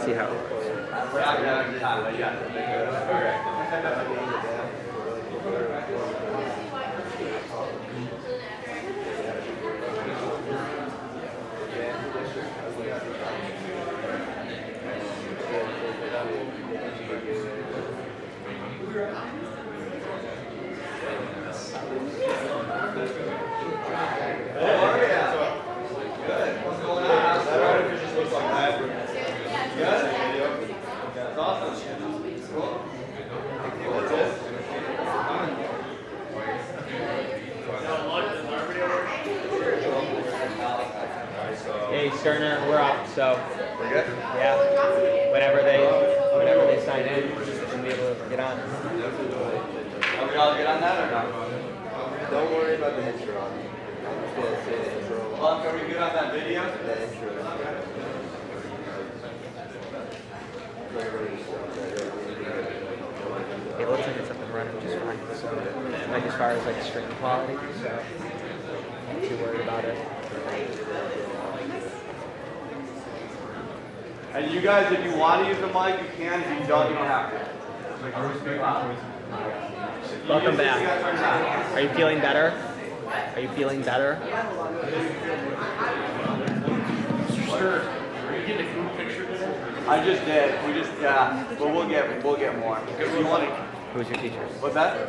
see how it works. Hey, Sterner, we're up, so we're good? Yeah. Whenever they sign in, we'll be able to get on. Are we all good on that or not? Don't worry about the intro. I'm just going to say the intro. Buck, are we good on that video? The intro. It looks like it's up and running just fine. So, like as far as like stream quality, so I'm not too worried about it. And you guys, if you want to use the mic, you can. If you don't, you don't have to. Welcome back. Are you feeling better? Are you feeling better? Sure. Are you getting a group picture today? I just did. We just but we'll get more. Because we want to. Who's your teacher? What's that?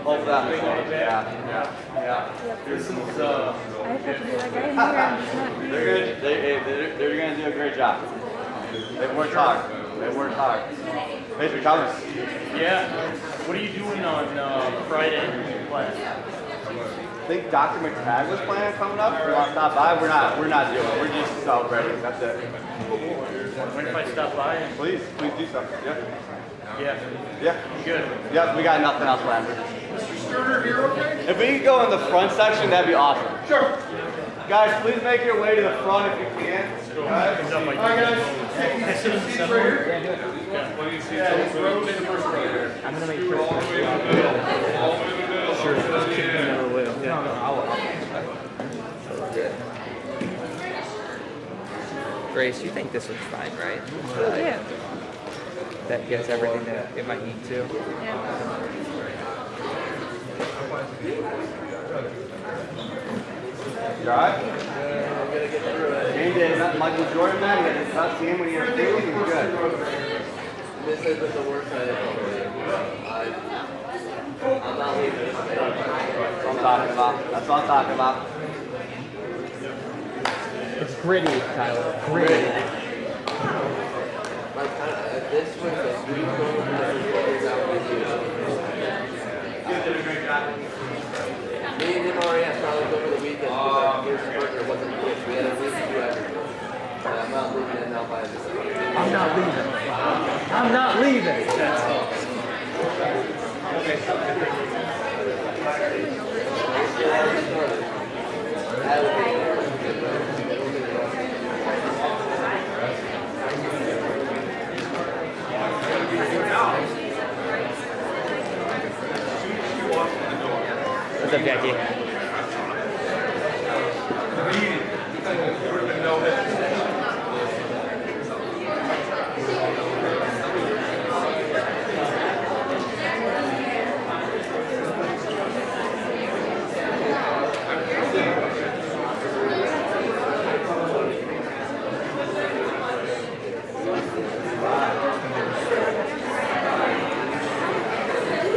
Oh, that. Yeah. This is I have to be like, I'm here, I'm just not here. They're good. They're gonna do a great job. They've worked hard. Thanks for coming. yeah. What are you doing on Friday class? I think Dr. McHenry was planning on coming up. If you want to stop by, we're not doing it. We're just celebrating. That's it. When if I stop by? Please do something. Yeah. Yeah. Good. Yep, we got nothing else planned. Mr. Sterner here, okay? If we could go in the front section, that'd be awesome. Sure. Guys, please make your way to the front if you can. Alright, guys. Can I sit in the center right here? Yeah, I'm gonna make sure. Sure. Just kick me out of the way. No, I'll. Grace, you think this looks fine, right? Yeah. That gets everything that it might need to. Yeah. You alright? Game day, not Michael Jordan, man. You got to touch him when you're through. He's good. This is the worst I ever I'm not leaving. That's what I'm talking about. That's what I'm talking about. It's gritty, Tyler. Gritty. This was a sweet goal that we figured out with you. You did a great job. Me and him already had problems over the weekend because our first partner wasn't quick. We had a week to do everything. But I'm not leaving it now by this. I'm not leaving. I'm not leaving. What's up, Jackie?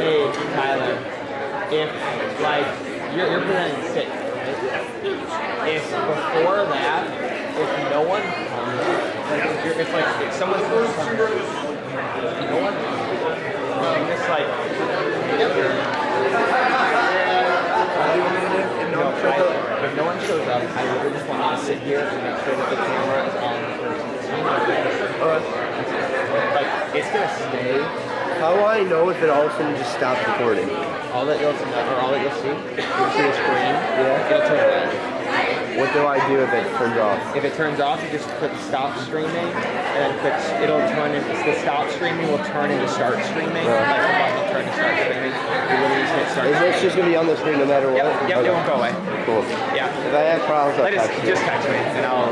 Hey, Tyler, if, like, you're presenting sick, right? If before that, if no one comes, like, if someone's no one, just like, if no one shows up, I really just want to sit here and make sure that the camera is on the person's scene. Like, it's gonna stay. How will I know if it all of a sudden just stops recording? All that you'll see, you'll see the screen. Yeah. It'll turn red. What do I do if it turns off? If it turns off, you just click stop streaming, and then it'll turn into the stop streaming will turn into start streaming. Like the button will turn to start streaming. You literally just hit start. Is this just gonna be on the screen no matter what? Yep, Okay. it won't go away. Cool. Yeah. If I have problems, I'll text you. Just text me, and I'll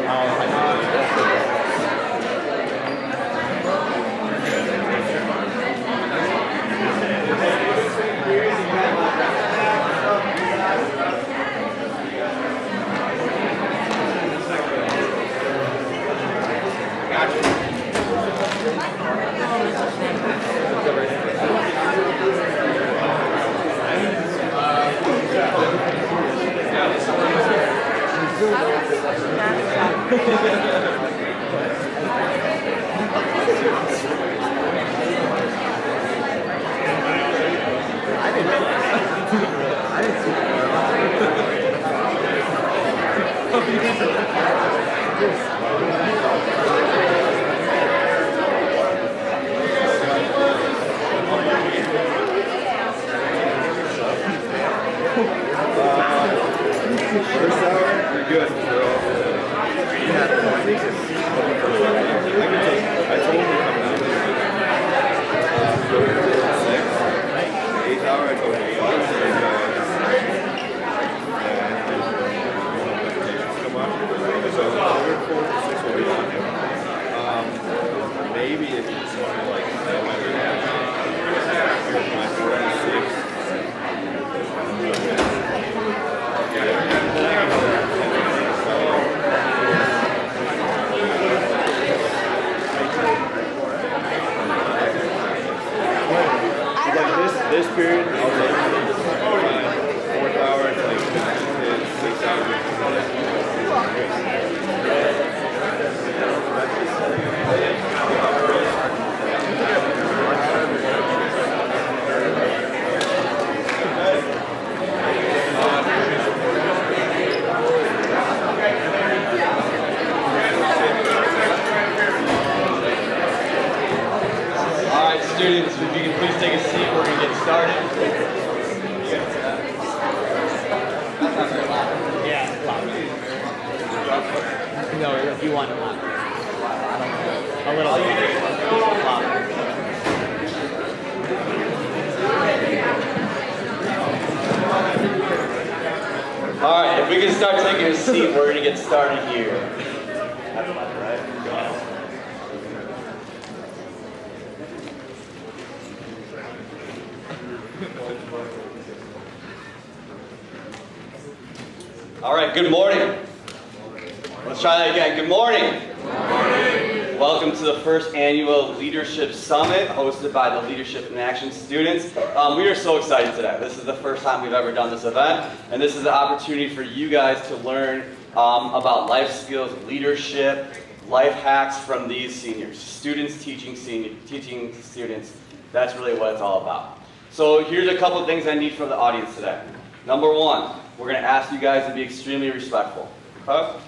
This period, I'll take 4th hour, it's like 6 hours. All right, students, if you can please take a seat, we're going to get started. Yeah, loud. No, if you want it loud. A little louder. All right, if we can start taking a seat, we're going to get started here. That's about right. All right, good morning. Let's try that again. Good morning. Good morning. Welcome to the first annual Leadership Summit hosted by the Leadership in Action students. We are so excited today. This is the first time we've ever done this event, and this is an opportunity for you guys to learn about life skills, leadership, life hacks from these seniors. Students teaching students. That's really what it's all about. So here's a couple of things I need from the audience today. Number one, we're going to ask you guys to be extremely respectful. Okay?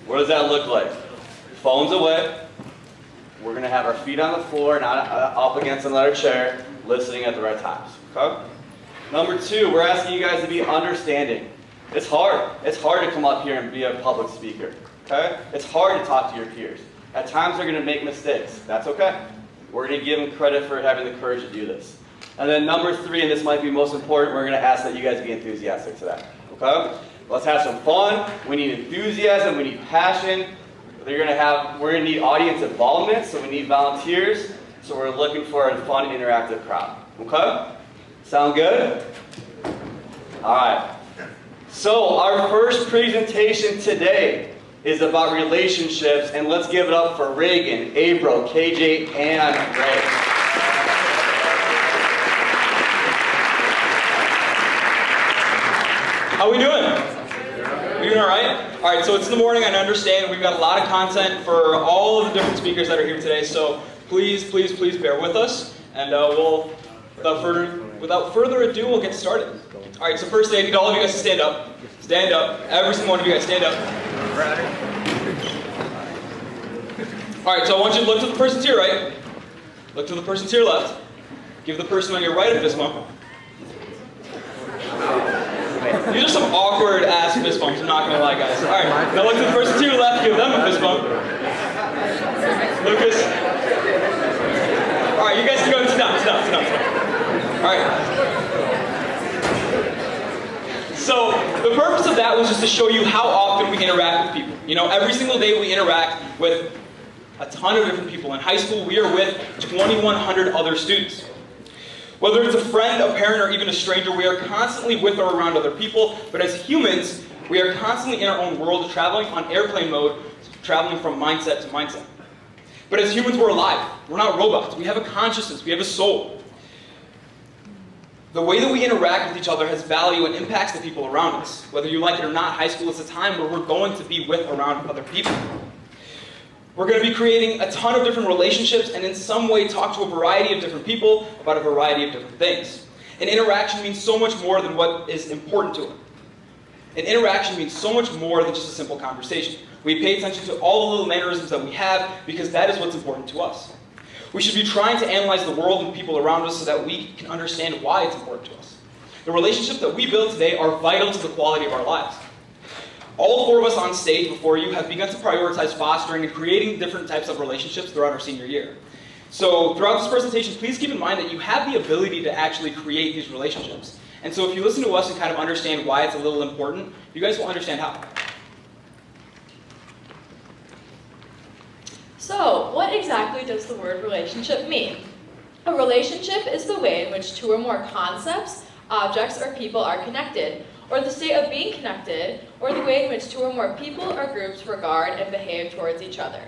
What does that look like? Phones away. We're going to have our feet on the floor, not up against another chair, listening at the right times. Okay? Number two, we're asking you guys to be understanding. It's hard. It's hard to come up here and be a public speaker. Okay? It's hard to talk to your peers. At times they're going to make mistakes. That's okay. We're going to give them credit for having the courage to do this. And then number three, and this might be most important, we're going to ask that you guys be enthusiastic today. Okay? Let's have some fun. We need enthusiasm. We need passion. We're going to need audience involvement, so we need volunteers. So we're looking for a fun, interactive crowd. Okay? Sound good? All right. So our first presentation today is about relationships, and let's give it up for Reagan, April, KJ, and Ray. How we doing? We doing all right? All right, so it's in the morning, I understand. We've got a lot of content for all of the different speakers that are here today, so please, please, please bear with us, and without further ado, we'll get started. All right, so first I need all of you guys to stand up. Stand up. Every single one of you guys, stand up. All right, so I want you to look to the person to your right. Look to the person to your left. Give the person on your right a fist bump. These are some awkward-ass fist bumps, I'm not going to lie, guys. All right, now look to the person to your left, give them a fist bump. Lucas. All right, you guys can go and sit down, sit down, sit down, sit down. All right. So, the purpose of that was just to show you how often we interact with people. You know, every single day we interact with a ton of different people. In high school, we are with 2,100 other students. Whether it's a friend, a parent, or even a stranger, we are constantly with or around other people, but as humans, we are constantly in our own world, traveling on airplane mode, traveling from mindset to mindset. But as humans, we're alive. We're not robots. We have a consciousness. We have a soul. The way that we interact with each other has value and impacts the people around us. Whether you like it or not, high school is a time where we're going to be with around other people. We're going to be creating a ton of different relationships and in some way talk to a variety of different people about a variety of different things. An interaction means so much more than what is important to it. An interaction means so much more than just a simple conversation. We pay attention to all the little mannerisms that we have because that is what's important to us. We should be trying to analyze the world and people around us so that we can understand why it's important to us. The relationships that we build today are vital to the quality of our lives. All four of us on stage before you have begun to prioritize fostering and creating different types of relationships throughout our senior year. So throughout this presentation, please keep in mind that you have the ability to actually create these relationships. And so if you listen to us and kind of understand why it's a little important, you guys will understand how. So, what exactly does the word relationship mean? A relationship is the way in which two or more concepts, objects, or people are connected, or the state of being connected, or the way in which two or more people or groups regard and behave towards each other.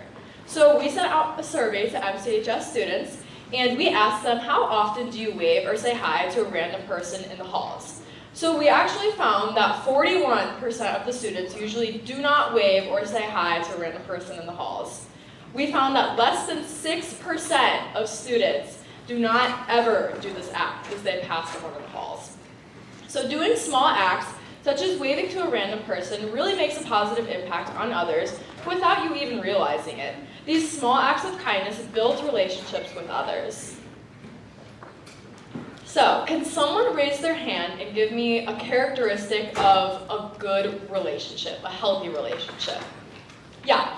So we sent out a survey to MCHS students, and we asked them, how often do you wave or say hi to a random person in the halls? So we actually found that 41% of the students usually do not wave or say hi to a random person in the halls. We found that less than 6% of students do not ever do this act as they pass someone in the halls. So doing small acts, such as waving to a random person, really makes a positive impact on others without you even realizing it. These small acts of kindness build relationships with others. So, can someone raise their hand and give me a characteristic of a good relationship, a healthy relationship? Yeah.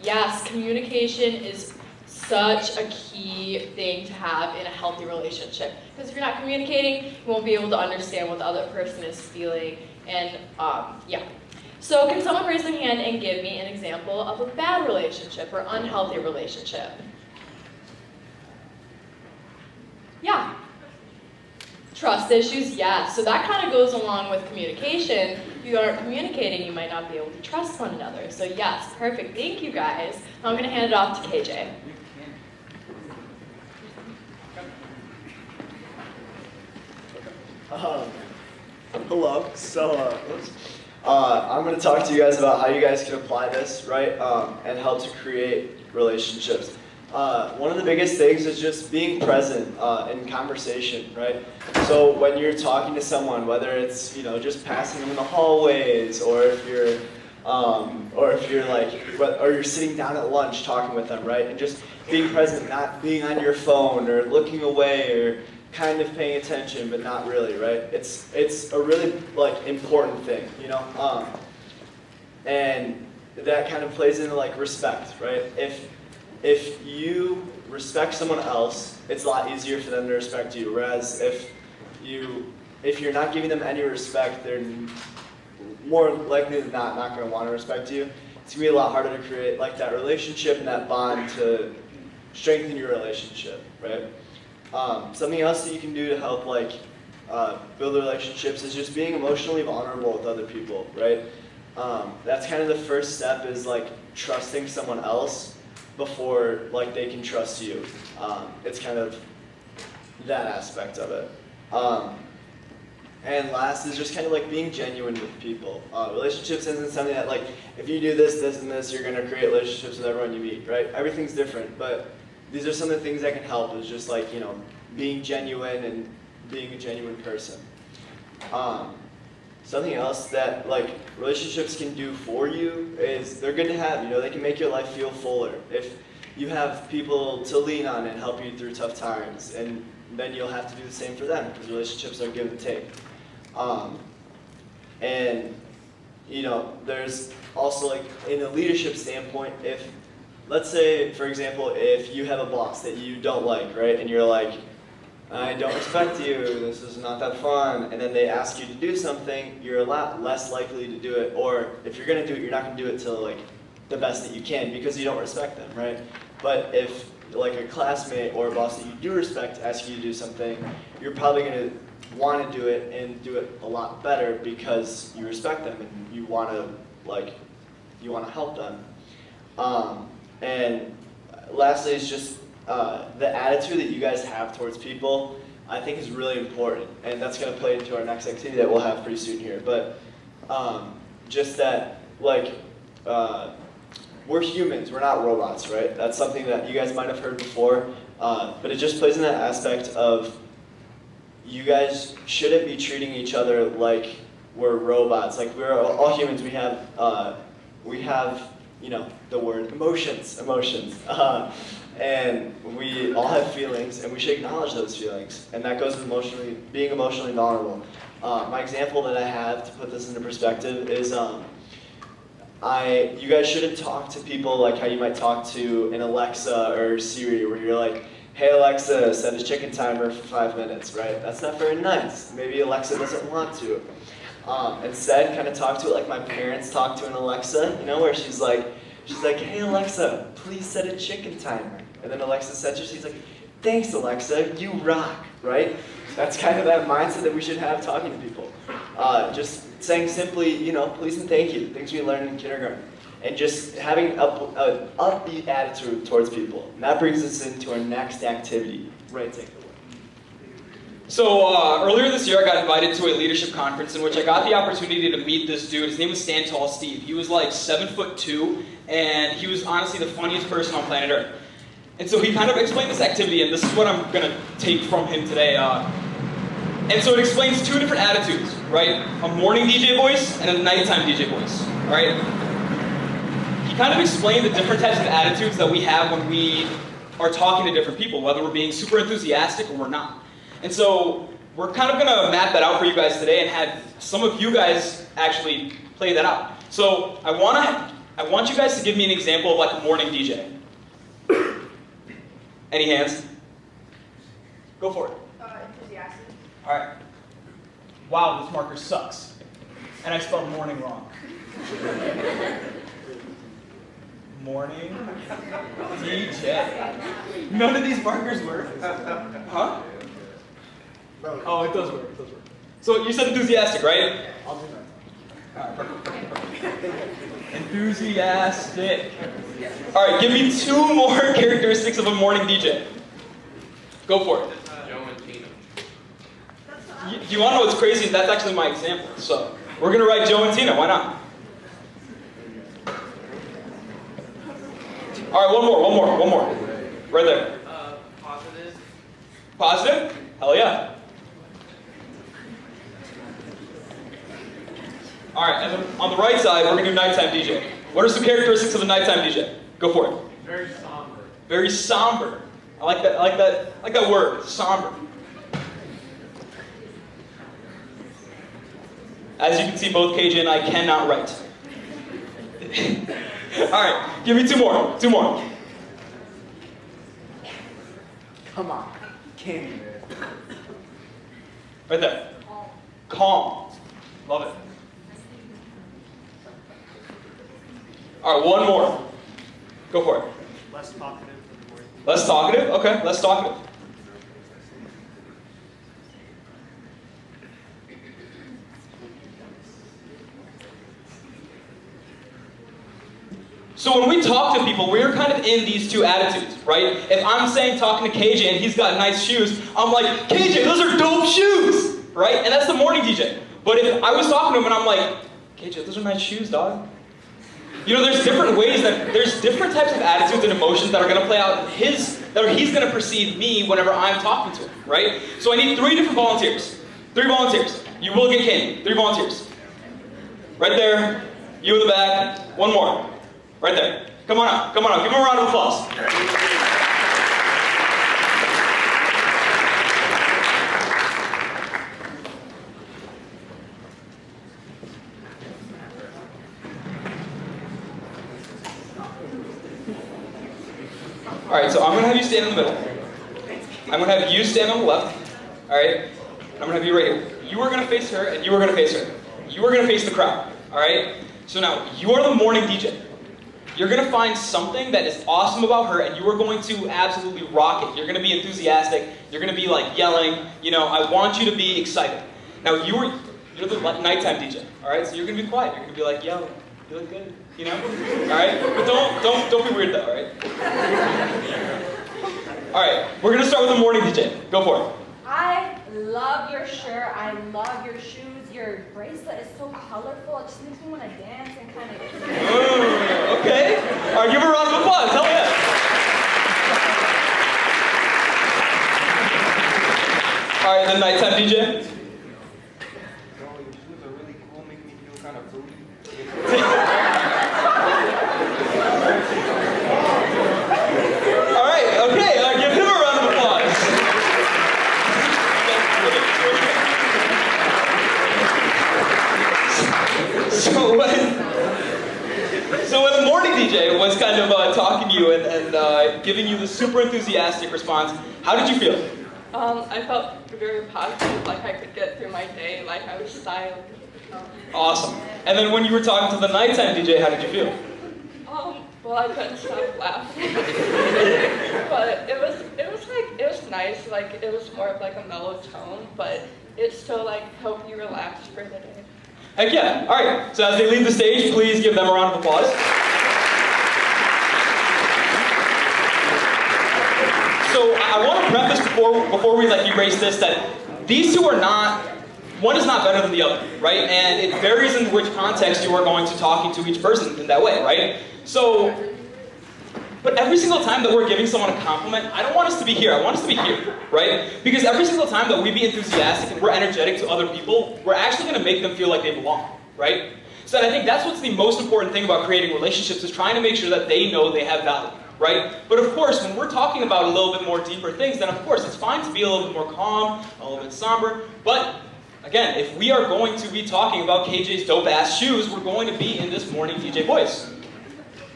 Yes, communication is such a key thing to have in a healthy relationship. Because if you're not communicating, you won't be able to understand what the other person is feeling. And yeah. So can someone raise their hand and give me an example of a bad relationship or unhealthy relationship? Yeah. Trust issues, yes. So that kind of goes along with communication. If you aren't communicating, you might not be able to trust one another. So yes, perfect. Thank you guys. Now I'm going to hand it off to KJ. Hello. So I'm going to talk to you guys about how you guys can apply this, right, and help to create relationships. One of the biggest things is just being present in conversation, right? So when you're talking to someone, whether it's just passing them in the hallways, or if you're you're sitting down at lunch talking with them, right? And just being present, not being on your phone or looking away or kind of paying attention, but not really, right? It's a really important thing, and that kind of plays into respect, right? If you respect someone else, it's a lot easier for them to respect you. Whereas if you're not giving them any respect, they're more likely than not going to want to respect you. It's going to be a lot harder to create that relationship and that bond to strengthen your relationship, right? Something else that you can do to help build relationships is just being emotionally vulnerable with other people, right? That's kind of the first step, is trusting someone else before they can trust you. It's kind of that aspect of it. And last is just kind of being genuine with people. Relationships isn't something that if you do this, this, and this, you're going to create relationships with everyone you meet, right? Everything's different, but these are some of the things that can help, is just being genuine and being a genuine person. Something else that relationships can do for you is they're good to have. They can make your life feel fuller. If you have people to lean on and help you through tough times, and then you'll have to do the same for them, because relationships are give and take. And there's also in a leadership standpoint, if let's say, for example, if you have a boss that you don't like, right, and you're I don't respect you, this is not that fun, and then they ask you to do something, you're a lot less likely to do it, or if you're going to do it, you're not going to do it till the best that you can, because you don't respect them, right? But if a classmate or a boss that you do respect asks you to do something, you're probably going to want to do it and do it a lot better because you respect them and you want to help them. And lastly is just the attitude that you guys have towards people, I think is really important. And that's going to play into our next activity that we'll have pretty soon here. But just that, like, we're humans, we're not robots, right? That's something that you guys might have heard before. But it just plays in that aspect of you guys shouldn't be treating each other like we're robots. Like, we're all humans. We have you know, the word emotions, and we all have feelings, and we should acknowledge those feelings. And that goes with being emotionally vulnerable. My example that I have to put this into perspective is you guys shouldn't talk to people like how you might talk to an Alexa or Siri, where you're like, hey Alexa, set a chicken timer for 5 minutes, right? That's not very nice. Maybe Alexa doesn't want to. Instead, kind of talk to it like my parents talk to an Alexa, you know, where she's like, hey Alexa, please set a chicken timer. And then Alexa sets her, she's like, thanks Alexa, you rock, right? That's kind of that mindset that we should have talking to people. Just saying simply, you know, please and thank you, things we learned in kindergarten. And just having an upbeat attitude towards people. And that brings us into our next activity. Right, take it away. So earlier this year, I got invited to a leadership conference in which I got the opportunity to meet this dude. His name was Stand Tall Steve. He was like 7'2", and he was honestly the funniest person on planet Earth. And so he kind of explained this activity, and this is what I'm going to take from him today. And so it explains two different attitudes, right? A morning DJ voice and a nighttime DJ voice, all right? He kind of explained the different types of attitudes that we have when we are talking to different people, whether we're being super enthusiastic or we're not. And so we're kind of going to map that out for you guys today and have some of you guys actually play that out. So I want you guys to give me an example of like a morning DJ. Any hands? Go for it. Enthusiastic. All right. Wow, this marker sucks. And I spelled morning wrong. Morning DJ. None of these markers work. Huh? Oh, it does work. It does work. So you said enthusiastic, right? I'll do that. All right, perfect. Enthusiastic. All right, give me two more characteristics of a morning DJ. Go for it. Joe and Tina. You want to know what's crazy? That's actually my example. So we're going to write Joe and Tina. Why not? All right, one more. Right there. Positive. Positive? Hell yeah. All right, and then on the right side, we're going to do nighttime DJ. What are some characteristics of a nighttime DJ? Go for it. Very somber. Very somber. I like that. I like that word, somber. As you can see, both KJ and I cannot write. All right, give me two more. Come on. Candy. Right there. Calm. Love it. All right, one more. Go for it. Less talkative than the morning. Less talkative? Okay, less talkative. So when we talk to people, we're kind of in these two attitudes, right? If I'm saying talking to KJ and he's got nice shoes, I'm like, KJ, those are dope shoes, right? And that's the morning DJ. But if I was talking to him and I'm like, KJ, those are nice shoes, dog. You know, there's different ways there's different types of attitudes and emotions that are going to play out he's going to perceive me whenever I'm talking to him, right? So I need 3 different volunteers. 3 volunteers. You will get candy. 3 volunteers. Right there. You in the back. One more. Right there. Come on out. Give him a round of applause. All right, so I'm going to have you stand in the middle. I'm going to have you stand on the left. All right? I'm going to have you right here. You are going to face her, and you are going to face her. You are going to face the crowd. All right? So now, you are the morning DJ. You're going to find something that is awesome about her, and you are going to absolutely rock it. You're going to be enthusiastic. You're going to be like yelling. You know, I want you to be excited. Now, you're the nighttime DJ. All right? So you're going to be quiet. You're going to be like, yo, You look good. You know? Alright? But don't be weird though, alright? Alright, we're gonna start with the morning DJ. Go for it. I love your shirt. I love your shoes. Your bracelet is so colorful. It just makes me want to dance and kind of. Okay. Alright, give her a round of applause. Hell yeah. Alright, the nighttime DJ. Your shoes are really cool, making me feel kind of fruity. Alright, okay, give him a round of applause. So when the morning DJ was kind of talking to you and giving you the super enthusiastic response, how did you feel? I felt very positive, like I could get through my day, like I was styled. Awesome. And then when you were talking to the nighttime DJ, how did you feel? Well, I couldn't stop laughing. But it was nice, like it was more of like a mellow tone, but it still like helped you relax for the day. Heck yeah. All right. So as they leave the stage, please give them a round of applause. So I want to preface before we erase this that these two are not, one is not better than the other, right? And it varies in which context you are going to talking to each person in that way, right? So, but every single time that we're giving someone a compliment, I don't want us to be here, I want us to be here, right? Because every single time that we be enthusiastic and we're energetic to other people, we're actually going to make them feel like they belong, right? So I think that's what's the most important thing about creating relationships, is trying to make sure that they know they have value, right? But of course, when we're talking about a little bit more deeper things, then of course it's fine to be a little bit more calm, a little bit somber, but again, if we are going to be talking about KJ's dope-ass shoes, we're going to be in this morning DJ voice.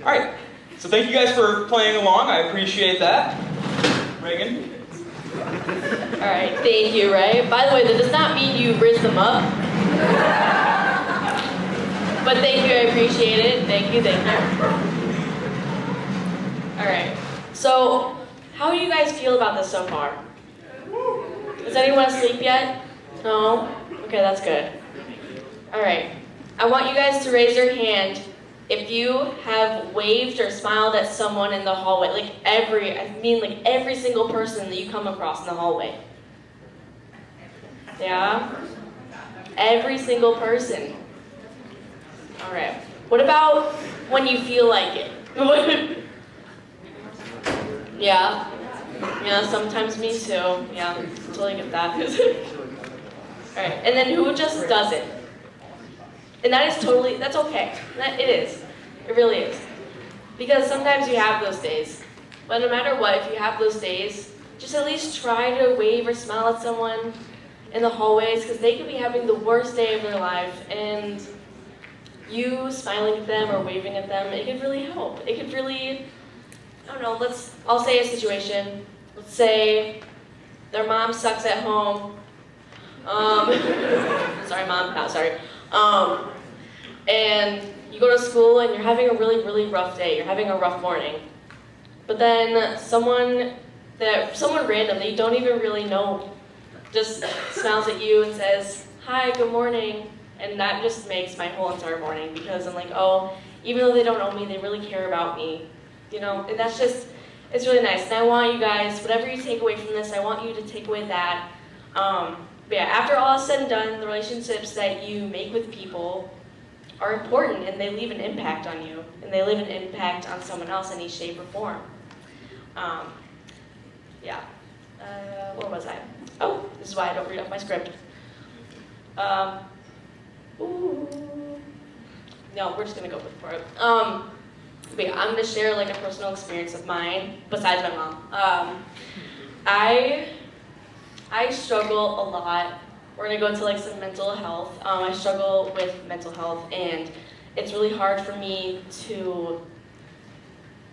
All right, so thank you guys for playing along. I appreciate that. Reagan? All right, thank you, right? By the way, that does not mean you raise them up. But thank you, I appreciate it. Thank you, thank you. All right, so how do you guys feel about this so far? Is anyone asleep yet? No? Okay, that's good. All right, I want you guys to raise your hand if you have waved or smiled at someone in the hallway, like every single person that you come across in the hallway. Yeah? Every single person. All right. What about when you feel like it? Yeah? Yeah, sometimes me too. Yeah, totally get that. All right, and then who just doesn't? And that's okay. It is. It really is. Because sometimes you have those days. But no matter what, if you have those days, just at least try to wave or smile at someone in the hallways, because they could be having the worst day of their life, and you smiling at them or waving at them, it could really help. It could really, I don't know, I'll say a situation. Let's say their mom sucks at home. Sorry, Mom, not sorry. And you go to school and you're having a really, really rough day. You're having a rough morning. But then someone random that you don't even really know just smiles at you and says, "Hi, good morning." And that just makes my whole entire morning, because I'm like, oh, even though they don't know me, they really care about me. You know, and that's just, it's really nice. And I want you guys, whatever you take away from this, I want you to take away that. But yeah, after all is said and done, the relationships that you make with people are important, and they leave an impact on you, and they leave an impact on someone else in any shape or form. Yeah. Where was I? Oh, this is why I don't read off my script. No, we're just gonna go for it. But yeah, I'm gonna share like a personal experience of mine, besides my mom. I struggle a lot. We're gonna go into like some mental health. I struggle with mental health, and it's really hard for me to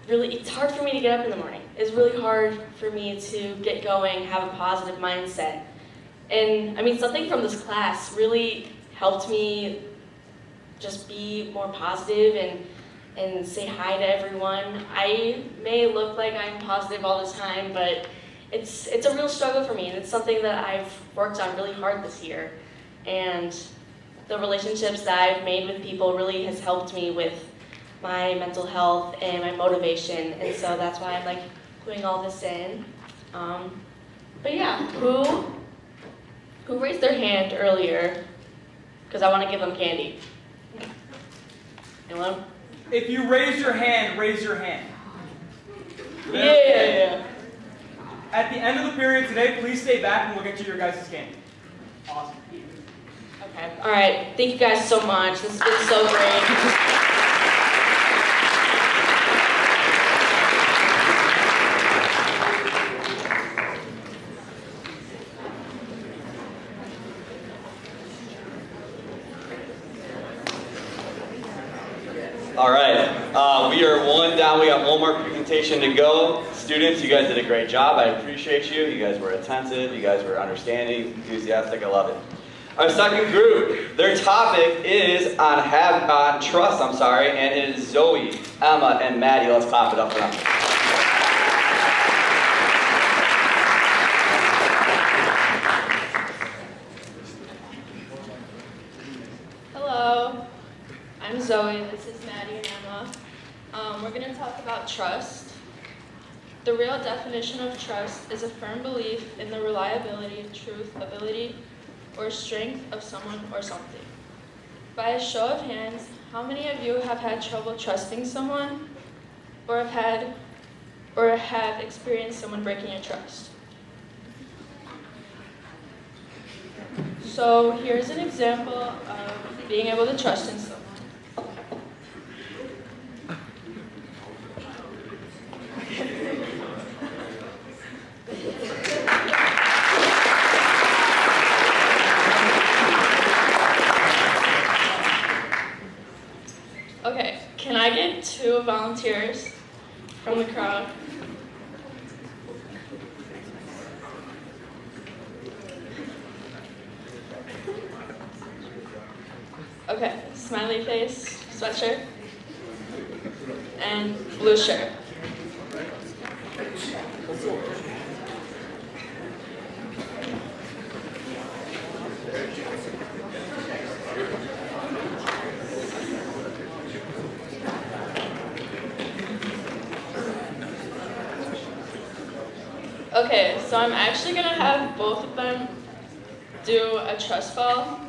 it's hard for me to get up in the morning. It's really hard for me to get going, have a positive mindset. And I mean, something from this class really helped me just be more positive and say hi to everyone. I may look like I'm positive all the time, but it's a real struggle for me, and it's something that I've worked on really hard this year. And the relationships that I've made with people really has helped me with my mental health and my motivation, and so that's why I'm like putting all this in. But yeah, who raised their hand earlier? Because I want to give them candy. Anyone? If you raise your hand, raise your hand. Yeah. At the end of the period today, please stay back and we'll get you your guys' candy. Awesome. Okay. All right. Thank you guys so much. This has been so great. All right, we are one down. We got one more presentation to go. Students, you guys did a great job. I appreciate you. You guys were attentive. You guys were understanding, enthusiastic. I love it. Our second group, their topic is on trust, and it is Zoe, Emma, and Maddie. Let's clap it up for them. Hello, I'm Zoe, this is Maddie and Emma. We're going to talk about trust. The real definition of trust is a firm belief in the reliability, truth, ability, or strength of someone or something. By a show of hands, how many of you have had trouble trusting someone, or have experienced someone breaking your trust? So here's an example of being able to trust in someone. Okay, can I get 2 volunteers from the crowd? Okay, smiley face, sweatshirt, and blue shirt. Okay, so I'm actually going to have both of them do a trust fall.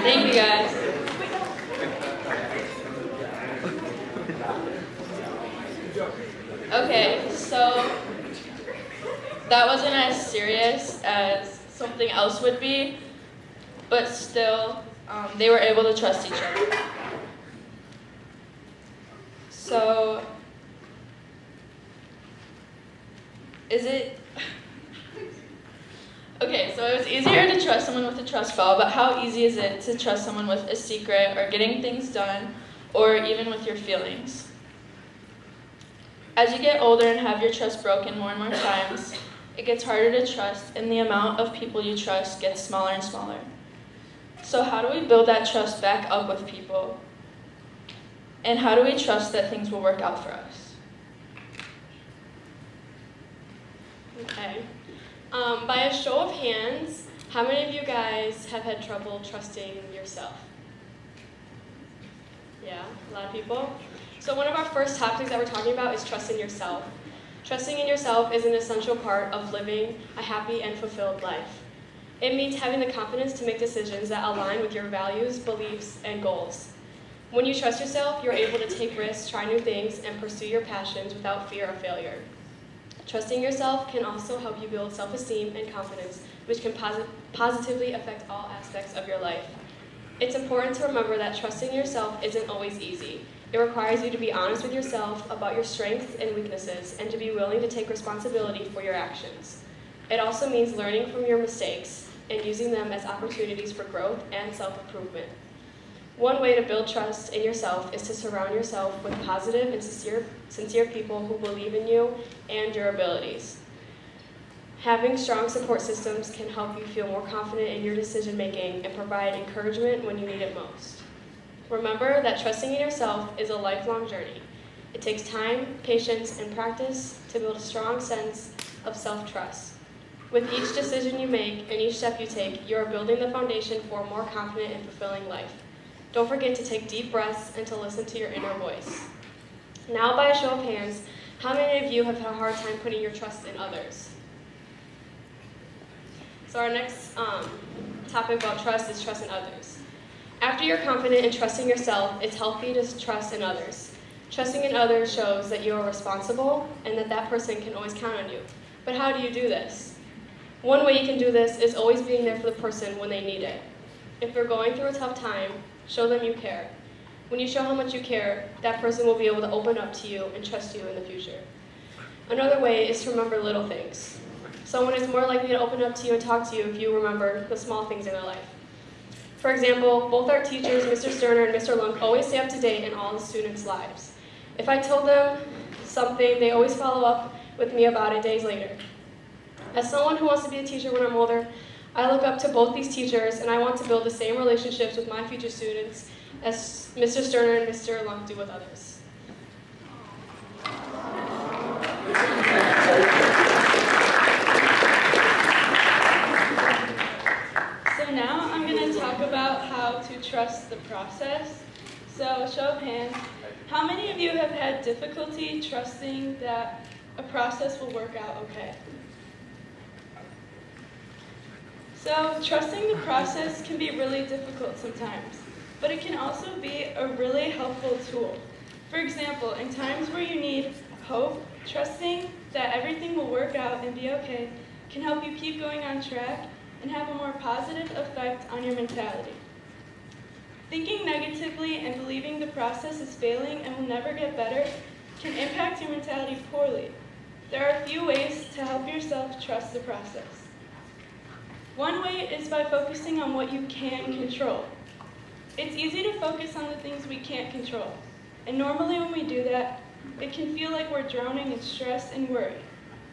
Thank you guys. Okay, so that wasn't as serious as something else would be, but still, they were able to trust each other. So, okay, so it was easier to trust someone with a trust fall, but how easy is it to trust someone with a secret or getting things done, or even with your feelings? As you get older and have your trust broken more and more times, it gets harder to trust, and the amount of people you trust gets smaller and smaller. So how do we build that trust back up with people? And how do we trust that things will work out for us? Okay. By a show of hands, how many of you guys have had trouble trusting yourself? Yeah, a lot of people. So one of our first topics that we're talking about is trusting yourself. Trusting in yourself is an essential part of living a happy and fulfilled life. It means having the confidence to make decisions that align with your values, beliefs, and goals. When you trust yourself, you're able to take risks, try new things, and pursue your passions without fear of failure. Trusting yourself can also help you build self-esteem and confidence, which can positively affect all aspects of your life. It's important to remember that trusting yourself isn't always easy. It requires you to be honest with yourself about your strengths and weaknesses and to be willing to take responsibility for your actions. It also means learning from your mistakes and using them as opportunities for growth and self-improvement. One way to build trust in yourself is to surround yourself with positive and sincere people who believe in you and your abilities. Having strong support systems can help you feel more confident in your decision making and provide encouragement when you need it most. Remember that trusting in yourself is a lifelong journey. It takes time, patience, and practice to build a strong sense of self-trust. With each decision you make and each step you take, you are building the foundation for a more confident and fulfilling life. Don't forget to take deep breaths and to listen to your inner voice. Now, by a show of hands, how many of you have had a hard time putting your trust in others? So our next topic about trust is trust in others. After you're confident in trusting yourself, it's healthy to trust in others. Trusting in others shows that you are responsible and that that person can always count on you. But how do you do this? One way you can do this is always being there for the person when they need it. If you're going through a tough time, show them you care. When you show how much you care, that person will be able to open up to you and trust you in the future. Another way is to remember little things. Someone is more likely to open up to you and talk to you if you remember the small things in their life. For example, both our teachers, Mr. Sterner and Mr. Lunk, always stay up to date in all the students' lives. If I told them something, they always follow up with me about it days later. As someone who wants to be a teacher when I'm older, I look up to both these teachers and I want to build the same relationships with my future students as Mr. Sterner and Mr. Lunk do with others. So now I'm going to talk about how to trust the process. So show of hands, how many of you have had difficulty trusting that a process will work out okay? So trusting the process can be really difficult sometimes, but it can also be a really helpful tool. For example, in times where you need hope, trusting that everything will work out and be okay can help you keep going on track and have a more positive effect on your mentality. Thinking negatively and believing the process is failing and will never get better can impact your mentality poorly. There are a few ways to help yourself trust the process. One way is by focusing on what you can control. It's easy to focus on the things we can't control, and normally when we do that, it can feel like we're drowning in stress and worry.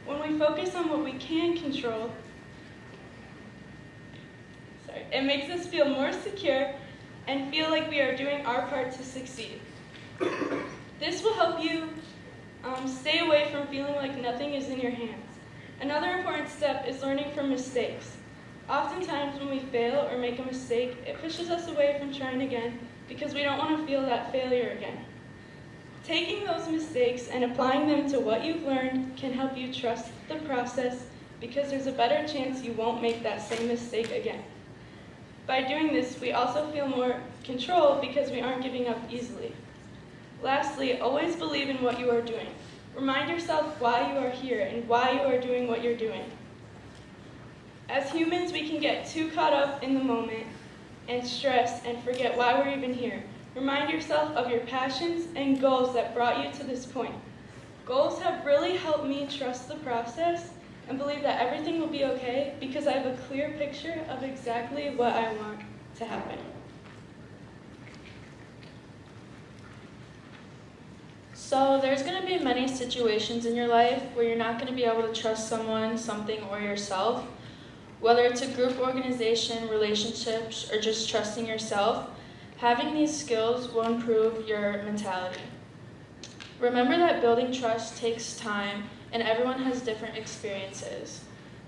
When we focus on what we can control, it makes us feel more secure and feel like we are doing our part to succeed. This will help you stay away from feeling like nothing is in your hands. Another important step is learning from mistakes. Oftentimes when we fail or make a mistake, it pushes us away from trying again because we don't want to feel that failure again. Taking those mistakes and applying them to what you've learned can help you trust the process because there's a better chance you won't make that same mistake again. By doing this, we also feel more control because we aren't giving up easily. Lastly, always believe in what you are doing. Remind yourself why you are here and why you are doing what you're doing. As humans, we can get too caught up in the moment and stressed and forget why we're even here. Remind yourself of your passions and goals that brought you to this point. Goals have really helped me trust the process and believe that everything will be okay because I have a clear picture of exactly what I want to happen. So there's going to be many situations in your life where you're not going to be able to trust someone, something, or yourself. Whether it's a group organization, relationships, or just trusting yourself, having these skills will improve your mentality. Remember that building trust takes time and everyone has different experiences.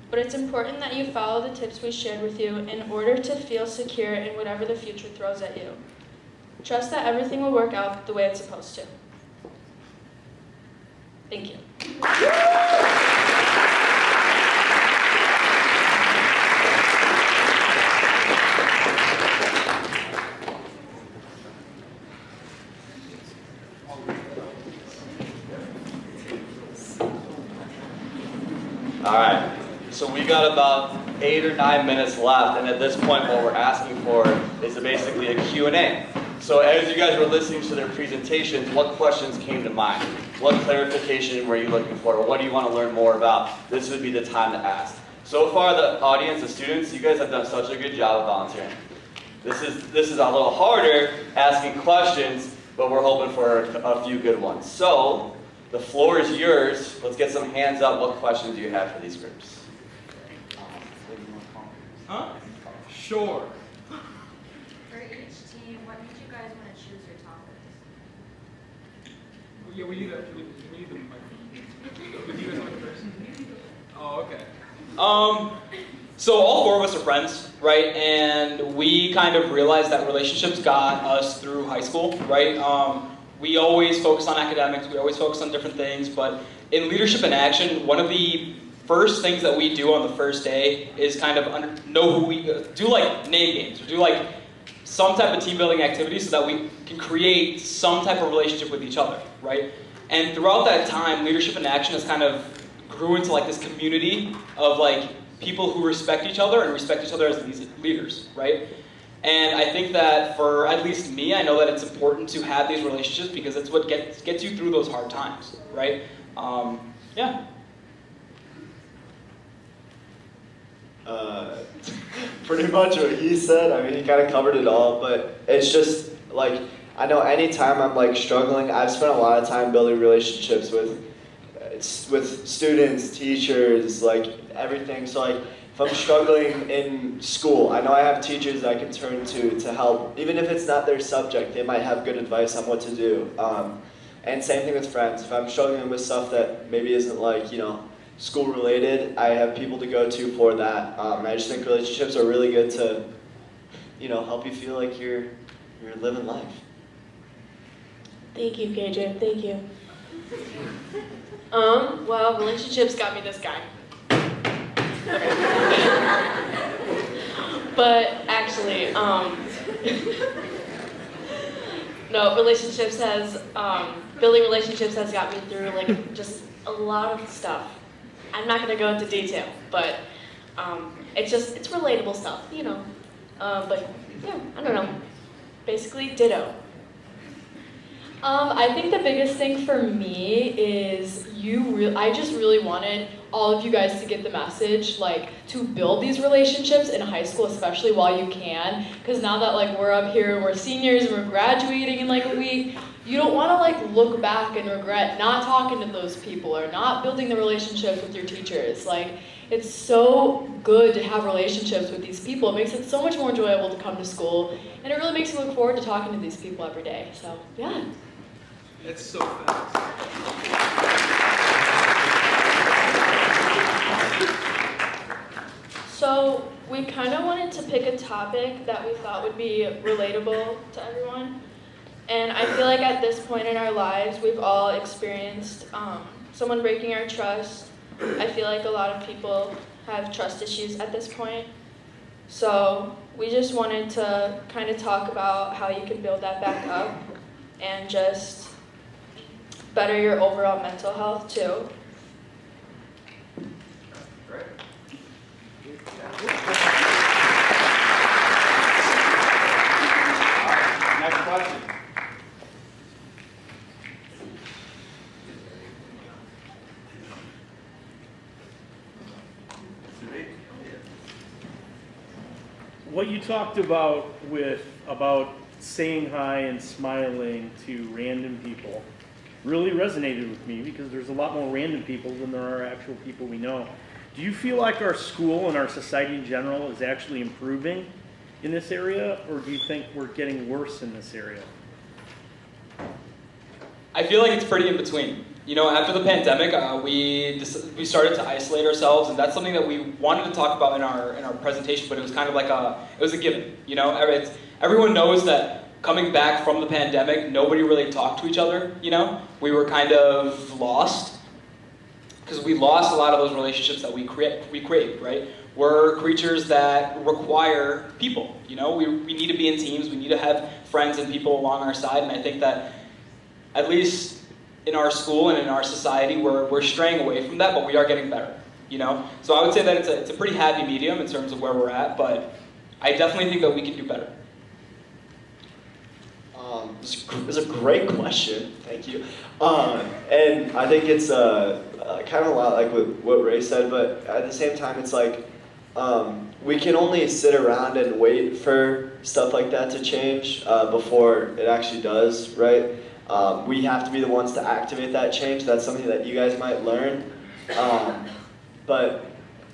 But it's important that you follow the tips we shared with you in order to feel secure in whatever the future throws at you. Trust that everything will work out the way it's supposed to. Thank you. All right, so we got about 8 or 9 minutes left, and at this point what we're asking for is basically a Q&A. So as you guys were listening to their presentations, what questions came to mind? What clarification were you looking for? Or what do you want to learn more about? This would be the time to ask. So far, the audience, the students, you guys have done such a good job of volunteering. This is a little harder, asking questions, but we're hoping for a few good ones. So, the floor is yours. Let's get some hands up. What questions do you have for these groups? Huh? Sure. For each team, what made you guys want to choose your topics? Yeah, we need the microphone. We need a mic first. Oh, okay. So all four of us are friends, right? And we kind of realized that relationships got us through high school, right? We always focus on academics, we always focus on different things, but in Leadership in Action, one of the first things that we do on the first day is kind of know who we do, like name games, or do like some type of team building activity so that we can create some type of relationship with each other, right? And throughout that time, Leadership in Action has kind of grew into like this community of like people who respect each other and respect each other as these leaders, right? And I think that for at least me, I know that it's important to have these relationships because it's what gets you through those hard times, right? Yeah. Pretty much what he said. I mean, he kind of covered it all, but it's just like, I know anytime I'm like struggling, I've spent a lot of time building relationships with students, teachers, like everything. So like, if I'm struggling in school, I know I have teachers I can turn to help. Even if it's not their subject, they might have good advice on what to do. And same thing with friends. If I'm struggling with stuff that maybe isn't like, school related, I have people to go to for that. I just think relationships are really good to, help you feel like you're living life. Thank you, KJ. Thank you. Well, relationships got me this guy. But actually, no, building relationships has got me through like just a lot of stuff. I'm not gonna go into detail, but it's relatable stuff, but yeah, I don't know. Basically, ditto. I think the biggest thing for me is I just really wanted all of you guys to get the message, like, to build these relationships in high school, especially while you can, because now that, like, we're up here, we're seniors, and we're graduating in, like, a week, you don't want to, like, look back and regret not talking to those people or not building the relationships with your teachers. Like, it's so good to have relationships with these people. It makes it so much more enjoyable to come to school, and it really makes me look forward to talking to these people every day. So, yeah. It's so fast. So we kind of wanted to pick a topic that we thought would be relatable to everyone. And I feel like at this point in our lives, we've all experienced someone breaking our trust. I feel like a lot of people have trust issues at this point. So we just wanted to kind of talk about how you can build that back up and just better your overall mental health too. Great. Next question. What you talked about about saying hi and smiling to random people really resonated with me because there's a lot more random people than there are actual people we know. Do you feel like our school and our society in general is actually improving in this area, or do you think we're getting worse in this area? I feel like it's pretty in between. After the pandemic, we started to isolate ourselves, and that's something that we wanted to talk about in our presentation, but it was kind of like it was a given. Everyone knows that coming back from the pandemic, nobody really talked to each other. We were kind of lost because we lost a lot of those relationships that we create, right? We're creatures that require people. We need to be in teams. We need to have friends and people along our side, and I think that at least in our school and in our society, we're straying away from that, but we are getting better, So I would say that it's a pretty happy medium in terms of where we're at, but I definitely think that we can do better. It's a great question. Thank you. And I think it's kind of a lot like what Ray said, but at the same time, it's like we can only sit around and wait for stuff like that to change before it actually does, right? We have to be the ones to activate that change. That's something that you guys might learn. But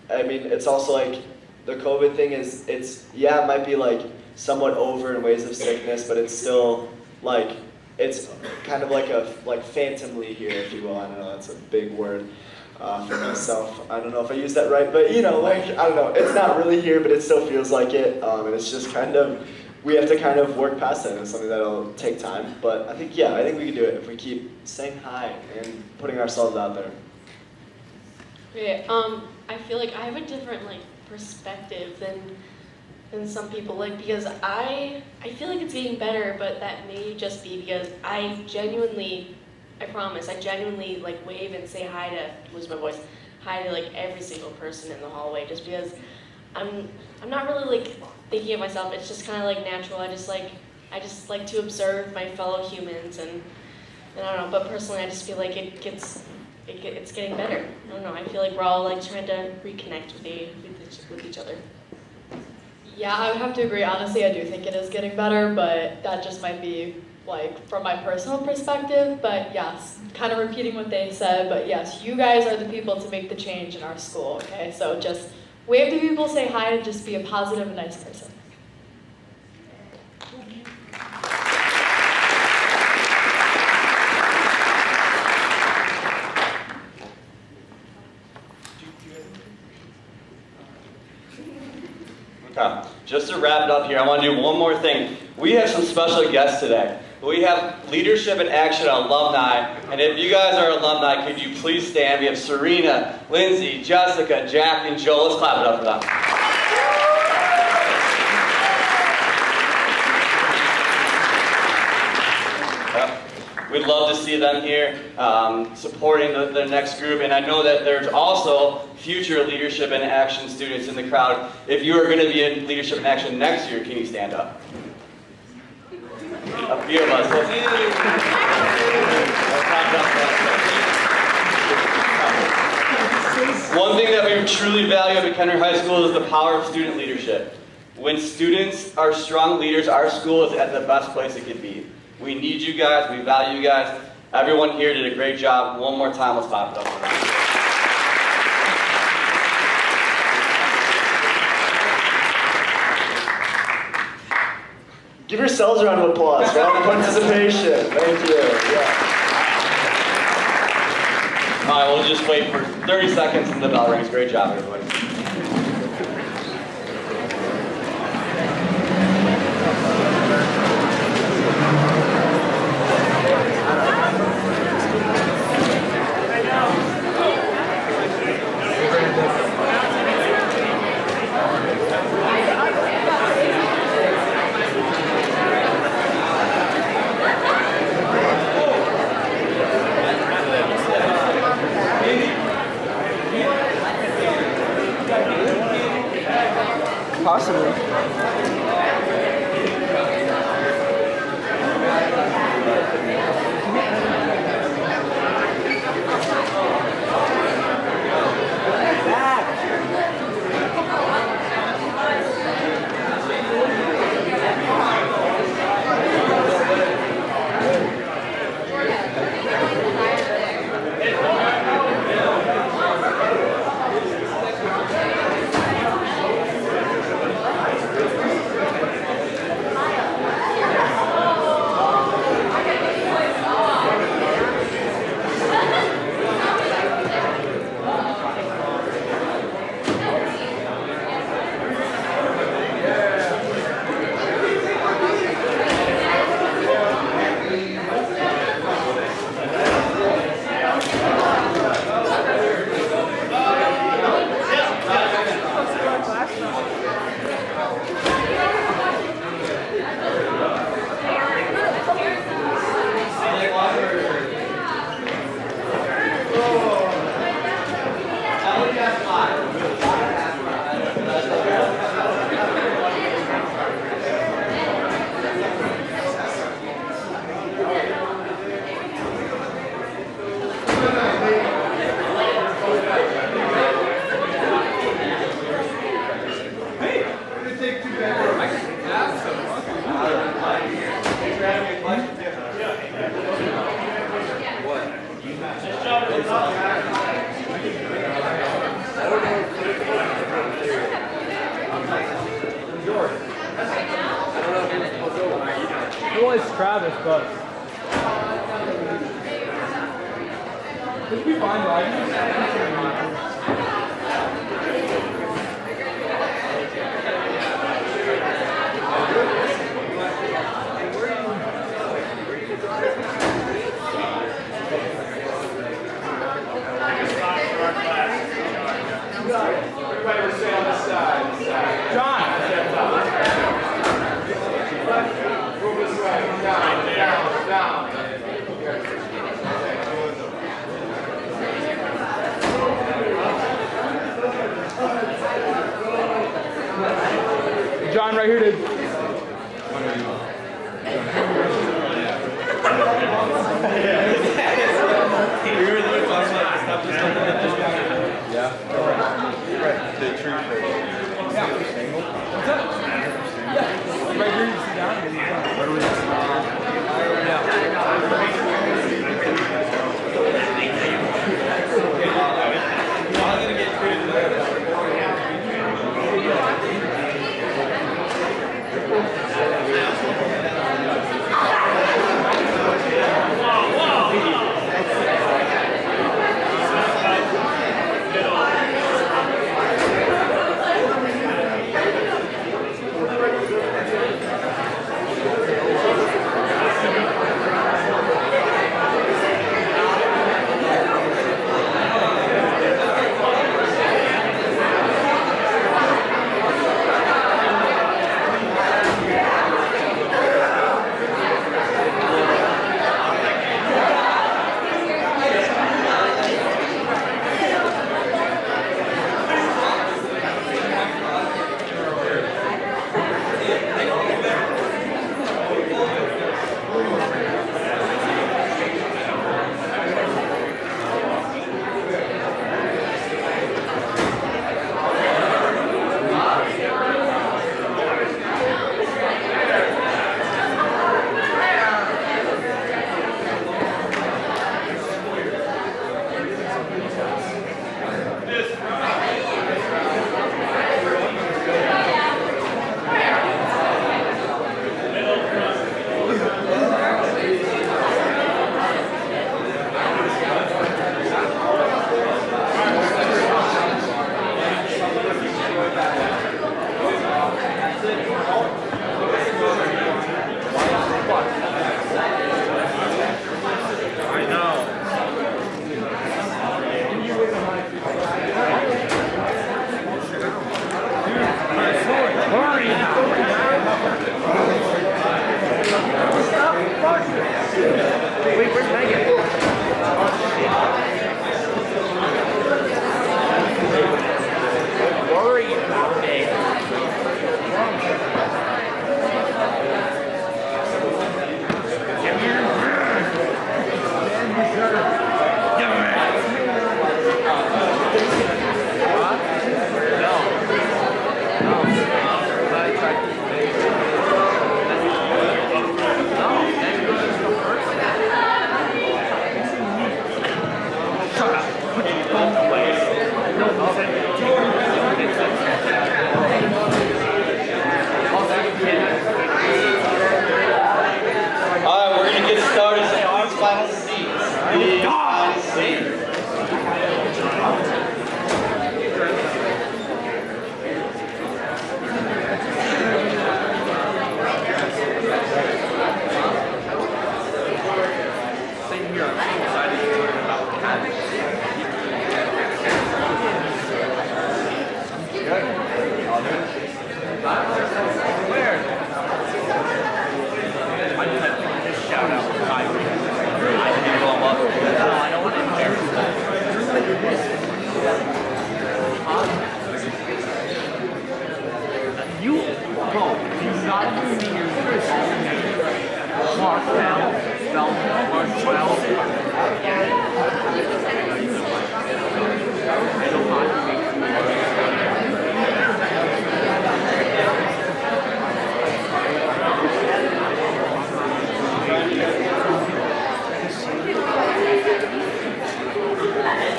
I mean, it's also like the COVID thing is, it might be like somewhat over in ways of sickness, but it's still like, it's kind of like phantomly here, if you will. I don't know, that's a big word for myself. I don't know if I used that right, but you know, like, I don't know, it's not really here, but it still feels like it, and it's just kind of, we have to kind of work past that. It's something that'll take time, but I think we can do it if we keep saying hi and putting ourselves out there. Okay, I feel like I have a different perspective than some people, because I feel like it's getting better, but that may just be because I promise, I genuinely wave and say hi to, lose my voice, hi to every single person in the hallway, just because I'm not really thinking of myself. It's just kind of natural. I just like to observe my fellow humans, and I don't know. But personally, I just feel like it's getting better. I don't know. I feel like we're all trying to reconnect with each other. Yeah, I would have to agree. Honestly, I do think it is getting better, but that just might be from my personal perspective. But yes, kind of repeating what they said, but yes, you guys are the people to make the change in our school, okay? So just wave to people, say hi, and just be a positive and nice person. Okay, just to wrap it up here, I want to do one more thing. We have some special guests today. We have Leadership in Action alumni, and if you guys are alumni, could you please stand? We have Serena, Lindsay, Jessica, Jack, and Joe. Let's clap it up for them. We'd love to see them here supporting the next group, and I know that there's also future Leadership in Action students in the crowd. If you are going to be in Leadership in Action next year, can you stand up? A few of us. One thing that we truly value at McHenry High School is the power of student leadership. When students are strong leaders, our school is at the best place it could be. We need you guys. We value you guys. Everyone here did a great job. One more time, let's clap it up. Give yourselves a round of applause for all the participation. Thank you. Yeah. All right, we'll just wait for 30 seconds and the bell rings. Great job, everybody. goal is Travis, but it'd be fine, Everybody will stay on this side. John! Move this way. Down. John, right here, dude. Yeah. Right. The tree. What's up? Yeah. Right here, you sit down. Where do we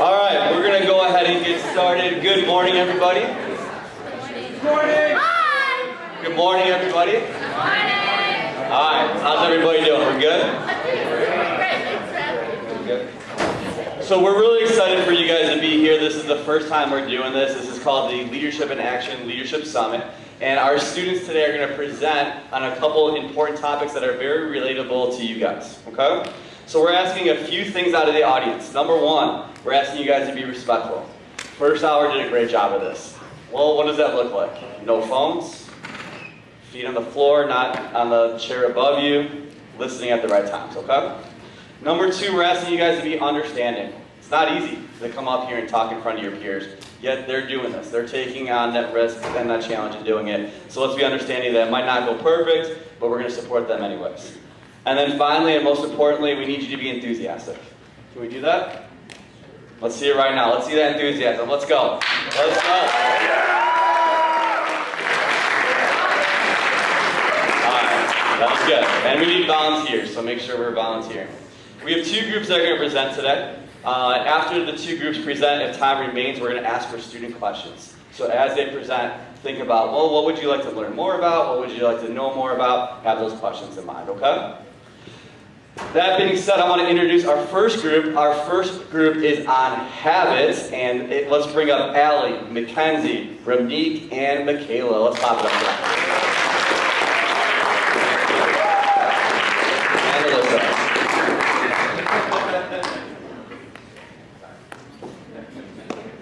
All right, we're going to go ahead and get started. Good morning, everybody. Good morning. Hi. Good morning, everybody. Good morning. Alright, how's everybody doing? We're good? Good. So we're really excited for you guys to be here. This is the first time we're doing this. This is called the Leadership in Action Leadership Summit. And our students today are going to present on a couple important topics that are very relatable to you guys. Okay? So we're asking a few things out of the audience. Number one, we're asking you guys to be respectful. First hour did a great job of this. Well, what does that look like? No phones, feet on the floor, not on the chair above you, listening at the right times, okay? Number two, we're asking you guys to be understanding. It's not easy to come up here and talk in front of your peers, yet they're doing this. They're taking on that risk and that challenge and doing it. So let's be understanding that it might not go perfect, but we're going to support them anyways. And then finally, and most importantly, we need you to be enthusiastic. Can we do that? Let's see it right now. Let's see that enthusiasm. Let's go. Let's go. That's good. And we need volunteers, so make sure we're volunteering. We have two groups that are going to present today. After the two groups present, if time remains, we're going to ask for student questions. So as they present, think about, well, what would you like to learn more about? What would you like to know more about? Have those questions in mind, okay? That being said, I want to introduce our first group. Our first group is on habits, and let's bring up Allie, Mackenzie, Ramneek, and Michaela. Let's pop it up there.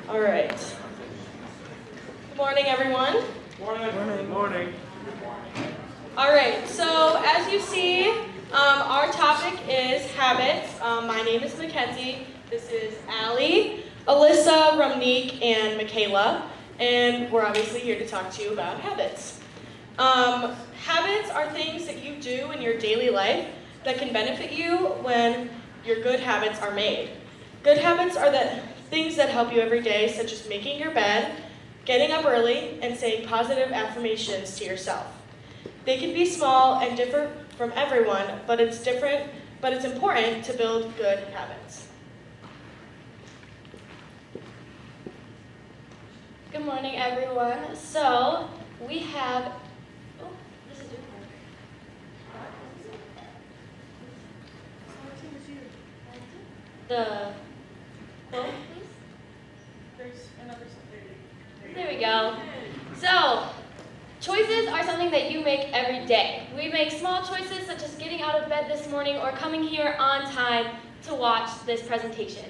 All right. Good morning, everyone. Morning. Morning. All right, so as you see, our topic is habits. My name is Mackenzie. This is Allie, Alyssa, Ramneek, and Michaela. And we're obviously here to talk to you about habits. Habits are things that you do in your daily life that can benefit you when your good habits are made. Good habits are the things that help you every day, such as making your bed, getting up early, and saying positive affirmations to yourself. They can be small and differ from everyone, but it's important to build good habits. Good morning, everyone. So we have, this is your the phone, please. There's another something. There we go. So, choices are something that you make every day. We make small choices such as getting out of bed this morning or coming here on time to watch this presentation.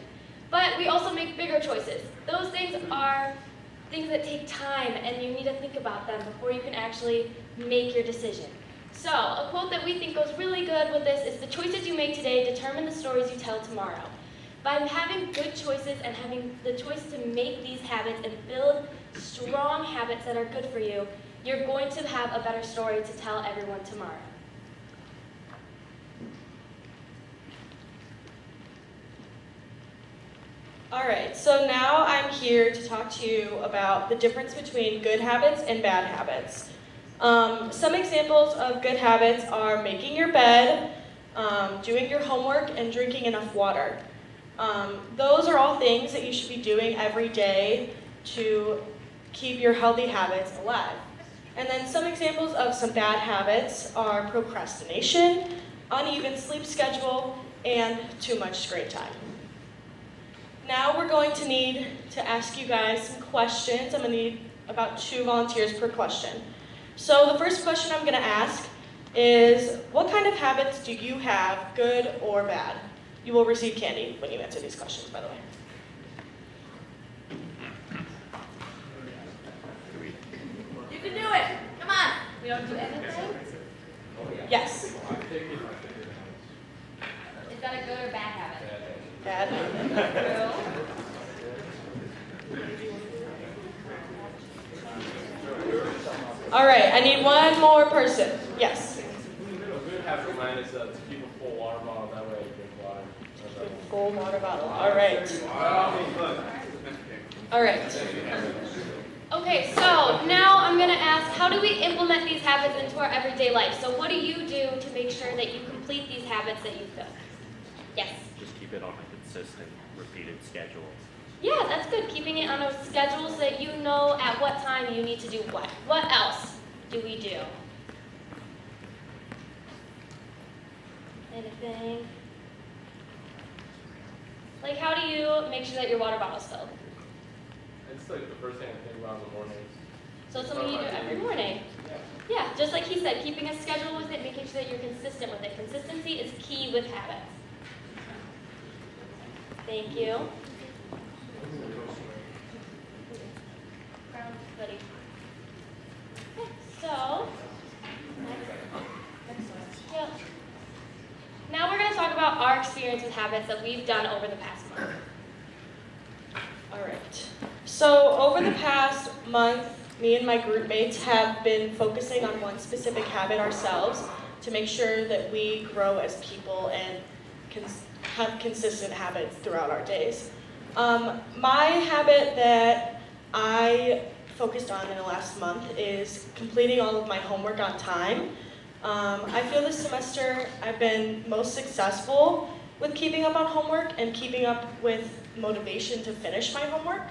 But we also make bigger choices. Those things are things that take time and you need to think about them before you can actually make your decision. So, a quote that we think goes really good with this is, "The choices you make today determine the stories you tell tomorrow." By having good choices and having the choice to make these habits and build strong habits that are good for you, you're going to have a better story to tell everyone tomorrow. All right, so now I'm here to talk to you about the difference between good habits and bad habits. Some examples of good habits are making your bed, doing your homework, and drinking enough water. Those are all things that you should be doing every day to keep your healthy habits alive. And then some examples of some bad habits are procrastination, uneven sleep schedule, and too much screen time. Now we're going to need to ask you guys some questions. I'm going to need about 2 volunteers per question. So the first question I'm going to ask is, what kind of habits do you have, good or bad? You will receive candy when you answer these questions, by the way. You can do it. Come on. We don't do anything? Yes. Is that a good or bad habit? Bad. All right, I need one more person. Yes. A good habit of mine is to keep a full water bottle. That way I drink water. Full water bottle. All right. All right. Okay, so now I'm going to ask, how do we implement these habits into our everyday life? So what do you do to make sure that you complete these habits that you've built? Yes? Just keep it on a consistent, repeated schedule. Yeah, that's good. Keeping it on a schedule so that you know at what time you need to do what. What else do we do? think. Like, how do you make sure that your water bottle's filled? It's like the first thing I think about in the morning. So it's something you do every morning. Yeah, just like he said, keeping a schedule with it, making sure that you're consistent with it. Consistency is key with habits. Thank you. Buddy. Okay, so, yeah. Now we're going to talk about our experience with habits that we've done over the past month. All right. So over the past month, me and my group mates have been focusing on one specific habit ourselves to make sure that we grow as people and have consistent habits throughout our days. My habit that I focused on in the last month is completing all of my homework on time. I feel this semester I've been most successful with keeping up on homework and keeping up with motivation to finish my homework.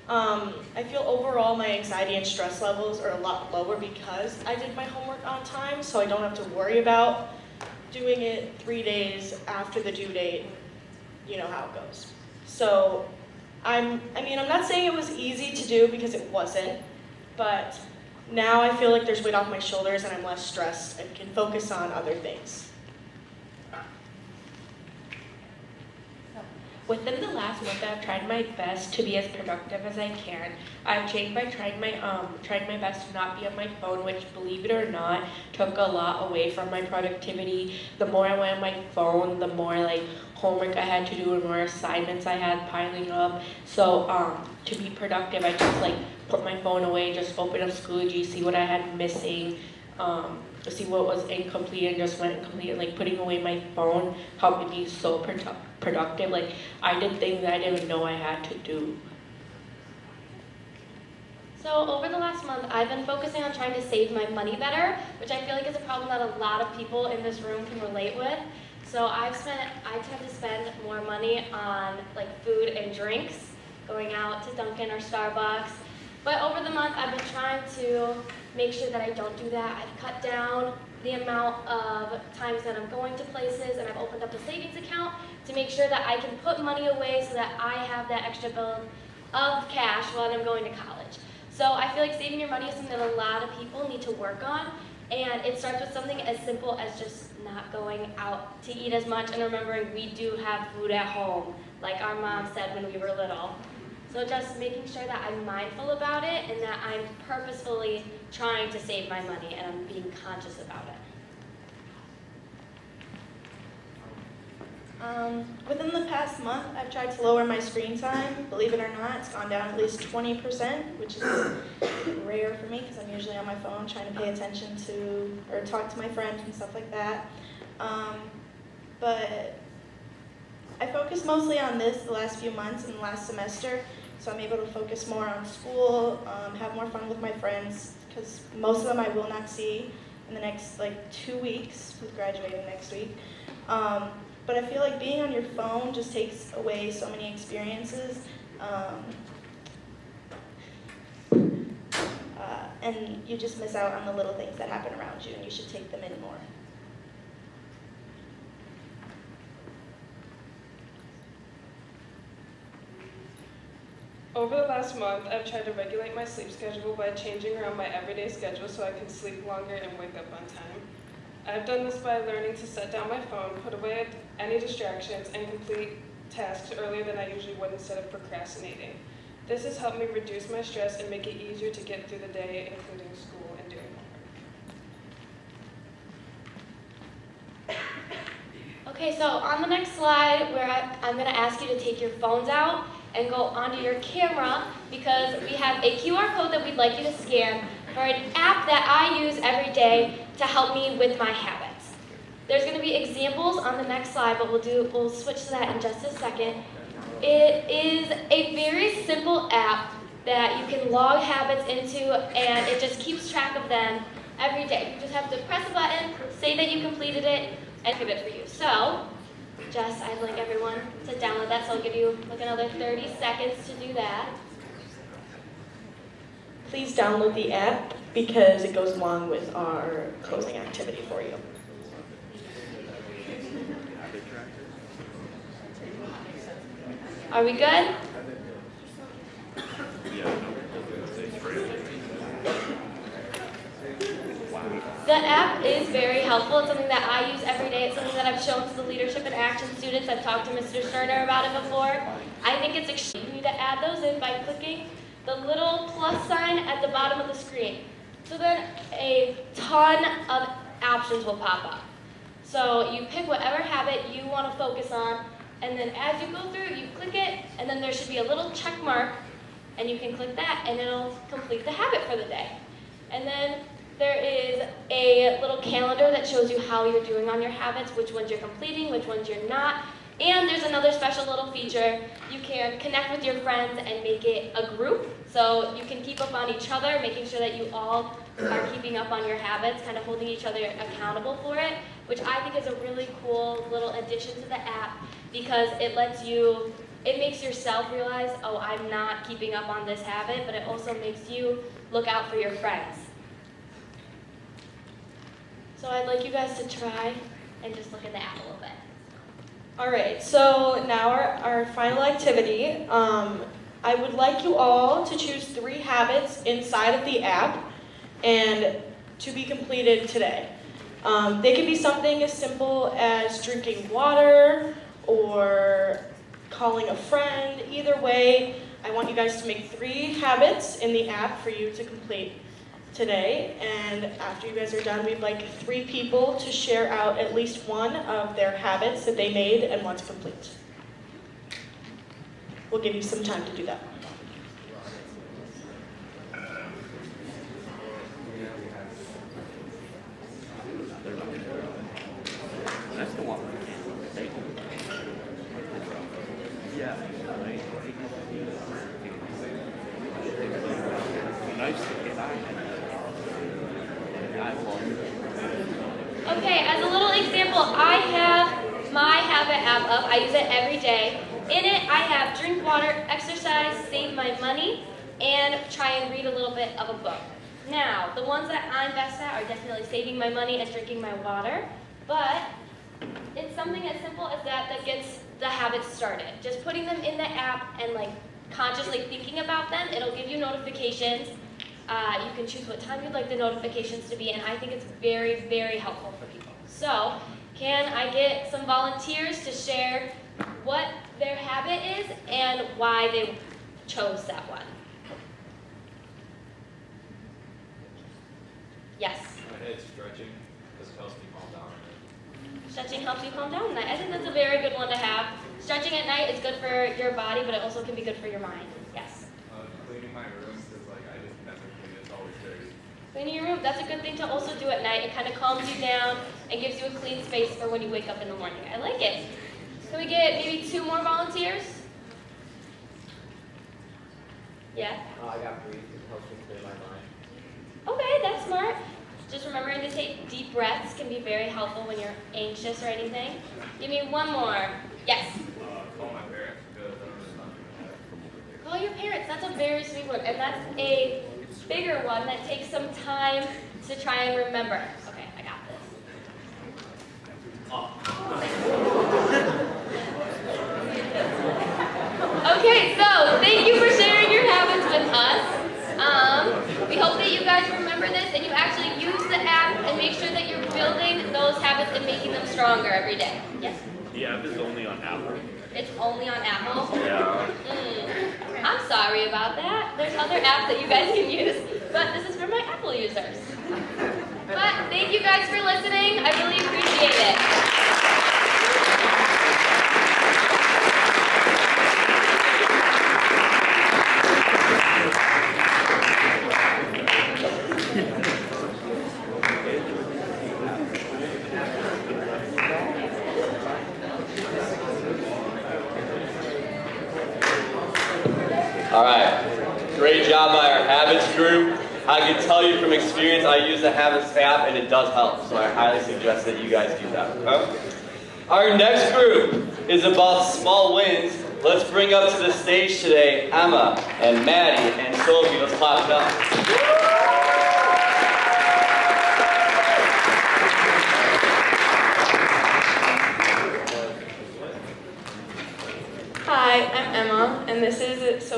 I feel overall my anxiety and stress levels are a lot lower because I did my homework on time, so I don't have to worry about doing it 3 days after the due date. You know how it goes. So I'm not saying it was easy to do because it wasn't, but now I feel like there's weight off my shoulders and I'm less stressed and can focus on other things. Within the last month, I've tried my best to be as productive as I can. I've changed by trying my best to not be on my phone, which, believe it or not, took a lot away from my productivity. The more I went on my phone, the more homework I had to do and more assignments I had piling up. So to be productive, I just put my phone away, just open up Schoology, see what I had missing, see what was incomplete, and just went and completed. Putting away my phone helped me be so productive. I did things that I didn't even know I had to do. So over the last month, I've been focusing on trying to save my money better, which I feel like is a problem that a lot of people in this room can relate with. So I tend to spend more money on food and drinks, going out to Dunkin' or Starbucks. But over the month, I've been trying to make sure that I don't do that. I've cut down the amount of times that I'm going to places, and I've opened up a savings account to make sure that I can put money away so that I have that extra bill of cash while I'm going to college. So I feel like saving your money is something that a lot of people need to work on, and it starts with something as simple as just not going out to eat as much and remembering we do have food at home, like our mom said when we were little. So just making sure that I'm mindful about it and that I'm purposefully trying to save my money and I'm being conscious about it. Within the past month, I've tried to lower my screen time. Believe it or not, it's gone down at least 20%, which is rare for me because I'm usually on my phone trying to pay attention to or talk to my friends and stuff like that. But I focused mostly on this the last few months and the last semester, so I'm able to focus more on school, have more fun with my friends, because most of them I will not see in the next 2 weeks, who's graduating next week. But I feel like being on your phone just takes away so many experiences, and you just miss out on the little things that happen around you, and you should take them in more. Over the last month, I've tried to regulate my sleep schedule by changing around my everyday schedule so I can sleep longer and wake up on time. I've done this by learning to set down my phone, put away any distractions, and complete tasks earlier than I usually would instead of procrastinating. This has helped me reduce my stress and make it easier to get through the day, including school and doing homework. Okay, so on the next slide, I'm going to ask you to take your phones out and go onto your camera because we have a QR code that we'd like you to scan for an app that I use every day to help me with my habits. There's going to be examples on the next slide, but we'll switch to that in just a second. It is a very simple app that you can log habits into, and it just keeps track of them every day. You just have to press a button, say that you completed it, and give it for you. So, I'd like everyone to download that, so I'll give you another 30 seconds to do that. Please download the app because it goes along with our closing activity for you. Are we good? The app is very helpful. It's something that I use every day. It's something that I've shown to the Leadership and Action students. I've talked to Mr. Sterner about it before. I think it's extremely easy to add those in by clicking the little plus sign at the bottom of the screen. So then a ton of options will pop up. So you pick whatever habit you want to focus on, and then as you go through, you click it, and then there should be a little check mark, and you can click that, and it'll complete the habit for the day. And then there is a little calendar that shows you how you're doing on your habits, which ones you're completing, which ones you're not. And there's another special little feature. You can connect with your friends and make it a group. So you can keep up on each other, making sure that you all are keeping up on your habits, kind of holding each other accountable for it, which I think is a really cool little addition to the app because it makes yourself realize, oh, I'm not keeping up on this habit, but it also makes you look out for your friends. So I'd like you guys to try and just look in the app a little bit. All right, so now our final activity. I would like you all to choose 3 habits inside of the app and to be completed today. They could be something as simple as drinking water or calling a friend. Either way, I want you guys to make 3 habits in the app for you to complete today. And after you guys are done, we'd like 3 people to share out at least one of their habits that they made and what's complete. We'll give you some time to do that. That's the one. Yeah. Nice to get out. Okay, as a little example, I have my habit app up. I use it every day. In it, I have drink water, exercise, save my money, and try and read a little bit of a book. Now, the ones that I'm best at are definitely saving my money and drinking my water, but it's something as simple as that gets the habits started. Just putting them in the app and consciously thinking about them, it'll give you notifications. You can choose what time you'd like the notifications to be, and I think it's very, very helpful for people. So, can I get some volunteers to share what their habit is and why they chose that one? Yes? It's stretching because it helps me calm down. Stretching helps you calm down at night. I think that's a very good one to have. Stretching at night is good for your body, but it also can be good for your mind. Yes? Cleaning my room because I just never clean. It's always dirty. Cleaning your room, that's a good thing to also do at night. It kind of calms you down and gives you a clean space for when you wake up in the morning. I like it. Can we get maybe 2 more volunteers? Yeah? I got breathe. It helps me clear my mind. Okay, that's smart. Just remembering to take deep breaths can be very helpful when you're anxious or anything. Give me 1 more. Yes? Call my parents because I don't really talk to them. Call your parents. That's a very sweet one. And that's a bigger one that takes some time to try and remember. Okay, I got this. Okay, so thank you for sharing your habits with us. We hope that you guys remember this and you actually use the app and make sure that you're building those habits and making them stronger every day. Yes? The app is only on Apple. It's only on Apple? Yeah. I'm sorry about that. There's other apps that you guys can use, but this is for my Apple users. But thank you guys for listening. I really appreciate it. All right, great job by our habits group. I can tell you from experience, I use the habits app and it does help, so I highly suggest that you guys do that. Okay? Our next group is about small wins. Let's bring up to the stage today Emma and Maddie and Sophie. Let's clap it up.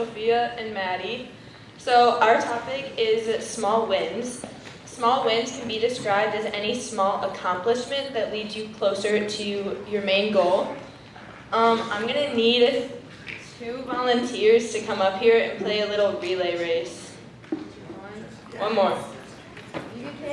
Sophia and Maddie. So our topic is small wins. Small wins can be described as any small accomplishment that leads you closer to your main goal. I'm going to need 2 volunteers to come up here and play a little relay race. One more. You can do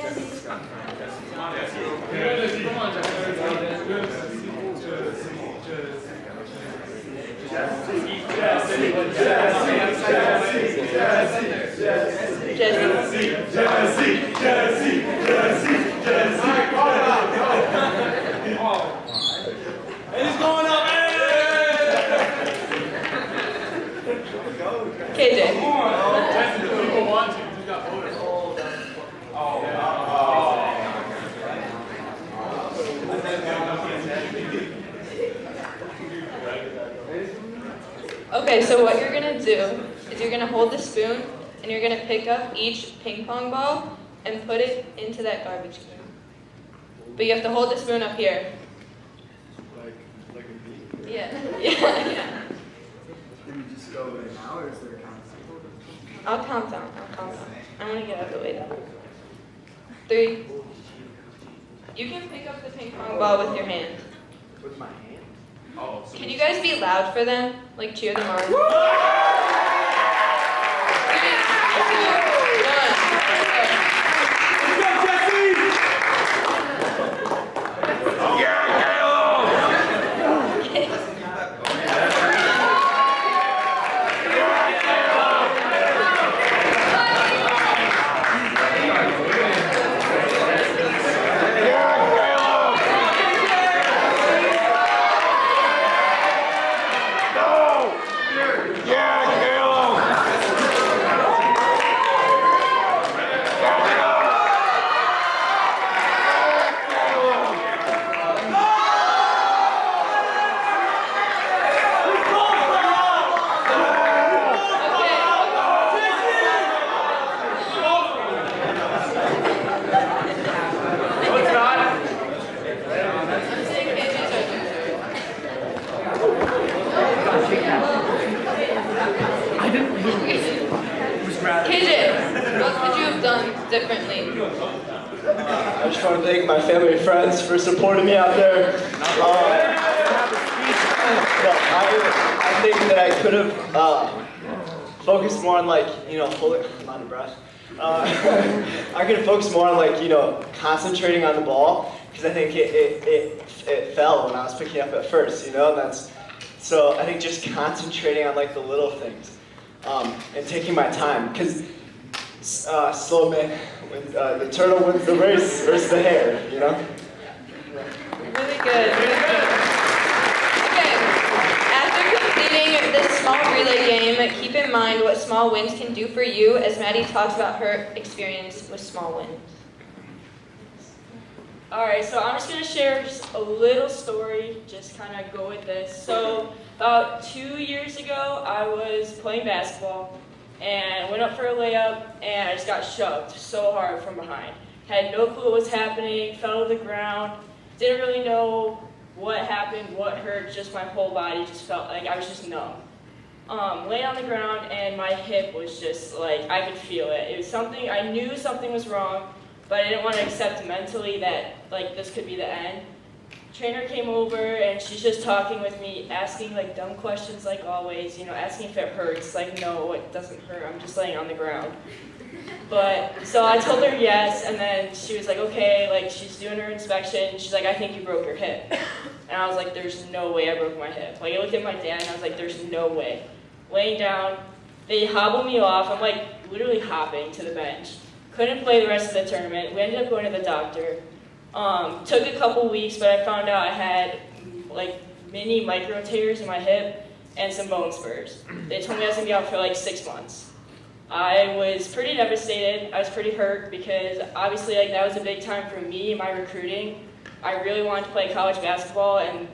Okay, so what you're going to do is you're going to hold the spoon and you're going to pick up each ping pong ball and put it into that garbage can. But you have to hold the spoon up here. Like a bee? Yeah. Yeah. Can we just go right now, or is there a count? I'll count down. I'm going to get out of the way though. 3. You can pick up the ping pong ball with your hand. With my hand? Oh, so Can you guys be loud for them? Like cheer them on? Differently. I just want to thank my family and friends for supporting me out there. I think that I could have focused more on I'm out of breath. I could have focused more on concentrating on the ball, because I think it fell when I was picking up at first, and so I think just concentrating on the little things and taking my time, because slow man, the turtle wins the race versus the hare, Really good. Okay, after completing this small relay game, keep in mind what small wins can do for you as Maddie talks about her experience with small wins. Alright, so I'm just going to share just a little story, just kind of go with this. So, about 2 years ago, I was playing basketball, and went up for a layup, and I just got shoved so hard from behind. Had no clue what was happening, fell to the ground, didn't really know what happened, what hurt, just my whole body just felt like I was just numb. Laying on the ground, and my hip was just I could feel it. It was something, I knew something was wrong, but I didn't want to accept mentally that this could be the end. Trainer came over and she's just talking with me, asking dumb questions like always, asking if it hurts. No, it doesn't hurt, I'm just laying on the ground. But, so I told her yes, and then she was like, okay, she's doing her inspection. She's like, I think you broke your hip. And I was like, there's no way I broke my hip. I looked at my dad and I was like, there's no way. Laying down, they hobbled me off. I'm literally hopping to the bench. Couldn't play the rest of the tournament. We ended up going to the doctor. Took a couple weeks, but I found out I had mini micro tears in my hip and some bone spurs. They told me I was gonna be out for 6 months. I was pretty devastated. I was pretty hurt because obviously that was a big time for me, my recruiting. I really wanted to play college basketball, and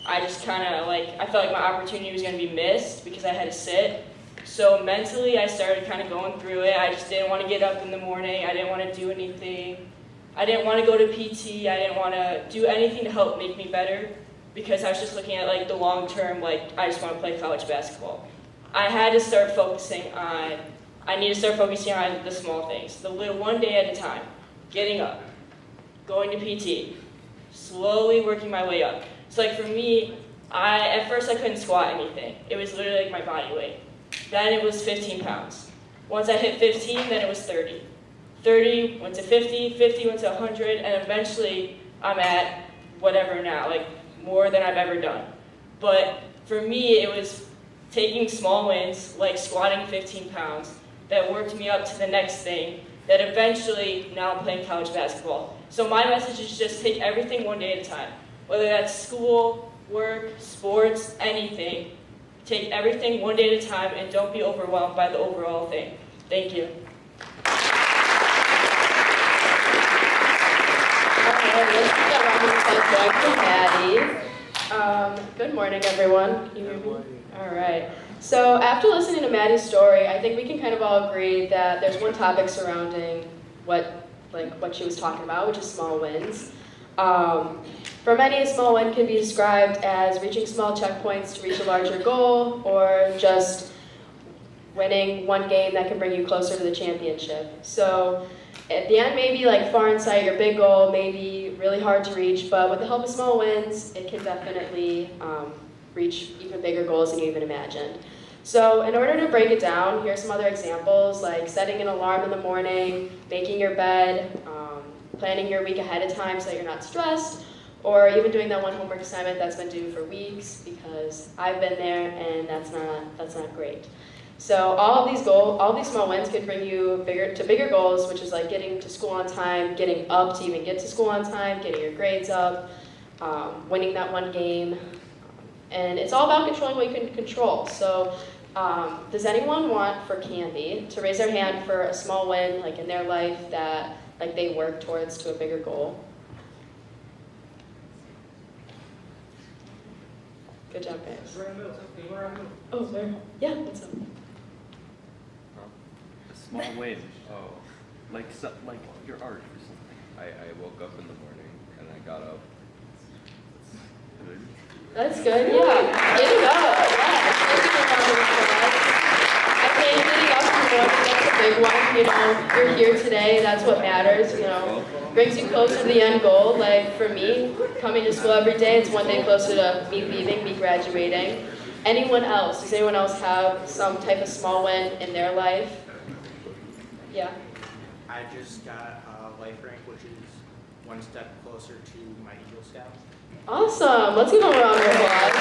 I just kind of I felt like my opportunity was gonna be missed because I had to sit. So mentally, I started kind of going through it. I just didn't want to get up in the morning. I didn't want to do anything. I didn't want to go to PT. I didn't want to do anything to help make me better because I was just looking at the long term, I just want to play college basketball. I had to start focusing on, I need to start focusing on the small things, the little one day at a time, getting up, going to PT, slowly working my way up. So like for me, at first I couldn't squat anything. It was literally like my body weight. Then it was 15 pounds. Once I hit 15, then it was 30. 30 went to 50, 50 went to 100, and eventually I'm at whatever now, like more than I've ever done. But for me, it was taking small wins, like squatting 15 pounds, that worked me up to the next thing, that eventually now I'm playing college basketball. So my message is just take everything one day at a time. Whether that's school, work, sports, anything. Take everything one day at a time and don't be overwhelmed by the overall thing. Thank you. Let's get around with Maddie. Good morning, everyone. Can you hear me? All right. So after listening to Maddie's story, I think we can kind of all agree that there's one topic surrounding what she was talking about, which is small wins. For many, a small win can be described as reaching small checkpoints to reach a larger goal, or just winning one game that can bring you closer to the championship. So at the end, maybe like far in sight, your big goal may be really hard to reach, but with the help of small wins, it can definitely reach even bigger goals than you even imagined. So in order to break it down, here's some other examples, like setting an alarm in the morning, making your bed, planning your week ahead of time so that you're not stressed, or even doing that one homework assignment that's been due for weeks, because I've been there and that's not great. So all of these small wins could bring you bigger goals, which is like getting to school on time, getting up to even get to school on time, getting your grades up, winning that one game. And it's all about controlling what you can control. So does anyone want for Candy to raise their hand for a small win like in their life that like they work towards to a bigger goal? Good job, guys. Oh, where? Yeah, what's up? A small win. Oh, like your art or something. I woke up in the morning and I got up. That's good, yeah. Getting up, yeah. I mean, getting up in the morning, that's a big one, you know. You're here today, that's what matters, you know. Brings you closer to the end goal. Like for me, coming to school every day, it's one day closer to me leaving, me graduating. Anyone else? Does anyone else have some type of small win in their life? Yeah. I just got a life rank, which is one step closer to my Eagle Scout. Awesome. Let's give them a round of applause.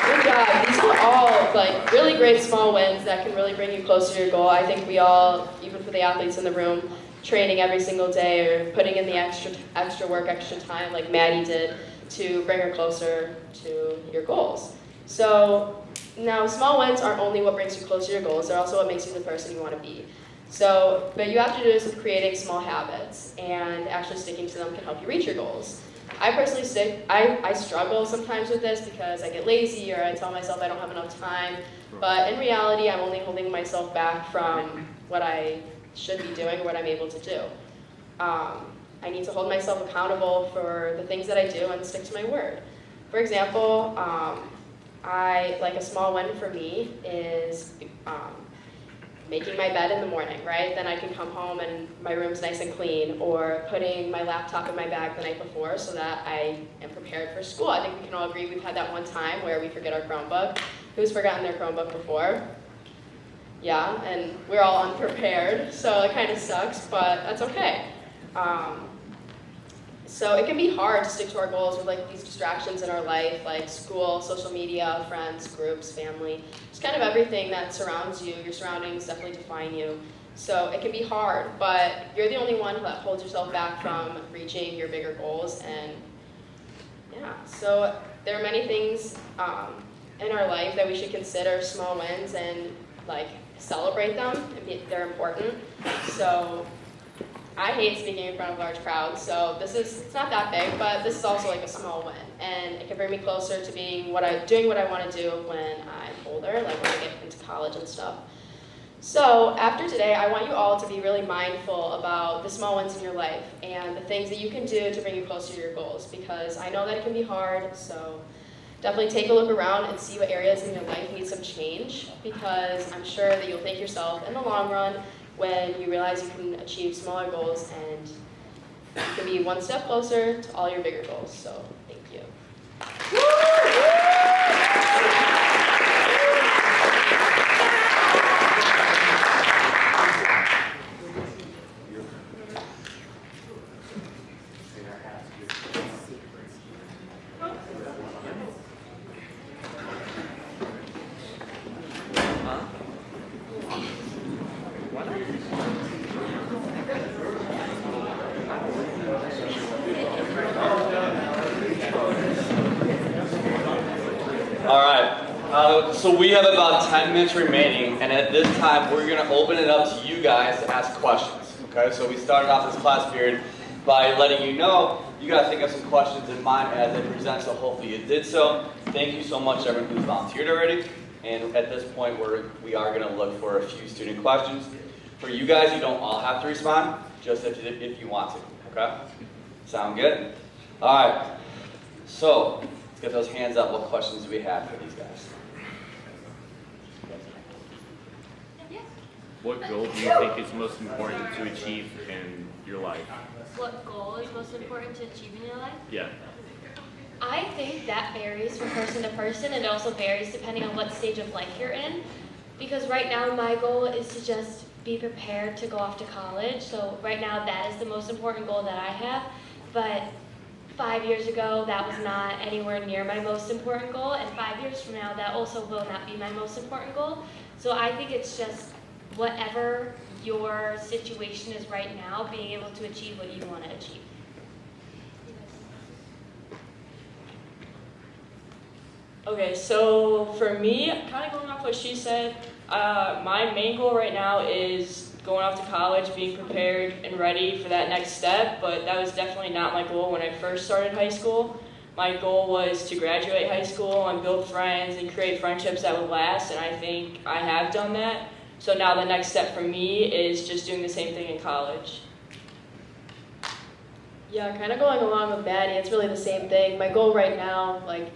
Good job. These are all like really great small wins that can really bring you closer to your goal. I think we all, even for the athletes in the room, training every single day or putting in the extra work, extra time like Maddie did to bring her closer to your goals. So now small wins aren't only what brings you closer to your goals, they're also what makes you the person you want to be. So, but you have to do this with creating small habits, and actually sticking to them can help you reach your goals. I personally I struggle sometimes with this because I get lazy or I tell myself I don't have enough time, but in reality I'm only holding myself back from what I should be doing or what I'm able to do. I need to hold myself accountable for the things that I do and stick to my word. For example, a small win for me is making my bed in the morning, right? Then I can come home and my room's nice and clean, or putting my laptop in my bag the night before so that I am prepared for school. I think we can all agree we've had that one time where we forget our Chromebook. Who's forgotten their Chromebook before? Yeah, and we're all unprepared, so it kind of sucks, but that's okay. So it can be hard to stick to our goals with like these distractions in our life, like school, social media, friends, groups, family, just kind of everything that surrounds you. Your surroundings definitely define you. So it can be hard, but you're the only one that holds yourself back from reaching your bigger goals. And yeah, so there are many things in our life that we should consider small wins and like celebrate them. They're important. So I hate speaking in front of large crowds, so it's not that big, but this is also like a small win, and it can bring me closer to doing what I want to do when I'm older, like when I get into college and stuff. So after today, I want you all to be really mindful about the small wins in your life and the things that you can do to bring you closer to your goals, because I know that it can be hard. So definitely take a look around and see what areas in your life need some change, because I'm sure that you'll thank yourself in the long run when you realize you can achieve smaller goals and you can be one step closer to all your bigger goals. So thank you. So we have about 10 minutes remaining, and at this time we're going to open it up to you guys to ask questions. Okay, so we started off this class period by letting you know you got to think of some questions in mind as they present, so hopefully you did so. Thank you so much to everyone who's volunteered already, and at this point we are going to look for a few student questions. For you guys, you don't all have to respond, just if you want to. Okay? Sound good? All right. So let's get those hands up. What questions do we have for these guys? What goal do you think is most important to achieve in your life? What goal is most important to achieve in your life? Yeah. I think that varies from person to person, and it also varies depending on what stage of life you're in. Because right now my goal is to just be prepared to go off to college. So right now that is the most important goal that I have. But 5 years ago, that was not anywhere near my most important goal. And 5 years from now, that also will not be my most important goal. So I think it's just whatever your situation is right now, being able to achieve what you want to achieve. Okay, so for me, kind of going off what she said, my main goal right now is going off to college, being prepared and ready for that next step, but that was definitely not my goal when I first started high school. My goal was to graduate high school and build friends and create friendships that would last, and I think I have done that. So now the next step for me is just doing the same thing in college. Yeah, kind of going along with Maddie, it's really the same thing. My goal right now, like,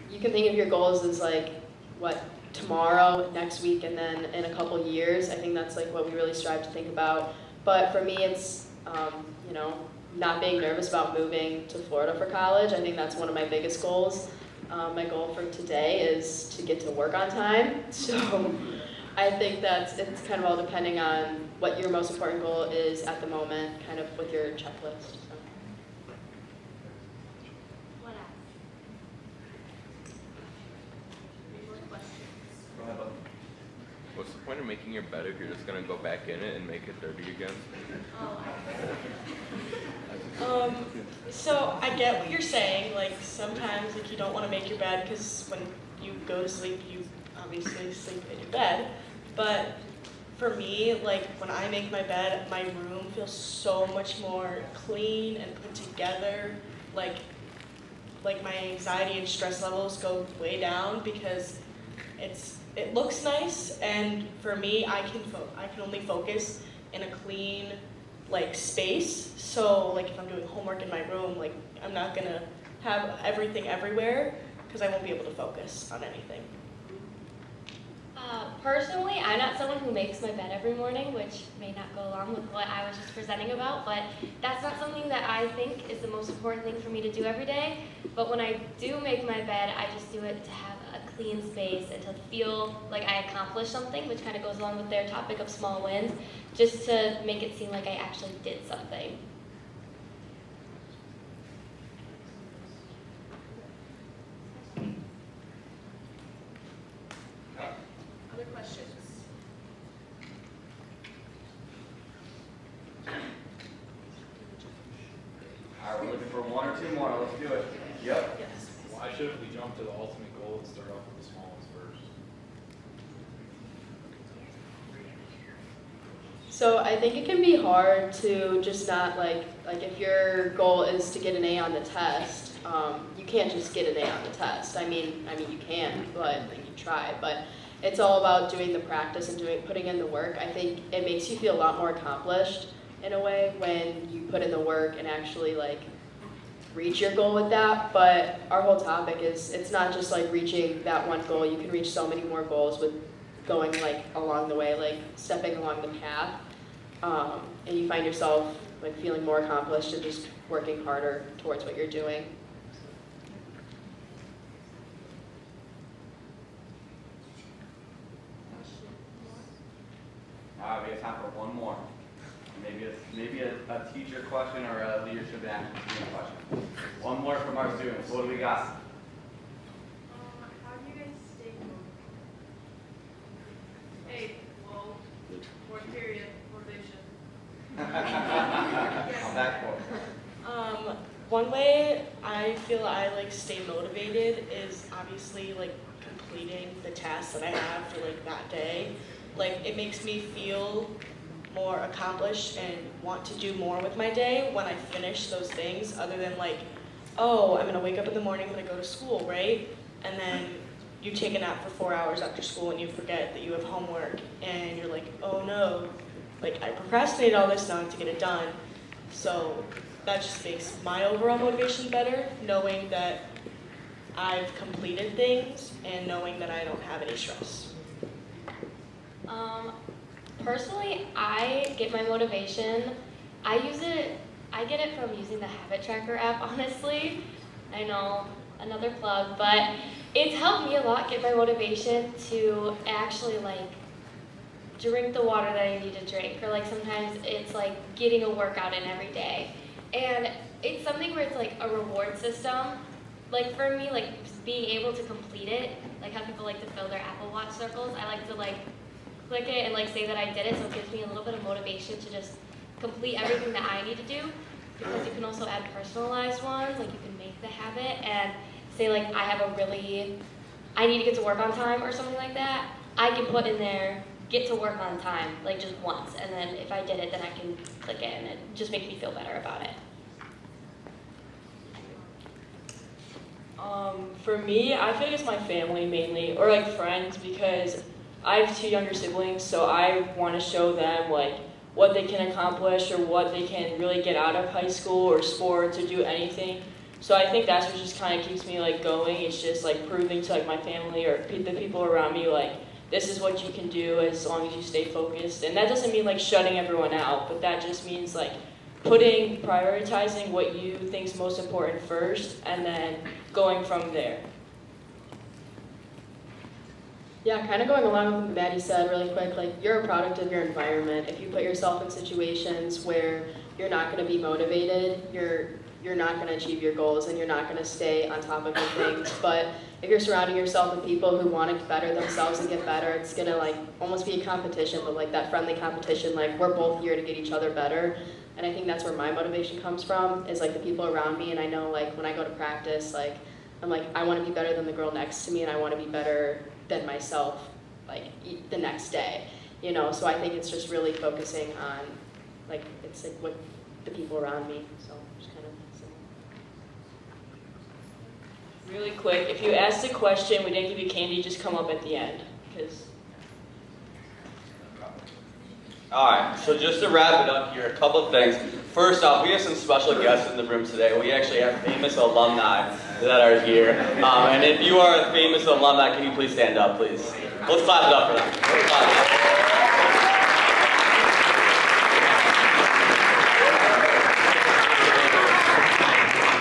you can think of your goals as like, what, tomorrow, next week, and then in a couple years. I think that's like what we really strive to think about. But for me, it's, you know, not being nervous about moving to Florida for college. I think that's one of my biggest goals. My goal for today is to get to work on time. So I think it's kind of all depending on what your most important goal is at the moment, kind of with your checklist. So. What else? What's the point of making your bed if you're just gonna go back in it and make it dirty again? So I get what you're saying. Like sometimes, like you don't want to make your bed because when you go to sleep, you obviously sleep in your bed. But for me, like when I make my bed, my room feels so much more clean and put together. Like my anxiety and stress levels go way down because it looks nice, and for me, I can only focus in a clean like space. So like if I'm doing homework in my room, like I'm not gonna have everything everywhere because I won't be able to focus on anything. Personally, I'm not someone who makes my bed every morning, which may not go along with what I was just presenting about, but that's not something that I think is the most important thing for me to do every day. But when I do make my bed, I just do it to have a clean space and to feel like I accomplished something, which kind of goes along with their topic of small wins, just to make it seem like I actually did something. Other questions? All right, we're looking for one or two more. Let's do it. Yep. Yes. Why shouldn't we jump to the ultimate goal and start off with the small ones first? So I think it can be hard to just not like if your goal is to get an A on the test, you can't just get an A on the test. I mean you can, but like you try. But it's all about doing the practice and putting in the work. I think it makes you feel a lot more accomplished in a way when you put in the work and actually like reach your goal with that, but our whole topic is, it's not just like reaching that one goal. You can reach so many more goals with going like along the way, like stepping along the path, and you find yourself like feeling more accomplished and just working harder towards what you're doing. All right, we have time for one more. Maybe a teacher question or a leadership and action student question. One more from our students. What do we got? How do you guys stay motivated? Hey, well, fourth period, motivation. On that point. One way I feel I like stay motivated is obviously like completing the tasks that I have for like that day. Like it makes me feel more accomplished and want to do more with my day when I finish those things, other than like, oh, I'm gonna wake up in the morning, I'm gonna go to school, right? And then you take a nap for 4 hours after school and you forget that you have homework and you're like, oh no, like I procrastinated all this now to get it done. So that just makes my overall motivation better, knowing that I've completed things and knowing that I don't have any stress. Personally, I get my motivation. I get it from using the habit tracker app, honestly. I know, another plug, but it's helped me a lot get my motivation to actually like drink the water that I need to drink, or like sometimes it's like getting a workout in every day. And it's something where it's like a reward system. Like for me, like being able to complete it, like how people like to fill their Apple Watch circles, I like to like click it and like say that I did it, so it gives me a little bit of motivation to just complete everything that I need to do, because you can also add personalized ones, like you can make the habit and say like I need to get to work on time or something like that. I can put in there, get to work on time, like just once, and then if I did it, then I can click it and it just makes me feel better about it. For me, I feel like it's my family mainly, or like friends, because I have 2 younger siblings, so I want to show them like what they can accomplish or what they can really get out of high school or sports or do anything. So I think that's what just kind of keeps me like going. It's just like proving to like my family or the people around me like this is what you can do as long as you stay focused. And that doesn't mean like shutting everyone out, but that just means like prioritizing what you think is most important first and then going from there. Yeah, kind of going along with what Maddie said really quick, like you're a product of your environment. If you put yourself in situations where you're not going to be motivated, you're not going to achieve your goals and you're not going to stay on top of your things. But if you're surrounding yourself with people who want to better themselves and get better, it's going to like almost be a competition, but like that friendly competition, like we're both here to get each other better. And I think that's where my motivation comes from, is like the people around me. And I know like when I go to practice, like I'm like, I want to be better than the girl next to me and I want to be better than myself like the next day, you know. So I think it's just really focusing on like it's like what the people around me. So just kind of really quick, if you asked a question, we didn't give you candy, just come up at the end, because. All right, so just to wrap it up here, a couple of things. First off, we have some special guests in the room today. We actually have famous alumni that are here. And if you are a famous alumni, can you please stand up, please? Let's clap it up for them. Let's clap it up.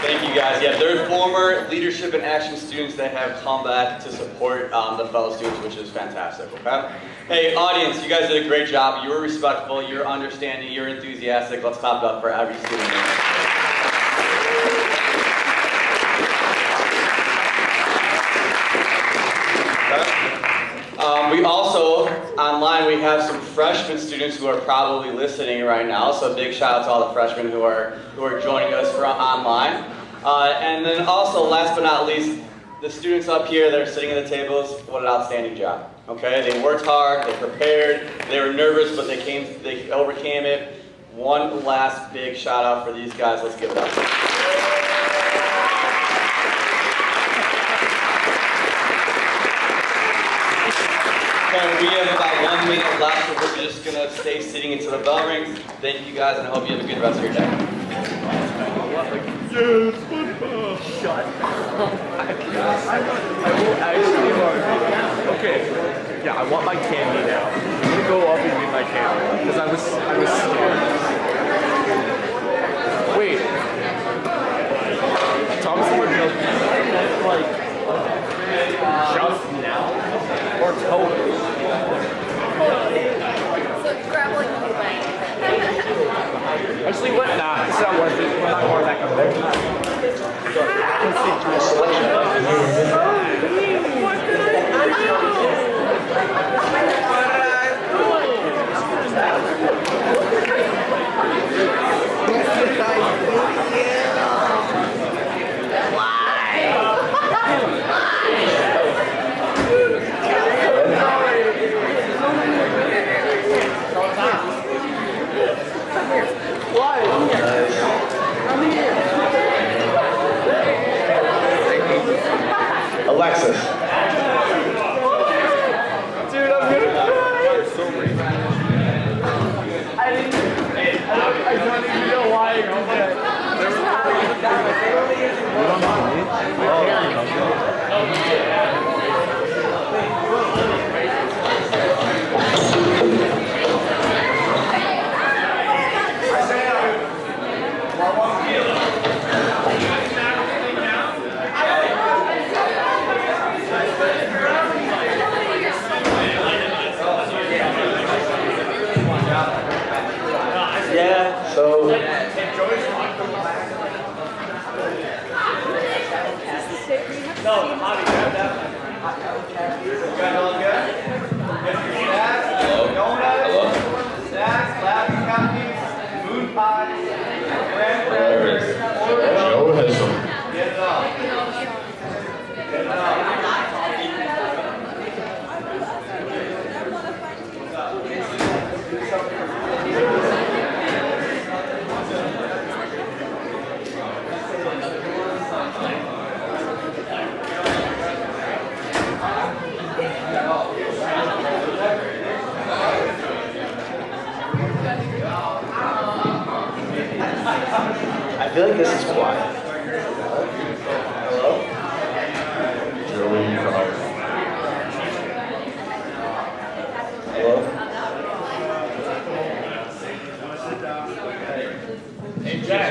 Thank you guys. Yeah, they're former leadership and action students that have come back to support the fellow students, which is fantastic, okay? Hey, audience, you guys did a great job. You were respectful, you're understanding, you're enthusiastic. Let's clap it up for every student. We also, online, we have some freshman students who are probably listening right now, so big shout out to all the freshmen who are joining us from online. And then also, last but not least, the students up here that are sitting at the tables, what an outstanding job. Okay, they worked hard, they prepared, they were nervous, but they overcame it. One last big shout out for these guys. Let's give it up. we have about 1 minute left, so we're just going to stay sitting until the bell rings. Thank you guys, and I hope you have a good rest of your day. Yes, football. Shut up. I will actually. Okay. Yeah, I want my candy now. I'm gonna go up and get my candy because I was scared. Wait. Thomas and Woodville, like just now or totally? So grab like a bite. Actually, what? Nah, it's not worth it. We're not going back up there. Alexis. Dude, I'm gonna cry. So brief. I don't even know why you're okay. You don't know me? Yeah, so. No, Javi, grab that. You guys all good? Get your snacks, donuts, snacks, laughing cupcakes, moon pies, graham crackers, Joe has some. Get it up. Get it up. I feel like this is quiet. Hello? Joey Cross. Hello? Hey, Jack.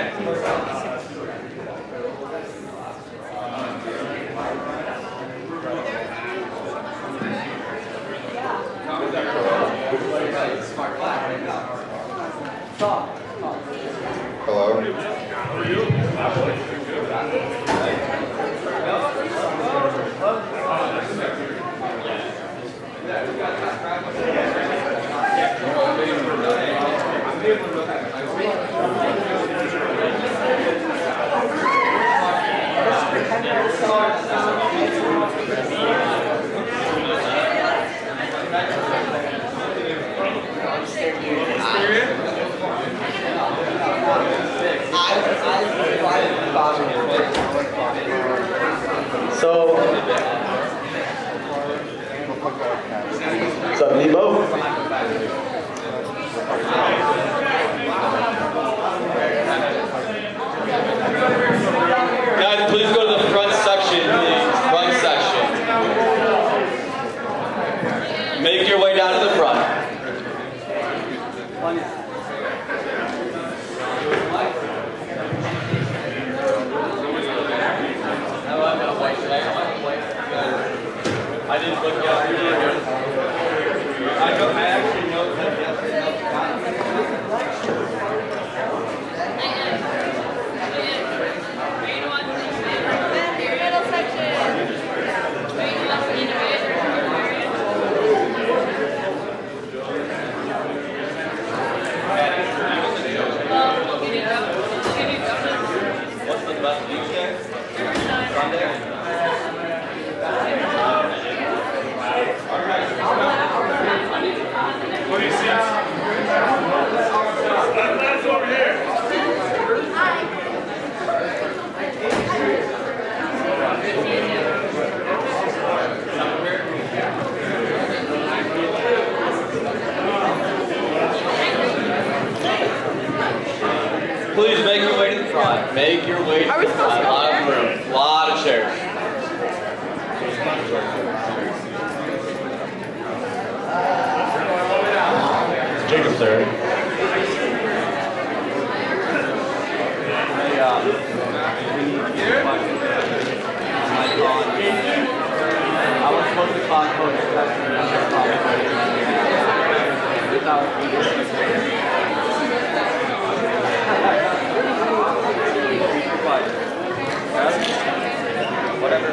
So, what's up, Nebo? please make your way to the front. Make your way to the front. A lot of room. A lot of chairs. Jacob, sir. I was supposed to talk about whatever.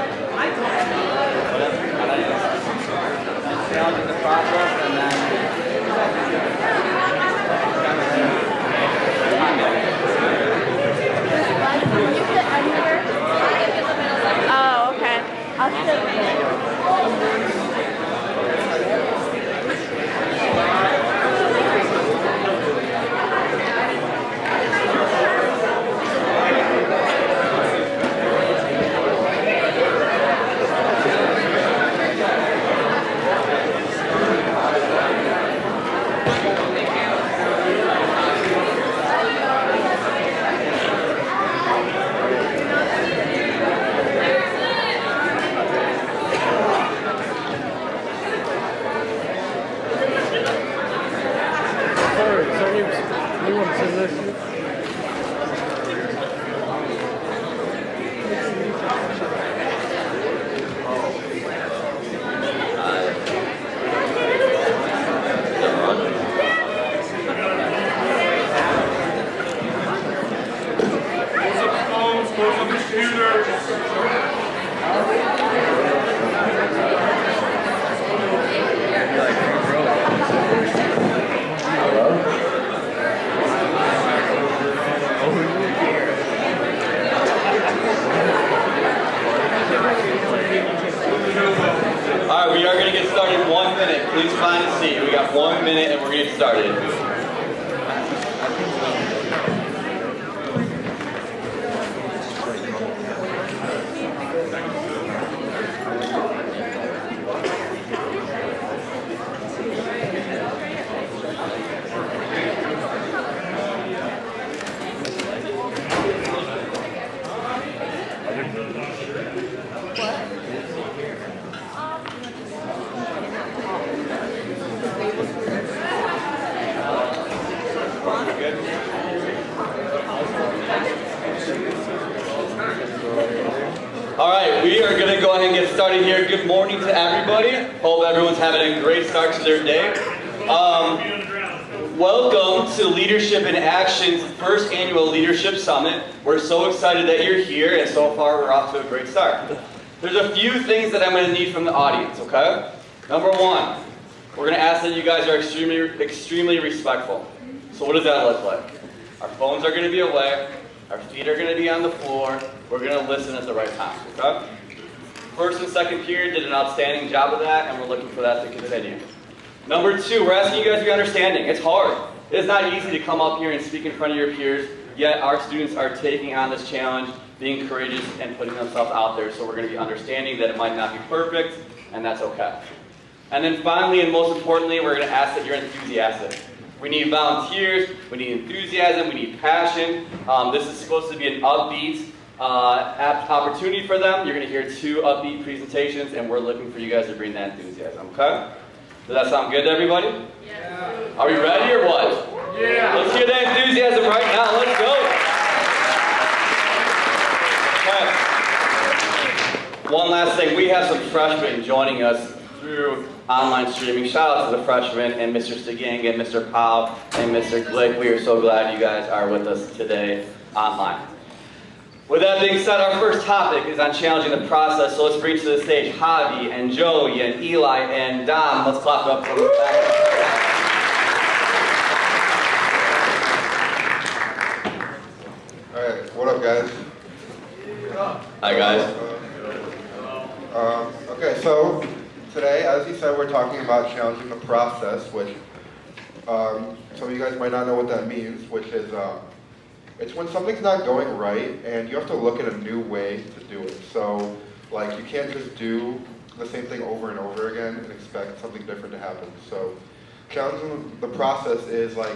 Challenging the process and then Oh, okay. I'll sit. Alright, we are going to get started in 1 minute. Please find a seat. We got 1 minute and we're going to get started. Alright, we are going to go ahead and get started here. Good morning to everybody. Hope everyone's having a great start to their day. Welcome to Leadership in Action's first annual Leadership Summit. We're so excited that you're here, and so far we're off to a great start. There's a few things that I'm going to need from the audience, okay? Number one, we're going to ask that you guys are extremely respectful. So what does that look like? Our phones are going to be away. Our feet are going to be on the floor. We're going to listen at the right time, okay? First and second period did an outstanding job of that, and we're looking for that to continue. Number two, we're asking you guys to be understanding. It's hard. It is not easy to come up here and speak in front of your peers, yet our students are taking on this challenge, being courageous, and putting themselves out there, so we're going to be understanding that it might not be perfect, and that's okay. And then finally, and most importantly, we're going to ask that you're enthusiastic. We need volunteers, we need enthusiasm, we need passion. This is supposed to be an upbeat opportunity for them. You're going to hear 2 upbeat presentations, and we're looking for you guys to bring that enthusiasm, okay? Does that sound good to everybody? Yeah. Are we ready or what? Yeah. Let's hear that enthusiasm right now. Let's go. Okay. One last thing. We have some freshmen joining us through online streaming. Shout out to the freshmen and Mr. Stegang and Mr. Powell and Mr. Glick. We are so glad you guys are with us today online. With that being said, our first topic is on challenging the process, so let's bring to the stage Javi and Joey and Eli and Dom. Let's clap it up for them. Alright, what up guys? Hi guys. Okay, so today, as you said, we're talking about challenging the process, which some of you guys might not know what that means, which is it's when something's not going right and you have to look at a new way to do it. So, like, you can't just do the same thing over and over again and expect something different to happen. So, challenging the process is like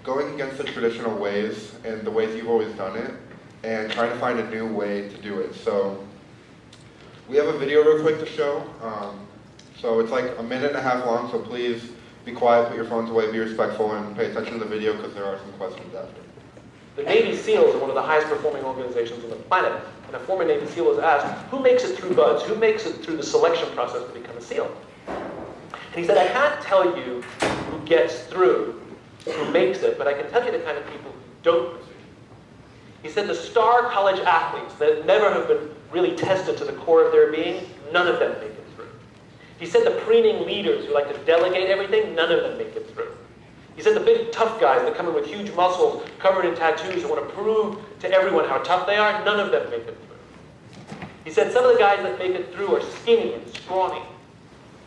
going against the traditional ways and the ways you've always done it, and trying to find a new way to do it. So we have a video real quick to show. So it's like a minute and a half long, so please be quiet, put your phones away, be respectful, and pay attention to the video because there are some questions after. The Navy SEALs are one of the highest performing organizations on the planet. And a former Navy SEAL was asked, who makes it through BUDS? Who makes it through the selection process to become a SEAL? And he said, I can't tell you who gets through, who makes it, but I can tell you the kind of people who don't. He said the star college athletes that never have been really tested to the core of their being, none of them make it through. He said the preening leaders who like to delegate everything, none of them make it through. He said the big tough guys that come in with huge muscles, covered in tattoos, and want to prove to everyone how tough they are, none of them make it through. He said some of the guys that make it through are skinny and scrawny.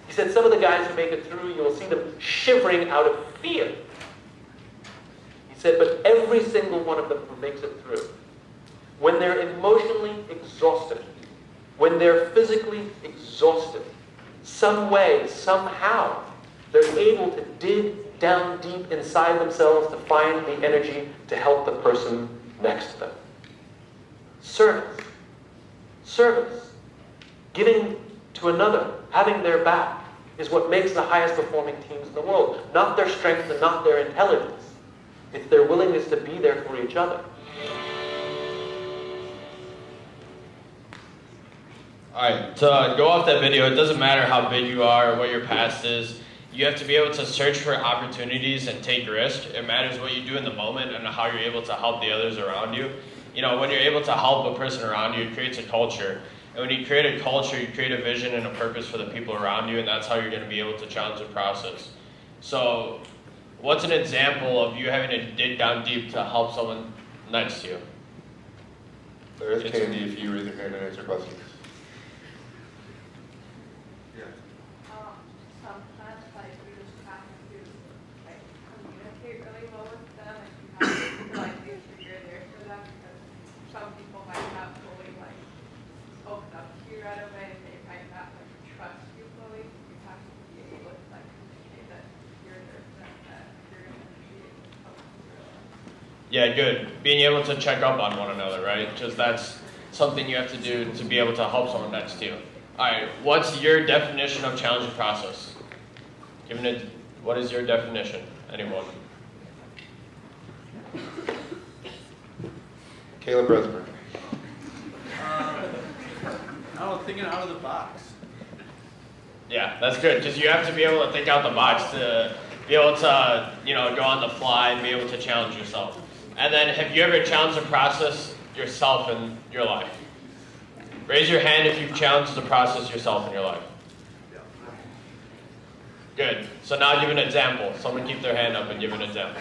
He said some of the guys who make it through, you'll see them shivering out of fear. He said, but every single one of them who makes it through, when they're emotionally exhausted, when they're physically exhausted, some way, somehow, they're able to dig down deep inside themselves to find the energy to help the person next to them. Service. Service. Giving to another, having their back, is what makes the highest performing teams in the world. Not their strength and not their intelligence. It's their willingness to be there for each other. Alright, to go off that video, it doesn't matter how big you are or what your past is. You have to be able to search for opportunities and take risks. It matters what you do in the moment and how you're able to help the others around you. You know, when you're able to help a person around you, it creates a culture. And when you create a culture, you create a vision and a purpose for the people around you, and that's how you're going to be able to challenge the process. So, what's an example of you having to dig down deep to help someone next to you? There is Candy if you raise your hand and answer questions. Sometimes, like, we just have to, like, communicate really well with them, and you have to, like, make sure you're there for them, because some people might not fully, like, open up to you right away, and they might not, like, trust you fully. You have to be able to, like, communicate that you're there for them, that you're going to be able to help them through it. Yeah, good. Being able to check up on one another, right? Because that's something you have to do to be able to help someone next to you. All right, what's your definition of challenging process? What is your definition? Anyone? Caleb Resmer. I don't know, thinking out of the box. Yeah, that's good, because you have to be able to think out the box to be able to, go on the fly and be able to challenge yourself. And then, have you ever challenged the process yourself in your life? Raise your hand if you've challenged the process yourself in your life. Good. So now give an example. Someone keep their hand up and give an example.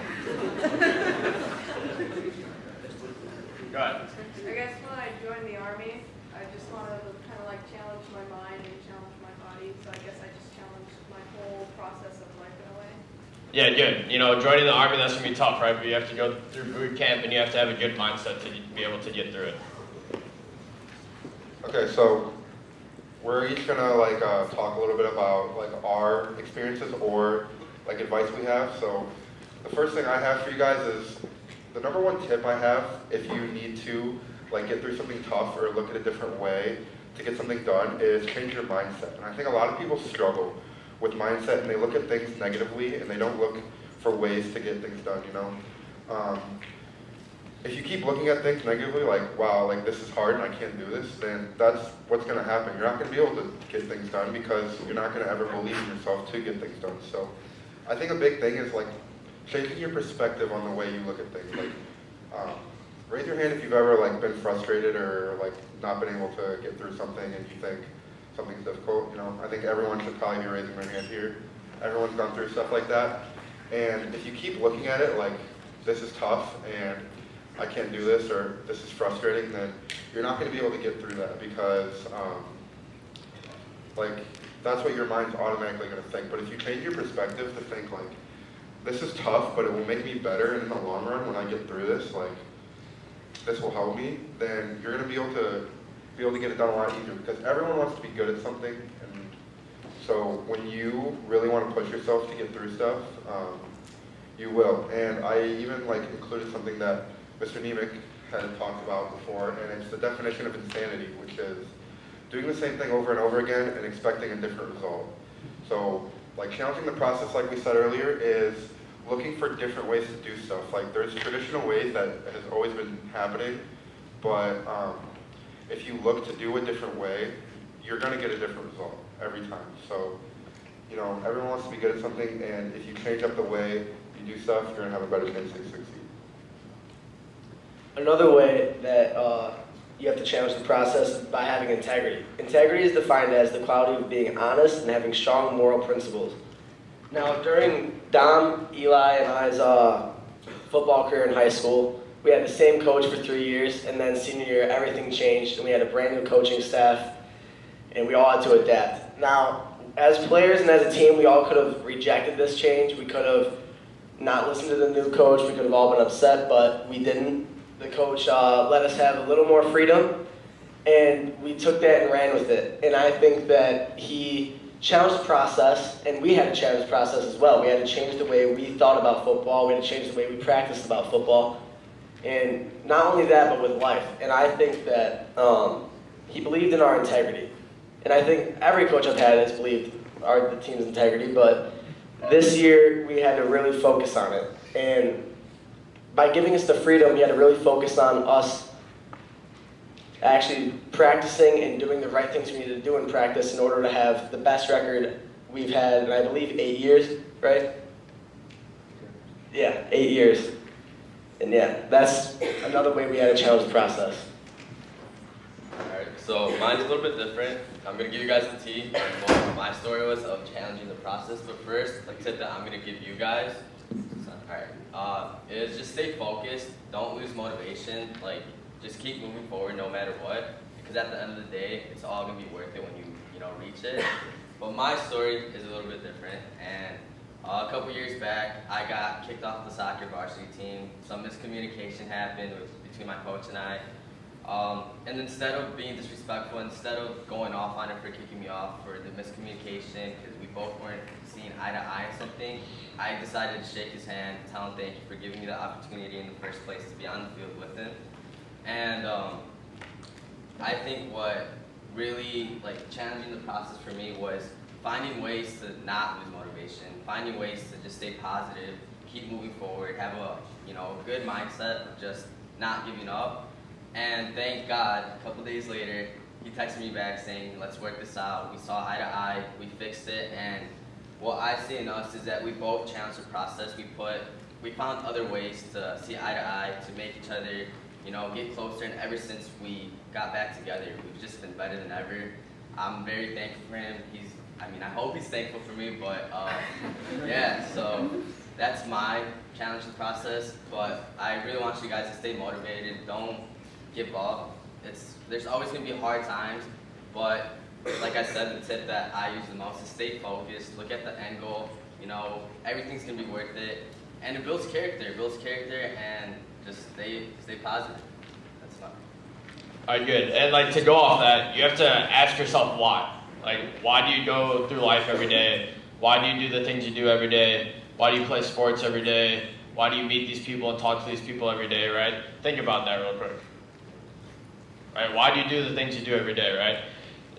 Go ahead. I guess when I joined the Army, I just wanted to kind of like challenge my mind and challenge my body, so I guess I just challenged my whole process of life in a way. Yeah, good. Joining the Army, that's going to be tough, right? But you have to go through boot camp and you have to have a good mindset to be able to get through it. Okay, so we're each gonna talk a little bit about our experiences or advice we have. So the first thing I have for you guys is the number one tip I have if you need to get through something tough or look at a different way to get something done is change your mindset. And I think a lot of people struggle with mindset and they look at things negatively and they don't look for ways to get things done, If you keep looking at things negatively, wow, this is hard and I can't do this, then that's what's going to happen. You're not going to be able to get things done because you're not going to ever believe in yourself to get things done. So I think a big thing is changing your perspective on the way you look at things. Raise your hand if you've ever been frustrated or not been able to get through something and you think something's difficult. I think everyone should probably be raising their hand here. Everyone's gone through stuff like that. And if you keep looking at it this is tough and I can't do this or this is frustrating, then you're not going to be able to get through that because that's what your mind's automatically going to think. But if you change your perspective to think this is tough, but it will make me better, and in the long run, when I get through this, this will help me, then you're going to be able to get it done a lot easier because everyone wants to be good at something. And so when you really want to push yourself to get through stuff, you will. And I even like included something that Mr. Nemec had talked about before, and it's the definition of insanity, which is doing the same thing over and over again and expecting a different result. So like challenging the process, like we said earlier, is looking for different ways to do stuff. Like there's traditional ways that has always been happening, but if you look to do a different way, you're gonna get a different result every time. So, you know, everyone wants to be good at something, and if you change up the way you do stuff, you're gonna have a better chance to succeed. Another way that you have to challenge the process is by having integrity. Integrity is defined as the quality of being honest and having strong moral principles. Now, during Dom, Eli, and I's football career in high school, we had the same coach for 3 years, and then senior year, everything changed, and we had a brand new coaching staff, and we all had to adapt. Now, as players and as a team, we all could have rejected this change. We could have not listened to the new coach. We could have all been upset, but we didn't. The coach let us have a little more freedom, and we took that and ran with it. And I think that he challenged the process, and we had to challenge the process as well. We had to change the way we thought about football. We had to change the way we practiced about football. And not only that, but with life. And I think that he believed in our integrity. And I think every coach I've had has believed the team's integrity, but this year we had to really focus on it. And by giving us the freedom, we had to really focus on us actually practicing and doing the right things we needed to do in practice in order to have the best record we've had in, I believe, 8 years, right? Yeah, 8 years. And yeah, that's another way we had to challenge the process. Alright, so mine's a little bit different. I'm going to give you guys the tea on what my story was of challenging the process, but first, the tip that I'm going to give you guys, is just stay focused, don't lose motivation, like, just keep moving forward no matter what, because at the end of the day, it's all going to be worth it when you reach it. But my story is a little bit different, and a couple years back, I got kicked off the soccer varsity team. Some miscommunication happened between my coach and I. And instead of being disrespectful, instead of going off on it for kicking me off for the miscommunication, because we both weren't seeing eye to eye on something, I decided to shake his hand, tell him thank you for giving me the opportunity in the first place to be on the field with him. And I think what really challenging the process for me was finding ways to not lose motivation, finding ways to just stay positive, keep moving forward, have a good mindset of just not giving up. And thank God, a couple days later, he texted me back saying, let's work this out. We saw eye to eye, we fixed it, and what I see in us is that we both challenged the process. We found other ways to see eye to eye, to make each other, get closer, and ever since we got back together, we've just been better than ever. I'm very thankful for him. I hope he's thankful for me, but yeah, so that's my challenge the process, but I really want you guys to stay motivated. Don't give up. There's always going to be hard times, but like I said, the tip that I use the most is stay focused, look at the end goal, everything's going to be worth it, and it builds character, and just stay positive. That's fun. Alright, good. And to go off that, you have to ask yourself why. Why do you go through life every day? Why do you do the things you do every day? Why do you play sports every day? Why do you meet these people and talk to these people every day, right? Think about that real quick. Right? Why do you do the things you do every day, right?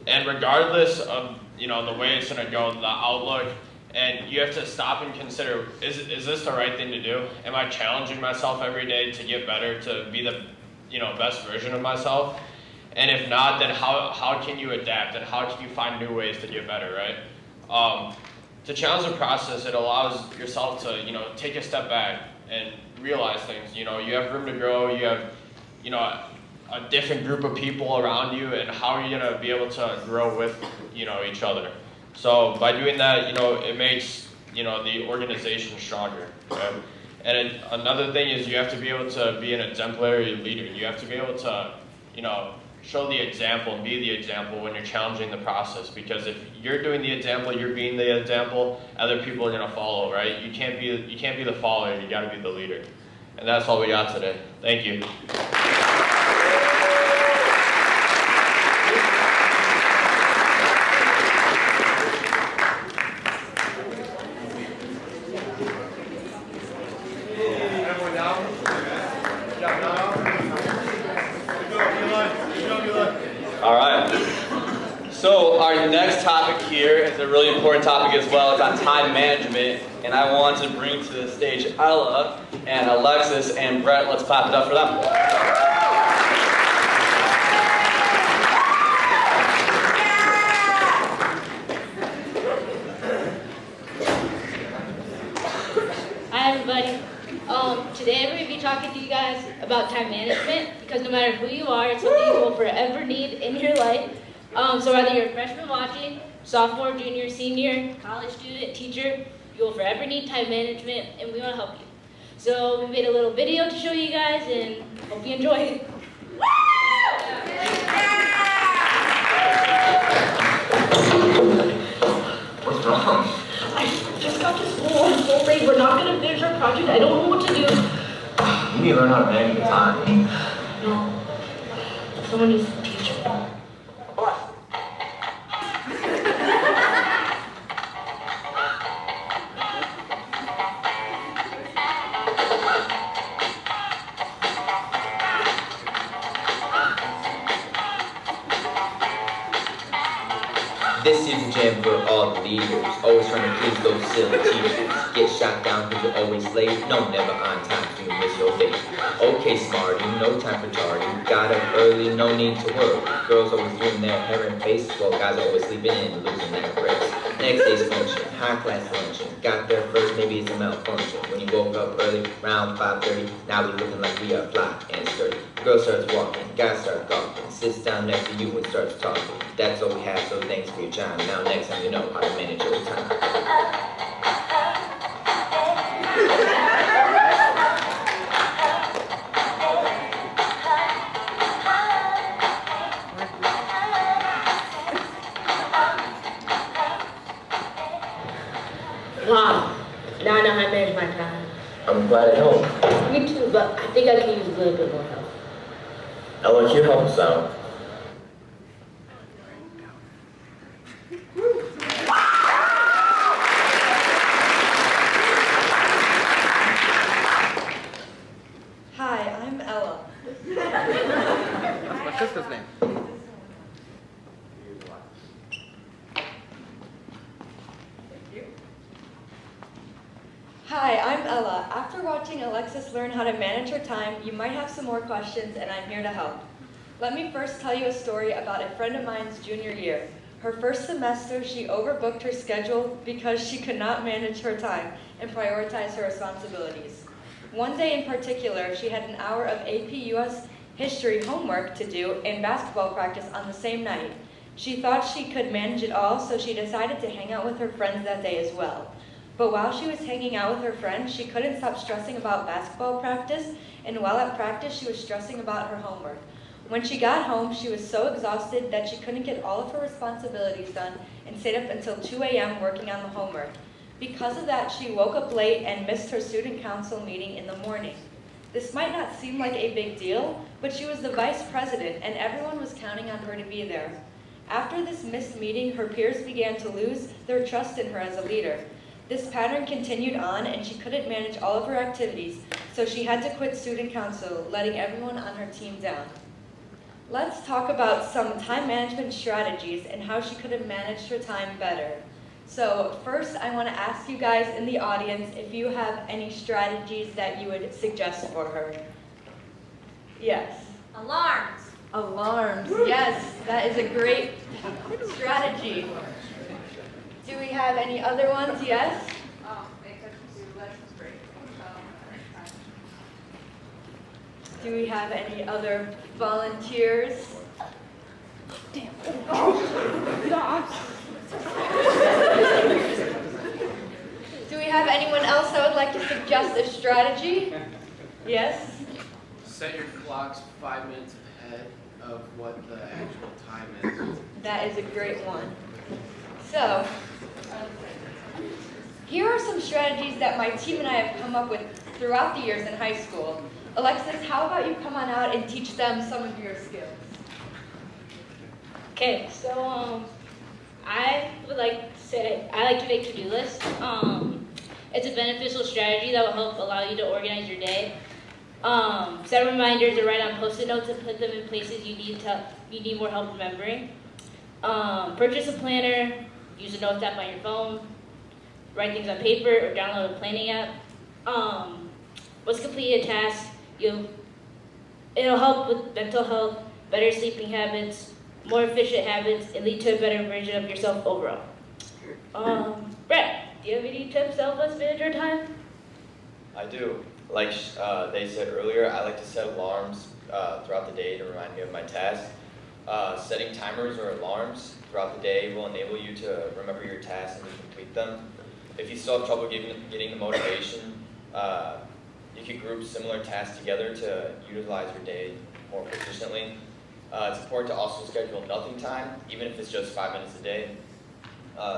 And regardless of, the way it's going to go, the outlook, and you have to stop and consider, is this the right thing to do? Am I challenging myself every day to get better, to be the, best version of myself? And if not, then how can you adapt, and how can you find new ways to get better, right? To challenge the process, it allows yourself to, take a step back and realize things. You have room to grow, you have, a different group of people around you, and how are you going to be able to grow with, each other? So by doing that, it makes, the organization stronger, right? And another thing is you have to be able to be an exemplary leader. You have to be able to, show the example and be the example when you're challenging the process, because if you're doing the example, you're being the example, other people are going to follow, right? You can't be the follower, you got to be the leader. And that's all we got today. Thank you. Our next topic here is a really important topic as well. It's on time management, and I want to bring to the stage Ella and Alexis and Brett. Let's clap it up for them. Hi everybody. Today I'm going to be talking to you guys about time management because no matter who you are, it's something you will forever need in your life. So whether you're a freshman watching, sophomore, junior, senior, college student, teacher, you will forever need time management and we want to help you. So we made a little video to show you guys and hope you enjoy it. What's wrong? I just got to school. I'm so late. We're not going to finish our project. I don't know what to do. You need to learn how to manage your time. No. Someone needs to teach me. This is a jam for all the leaders, always trying to please those silly teachers. Get shot down because you're always late, no, never on time, so you miss your date. Okay, smarty, no time for tardy, got up early, no need to worry. Girls always doing their hair and face, while guys are always sleeping in, losing their breaks. Next day's function, high class luncheon, got there first, maybe it's a malfunction. When you woke up early, around 5:30, now we're looking like we are fly and sturdy. Girl starts walking, guy starts gawking, sits down next to you and starts talking. That's all we have, so thanks for your time. Now next time you know how to manage your time. Wow, now I know how to manage my time. I'm glad it helped. Me too, but I think I can use a little bit more help. Ella, can you help us out? Hi, I'm Ella. That's my sister's name. Hi, I'm Ella. After watching Alexis learn how to manage her time, you might have some more questions and I'm here to help. Let me first tell you a story about a friend of mine's junior year. Her first semester, she overbooked her schedule because she could not manage her time and prioritize her responsibilities. One day in particular, she had an hour of AP US history homework to do and basketball practice on the same night. She thought she could manage it all, so she decided to hang out with her friends that day as well. But while she was hanging out with her friends, she couldn't stop stressing about basketball practice, and while at practice, she was stressing about her homework. When she got home, she was so exhausted that she couldn't get all of her responsibilities done and stayed up until 2 a.m. working on the homework. Because of that, she woke up late and missed her student council meeting in the morning. This might not seem like a big deal, but she was the vice president and everyone was counting on her to be there. After this missed meeting, her peers began to lose their trust in her as a leader. This pattern continued on and she couldn't manage all of her activities, so she had to quit student council, letting everyone on her team down. Let's talk about some time management strategies and how she could have managed her time better. So first, I want to ask you guys in the audience if you have any strategies that you would suggest for her. Yes. Alarms. Alarms. Yes, that is a great strategy. Do we have any other ones? Yes? Make a to-do list is great. Do we have any other volunteers? Damn. Do we have anyone else that would like to suggest a strategy? Yes? Set your clocks 5 minutes ahead of what the actual time is. That is a great one. So, here are some strategies that my team and I have come up with throughout the years in high school. Alexis, how about you come on out and teach them some of your skills? Okay, so I would like to say I like to make to-do lists. It's a beneficial strategy that will help allow you to organize your day. Set reminders or write on post-it notes and put them in places you need more help remembering. Purchase a planner, use a notes app on your phone, write things on paper, or download a planning app. Once complete a task, it'll help with mental health, better sleeping habits, more efficient habits, and lead to a better version of yourself overall. Brett, do you have any tips to help us manage our time? I do. Like they said earlier, I like to set alarms throughout the day to remind me of my tasks. Setting timers or alarms throughout the day will enable you to remember your tasks and to complete them. If you still have trouble getting the motivation, you can group similar tasks together to utilize your day more efficiently. It's important to also schedule nothing time, even if it's just 5 minutes a day.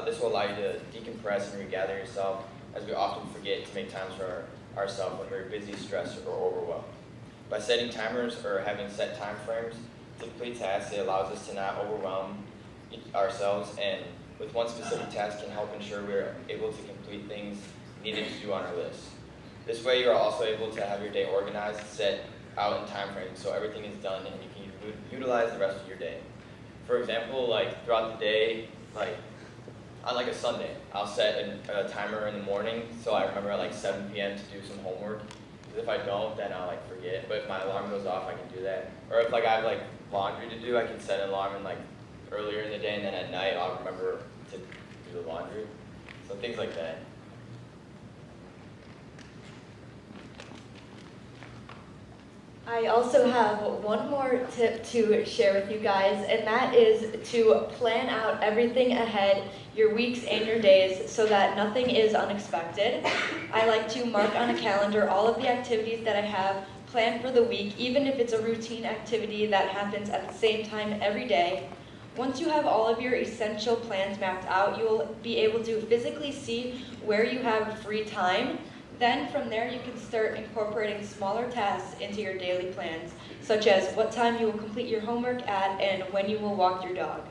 This will allow you to decompress and regather yourself, as we often forget to make time for ourselves when we're busy, stressed, or overwhelmed. By setting timers or having set time frames to complete tasks, it allows us to not overwhelm ourselves, and with one specific task can help ensure we're able to complete things needed to do on our list. This way you're also able to have your day organized, set out in time frames so everything is done and you can utilize the rest of your day. For example, like throughout the day, like on like a Sunday, I'll set a timer in the morning so I remember at like 7 p.m. to do some homework. Because if I don't, then I'll like forget. But if my alarm goes off, I can do that. Or if like I have like laundry to do, I can set an alarm in like earlier in the day, and then at night I'll remember to do the laundry. So things like that. I also have one more tip to share with you guys, and that is to plan out everything ahead, your weeks and your days, so that nothing is unexpected. I like to mark on a calendar all of the activities that I have planned for the week, even if it's a routine activity that happens at the same time every day. Once you have all of your essential plans mapped out, you will be able to physically see where you have free time. Then from there you can start incorporating smaller tasks into your daily plans, such as what time you will complete your homework at and when you will walk your dog.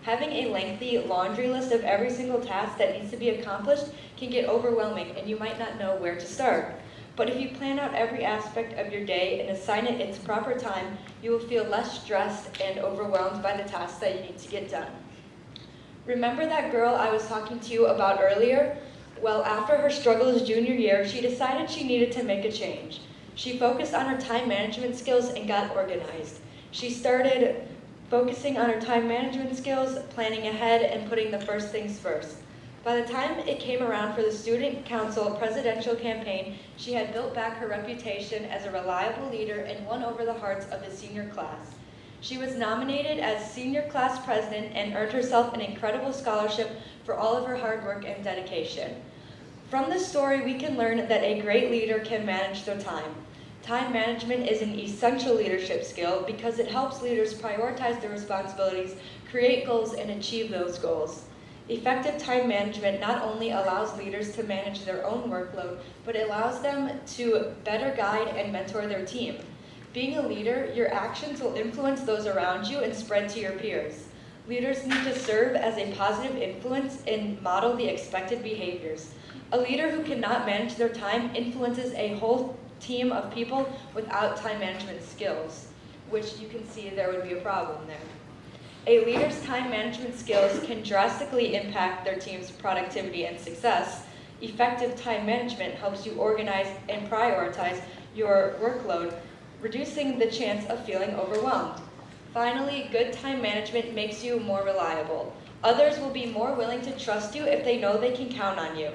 Having a lengthy laundry list of every single task that needs to be accomplished can get overwhelming and you might not know where to start. But if you plan out every aspect of your day and assign it its proper time, you will feel less stressed and overwhelmed by the tasks that you need to get done. Remember that girl I was talking to you about earlier? Well, after her struggles junior year, she decided she needed to make a change. She focused on her time management skills and got organized. She started focusing on her time management skills, planning ahead, and putting the first things first. By the time it came around for the Student Council presidential campaign, she had built back her reputation as a reliable leader and won over the hearts of the senior class. She was nominated as senior class president and earned herself an incredible scholarship for all of her hard work and dedication. From this story, we can learn that a great leader can manage their time. Time management is an essential leadership skill because it helps leaders prioritize their responsibilities, create goals, and achieve those goals. Effective time management not only allows leaders to manage their own workload, but it allows them to better guide and mentor their team. Being a leader, your actions will influence those around you and spread to your peers. Leaders need to serve as a positive influence and model the expected behaviors. A leader who cannot manage their time influences a whole team of people without time management skills, which you can see there would be a problem there. A leader's time management skills can drastically impact their team's productivity and success. Effective time management helps you organize and prioritize your workload, reducing the chance of feeling overwhelmed. Finally, good time management makes you more reliable. Others will be more willing to trust you if they know they can count on you.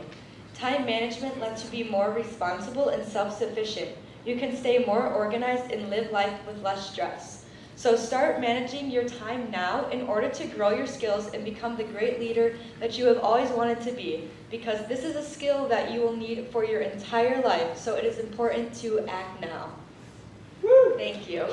Time management lets you be more responsible and self-sufficient. You can stay more organized and live life with less stress. So start managing your time now in order to grow your skills and become the great leader that you have always wanted to be, because this is a skill that you will need for your entire life, so it is important to act now. Woo! Thank you.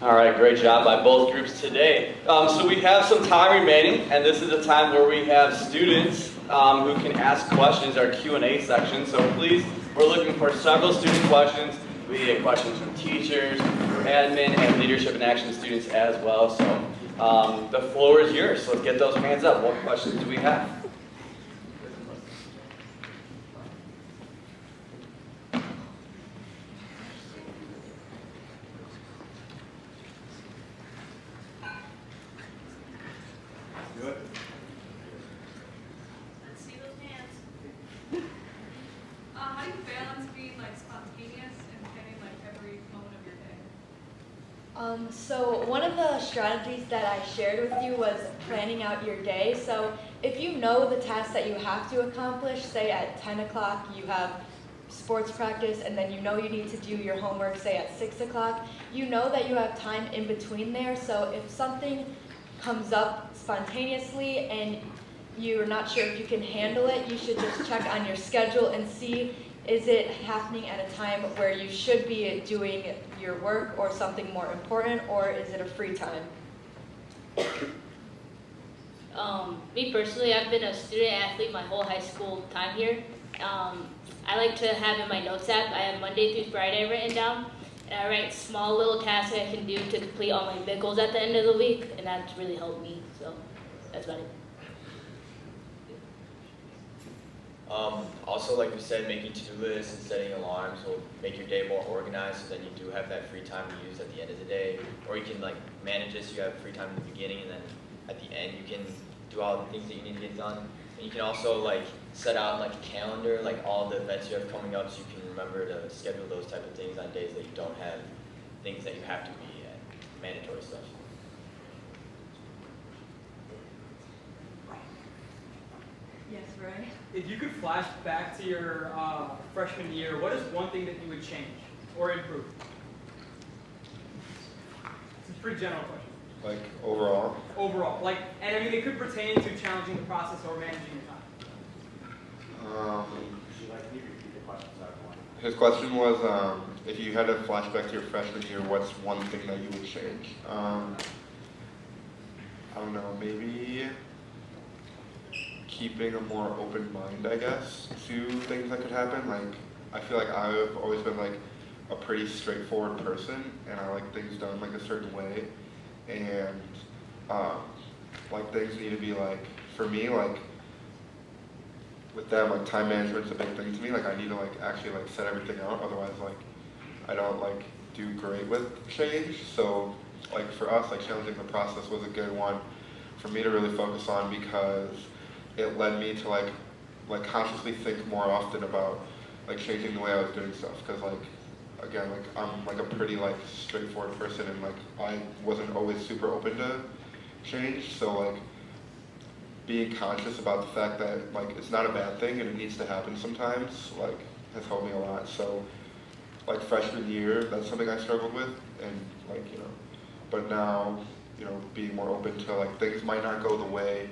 All right, great job by both groups today. So we have some time remaining, and this is a time where we have students who can ask questions, our Q&A section. So please, we're looking for several student questions. We get questions from teachers, admin, and leadership and action students as well. So the floor is yours. So let's get those hands up. What questions do we have? Do it. Let's see those hands. How do you balance being like spontaneous and planning like every moment of your day? So one of the strategies that I shared with you was planning out your day. So if you know the tasks that you have to accomplish, say at 10 o'clock you have sports practice, and then you know you need to do your homework, say at 6 o'clock, you know that you have time in between there. So if something comes up spontaneously and you're not sure if you can handle it, you should just check on your schedule and see, is it happening at a time where you should be doing your work or something more important, or is it a free time? Me personally, I've been a student athlete my whole high school time here. I like to have in my notes app, I have Monday through Friday written down, and I write small little tasks I can do to complete all my big goals at the end of the week, and that's really helped me, so that's about it. Also, like we said, making to-do lists and setting alarms will make your day more organized, so then you do have that free time to use at the end of the day. Or you can like manage this, you have free time in the beginning, and then at the end you can do all the things that you need to get done. And you can also like set out like a calendar, like all the events you have coming up, so you can remember to schedule those type of things on days that you don't have things that you have to be at, mandatory stuff. Yes, Ray? If you could flash back to your freshman year, what is one thing that you would change or improve? It's a pretty general question. Like overall? Overall, like, and I mean, it could pertain to challenging the process or managing your time. His question was, if you had a flashback to your freshman year, what's one thing that you would change? I don't know, maybe keeping a more open mind, I guess, to things that could happen. Like, I feel like I've always been like a pretty straightforward person, and I like things done like a certain way. And like things need to be like, for me, like with them, like time management's a big thing to me. Like I need to like actually like set everything out, otherwise like I don't like do great with change. So like for us, like challenging the process was a good one for me to really focus on, because it led me to like consciously think more often about like changing the way I was doing stuff. Because like again, like I'm like a pretty like straightforward person, and like I wasn't always super open to change. So like being conscious about the fact that like it's not a bad thing and it needs to happen sometimes, like has helped me a lot. So like freshman year, that's something I struggled with, and like, you know, but now, you know, being more open to like things might not go the way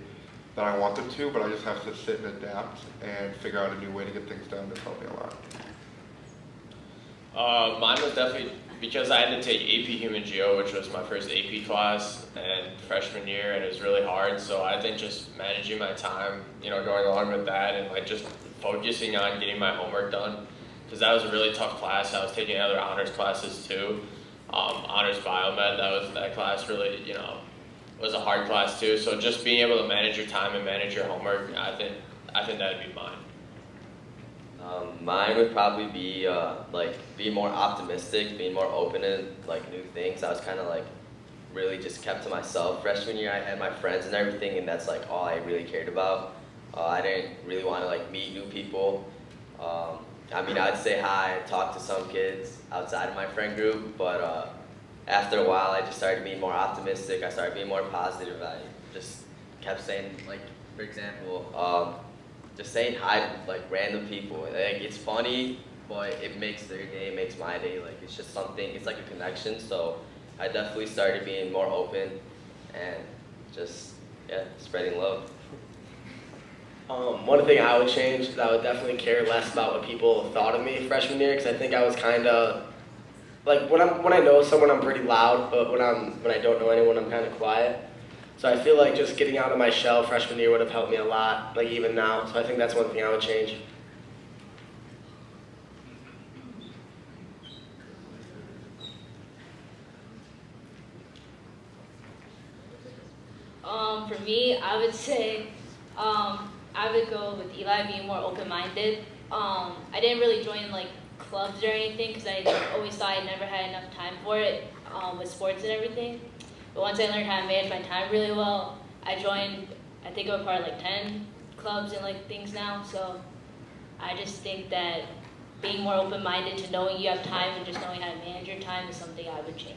that I want them to, but I just have to sit and adapt and figure out a new way to get things done. That's helped me a lot. Mine was definitely because I had to take AP Human Geo, which was my first AP class and freshman year, and it was really hard. So I think just managing my time, you know, going along with that, and like just focusing on getting my homework done, because that was a really tough class. I was taking other honors classes too, honors biomed. That class really, you know, was a hard class too. So just being able to manage your time and manage your homework, I think that'd be mine. Mine would probably be like being more optimistic, being more open to like new things. I was kind of like really just kept to myself. Freshman year, I had my friends and everything, and that's like all I really cared about. I didn't really want to like meet new people. I mean, I'd say hi, talk to some kids outside of my friend group, but after a while, I just started being more optimistic. I started being more positive. I just kept saying, like, for example, just saying hi to like random people. Like, it's funny, but it makes their day, it makes my day. Like, it's just something, it's like a connection. So I definitely started being more open and just, yeah, spreading love. One thing I would change is I would definitely care less about what people thought of me freshman year, because I think I was kind of like when I know someone, I'm pretty loud, but when I don't know anyone, I'm kind of quiet. So I feel like just getting out of my shell freshman year would have helped me a lot, like even now. So I think that's one thing I would change. For me, I would say I would go with Eli being more open-minded. I didn't really join like clubs or anything because I always thought I never had enough time for it with sports and everything. But once I learned how to manage my time really well, I think I'm a part of like 10 clubs and like things now, so I just think that being more open-minded to knowing you have time and just knowing how to manage your time is something I would change.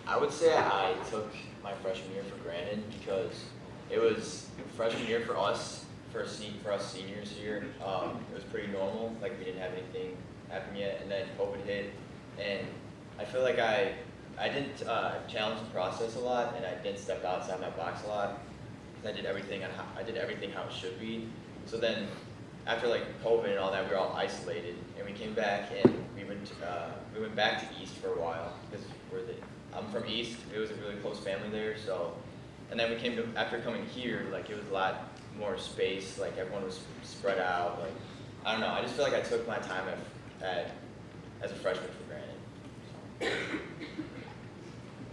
I would say I took my freshman year for granted because it was freshman year for us, for us seniors here. It was pretty normal, like we didn't have anything happen yet, and then COVID hit, and I feel like I didn't challenge the process a lot, and I didn't step outside my box a lot. I did everything how it should be. So then, after like COVID and all that, we were all isolated, and we came back and we went back to East for a while because I'm from East. It was a really close family there, so. And then we came to, after coming here, like it was a lot more space. Like everyone was spread out. Like I don't know. I just feel like I took my time as a freshman for granted.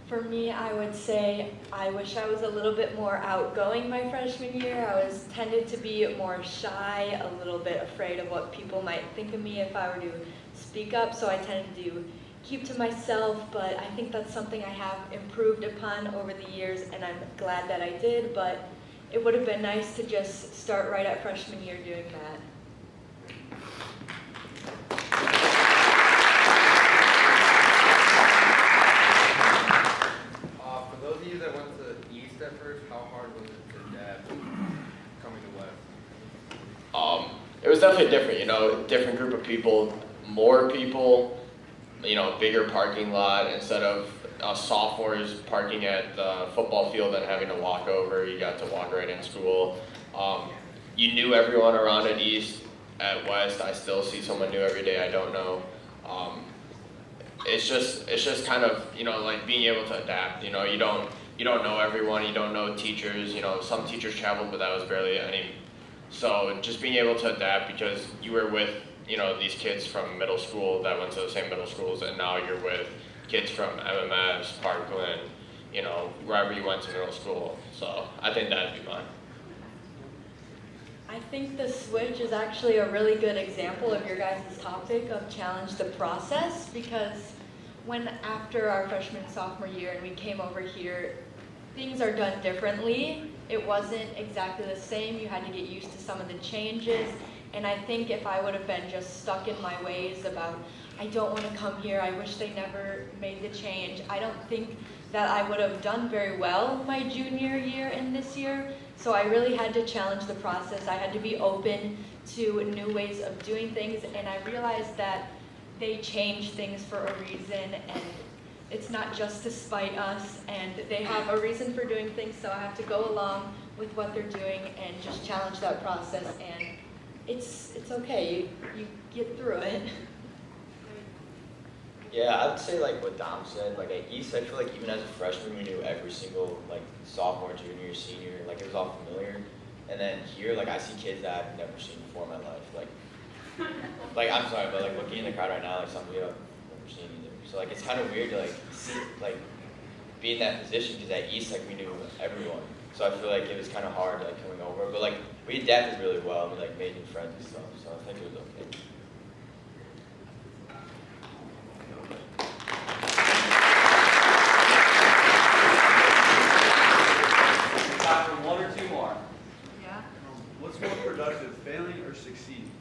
For me, I would say I wish I was a little bit more outgoing my freshman year. I was tended to be more shy, a little bit afraid of what people might think of me if I were to speak up, so I tended to keep to myself, but I think that's something I have improved upon over the years, and I'm glad that I did, but it would have been nice to just start right at freshman year doing that. For those of you that went to East at first, how hard was it to adapt coming to West? It was definitely different, you know, different group of people, more people, you know, bigger parking lot. Instead of sophomores parking at the football field and having to walk over, you got to walk right in school. You knew everyone around at East. At West, I still see someone new every day I don't know. It's just kind of, you know, like being able to adapt. You know, you don't know everyone, you don't know teachers. You know, some teachers traveled, but that was barely any. So just being able to adapt because you were with, you know, these kids from middle school that went to the same middle schools, and now you're with kids from MMS, Parkland, you know, wherever you went to middle school. So I think that'd be mine. I think the switch is actually a really good example of your guys' topic of challenge the process, because when after our freshman and sophomore year and we came over here, things are done differently. It wasn't exactly the same. You had to get used to some of the changes. And I think if I would have been just stuck in my ways about, I don't want to come here, I wish they never made the change, I don't think that I would have done very well my junior year and this year. So I really had to challenge the process. I had to be open to new ways of doing things, and I realized that they change things for a reason, and it's not just to spite us, and they have a reason for doing things, so I have to go along with what they're doing and just challenge that process, and it's okay, you get through it. Yeah, I would say like what Dom said, like at East, I feel like even as a freshman, we knew every single like sophomore, junior, senior, like it was all familiar. And then here, like I see kids that I've never seen before in my life. Like I'm sorry, but like looking in the crowd right now, like some people I've never seen either. So like it's kind of weird to like see, like be in that position because at East, like we knew everyone. So I feel like it was kind of hard like coming over, but like we adapted really well. We like made new friends and stuff. So I think it was okay. Time for one or two more. Yeah. What's more productive, failing or succeeding?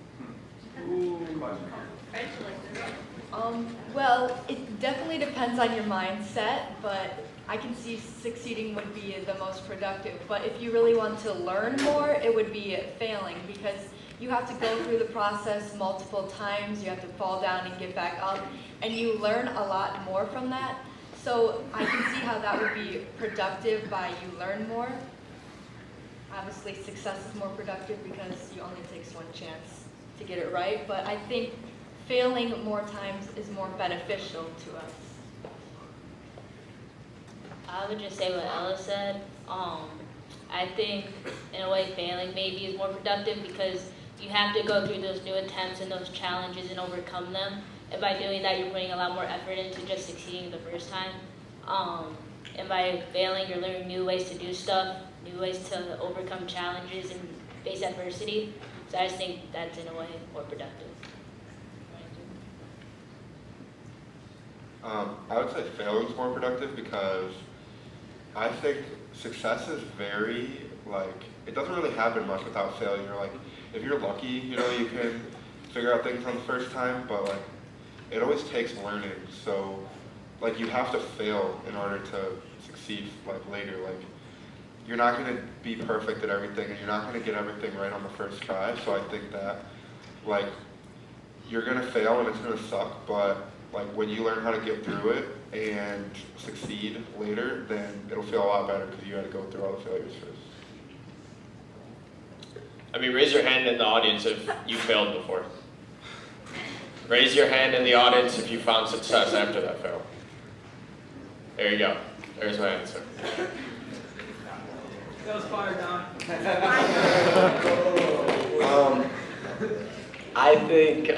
Well, it definitely depends on your mindset, but I can see succeeding would be the most productive. But if you really want to learn more, it would be failing, because you have to go through the process multiple times, you have to fall down and get back up, and you learn a lot more from that. So I can see how that would be productive by you learn more. Obviously, success is more productive because you only takes one chance to get it right, but I think failing more times is more beneficial to us. I would just say what Ella said. I think in a way failing maybe is more productive because you have to go through those new attempts and those challenges and overcome them. And by doing that, you're putting a lot more effort into just succeeding the first time. And by failing, you're learning new ways to do stuff, new ways to overcome challenges and face adversity. So I just think that's in a way more productive. I would say failing is more productive because I think success is very, like, it doesn't really happen much without failure. Like, if you're lucky, you know, you can figure out things on the first time, but like, it always takes learning. So, like, you have to fail in order to succeed, like, later. Like, you're not going to be perfect at everything, and you're not going to get everything right on the first try. So I think that, like, you're going to fail and it's going to suck, but like, when you learn how to get through it and succeed later, then it'll feel a lot better because you had to go through all the failures first. I mean, raise your hand in the audience if you failed before. Raise your hand in the audience if you found success after that fail. There you go. There's my answer. That was fire, Don. I think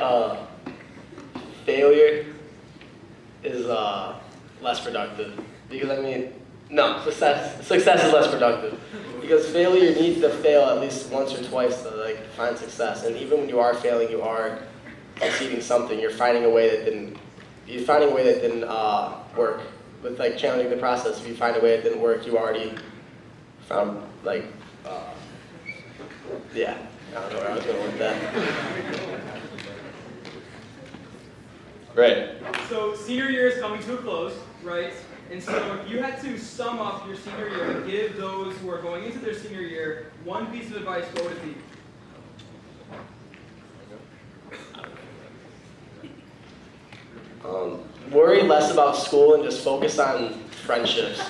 failure is less productive. Because I mean, no, success is less productive. Because failure, you need to fail at least once or twice to like find success. And even when you are failing, you are achieving something. You're finding a way that didn't work. With like challenging the process, if you find a way that didn't work, you already found like, yeah. I don't know where I was going with that. Right. So senior year is coming to a close, right? And so if you had to sum up your senior year and give those who are going into their senior year one piece of advice, what would it be? Worry less about school and just focus on friendships.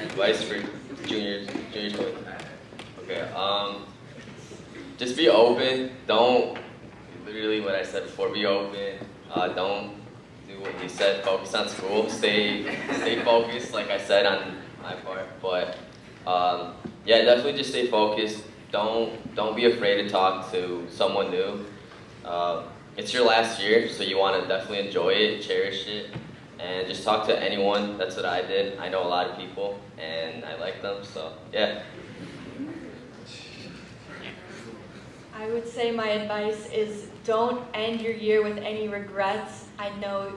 Advice for juniors. Okay. Just be open. Don't, literally what I said before, be open. Don't do what you said, focus on school. Stay focused, like I said on my part. But yeah, definitely just stay focused. Don't be afraid to talk to someone new. It's your last year, so you want to definitely enjoy it, cherish it, and just talk to anyone. That's what I did. I know a lot of people, and I like them, so yeah. I would say my advice is don't end your year with any regrets. I know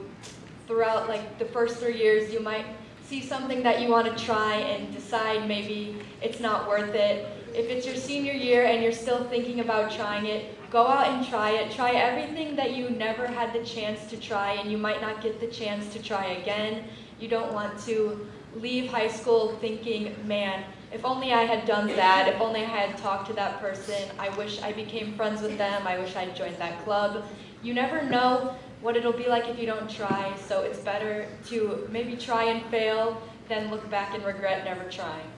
throughout like the first 3 years you might see something that you want to try and decide maybe it's not worth it. If it's your senior year and you're still thinking about trying it, go out and try it. Try everything that you never had the chance to try and you might not get the chance to try again. You don't want to leave high school thinking, man, if only I had done that, if only I had talked to that person, I wish I became friends with them, I wish I'd joined that club. You never know what it'll be like if you don't try, so it's better to maybe try and fail than look back and regret never trying.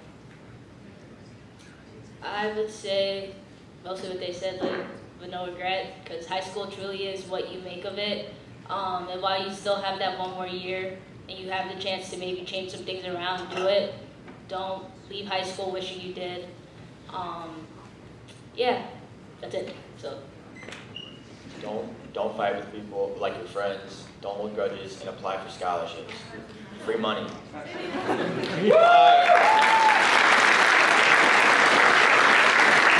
I would say mostly what they said, like, with no regret, because high school truly is what you make of it. And while you still have that one more year and you have the chance to maybe change some things around, do it. Don't leave high school wishing you did. Yeah, that's it. So. Don't fight with people like your friends. Don't hold grudges and apply for scholarships. Free money.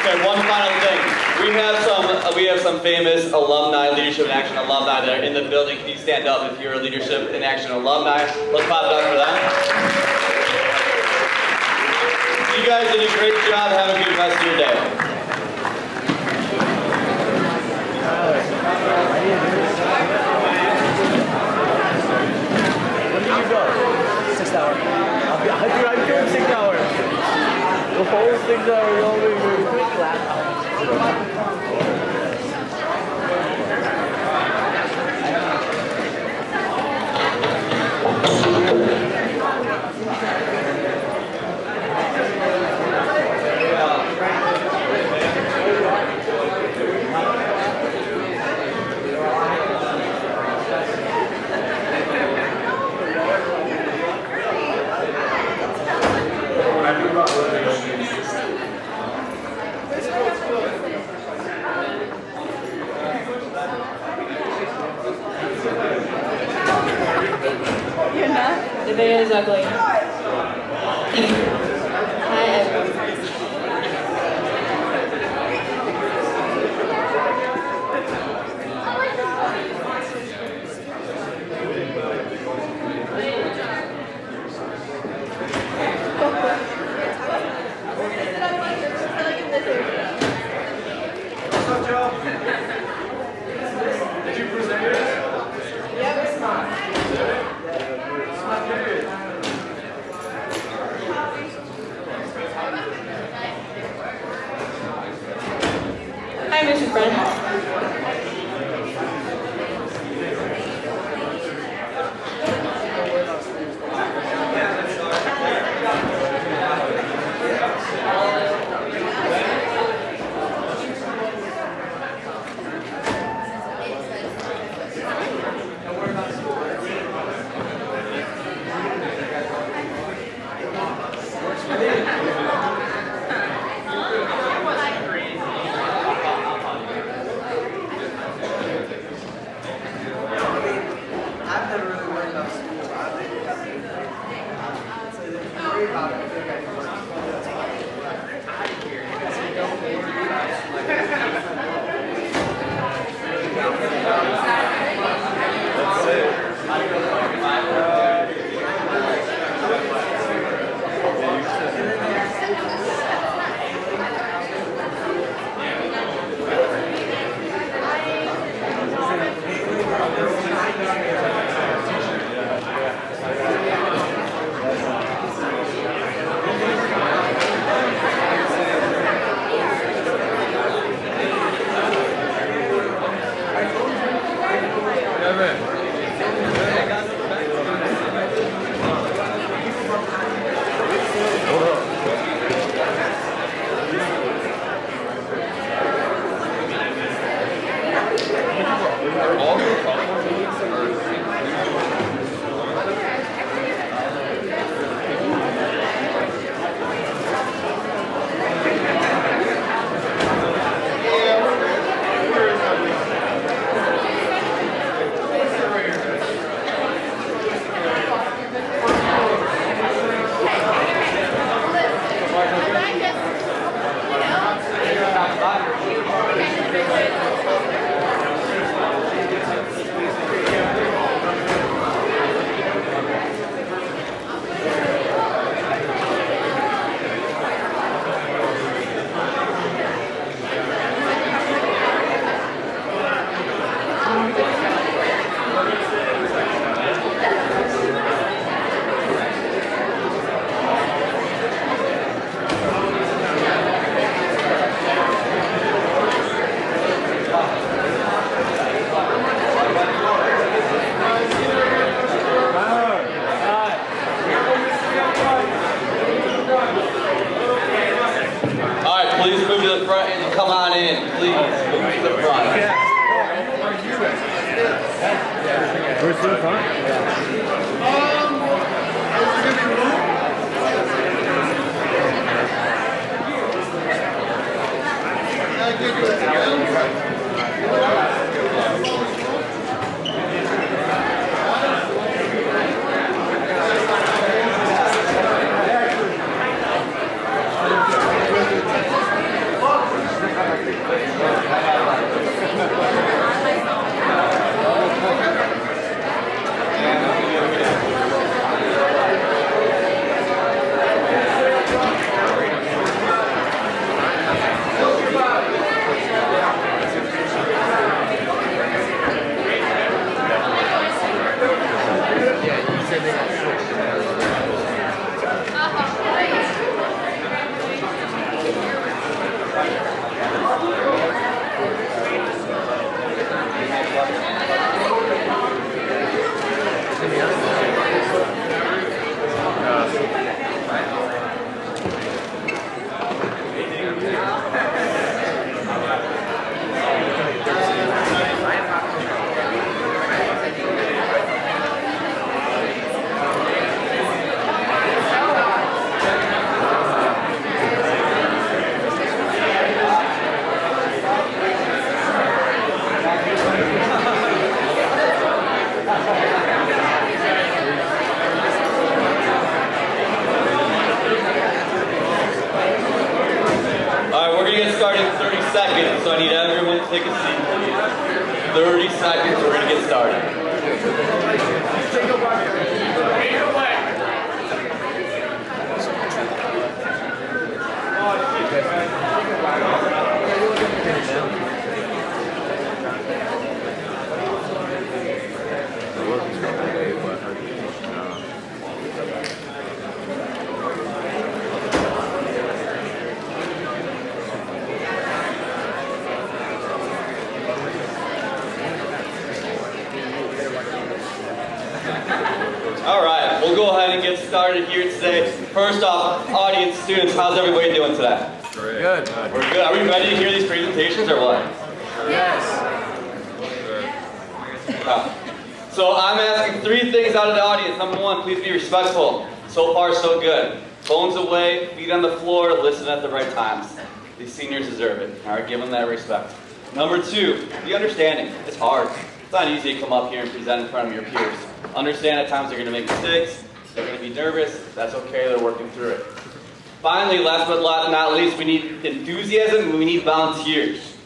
Okay, one final thing. We have some famous alumni, Leadership in Action alumni that are in the building. Can you stand up if you're a Leadership in Action alumni? Let's pop it up for them. You guys did a great job. Have a good rest of your day. When did you go? 6 hours. Dude, I'm doing 6 hours. The whole 6 hours, you'll be quick last You're not? The video is ugly. Hi, everyone. Where's the front? seconds, so I need everyone to take a seat, please. 30 seconds, we're going to get started. All right, we'll go ahead and get started here today. First off, audience, students, how's everybody doing today? Good. We're good. Are we ready to hear these presentations or what? Yes. So I'm asking 3 things out of the audience. Number 1, please be respectful. So far, so good. Phones away, feet on the floor, listen at the right times. These seniors deserve it. All right, give them that respect. Number 2, be understanding. It's hard. It's not easy to come up here and present in front of your peers. Understand at times they're going to make mistakes, they're going to be nervous, that's okay, they're working through it. Finally, last but not least, we need enthusiasm and we need volunteers.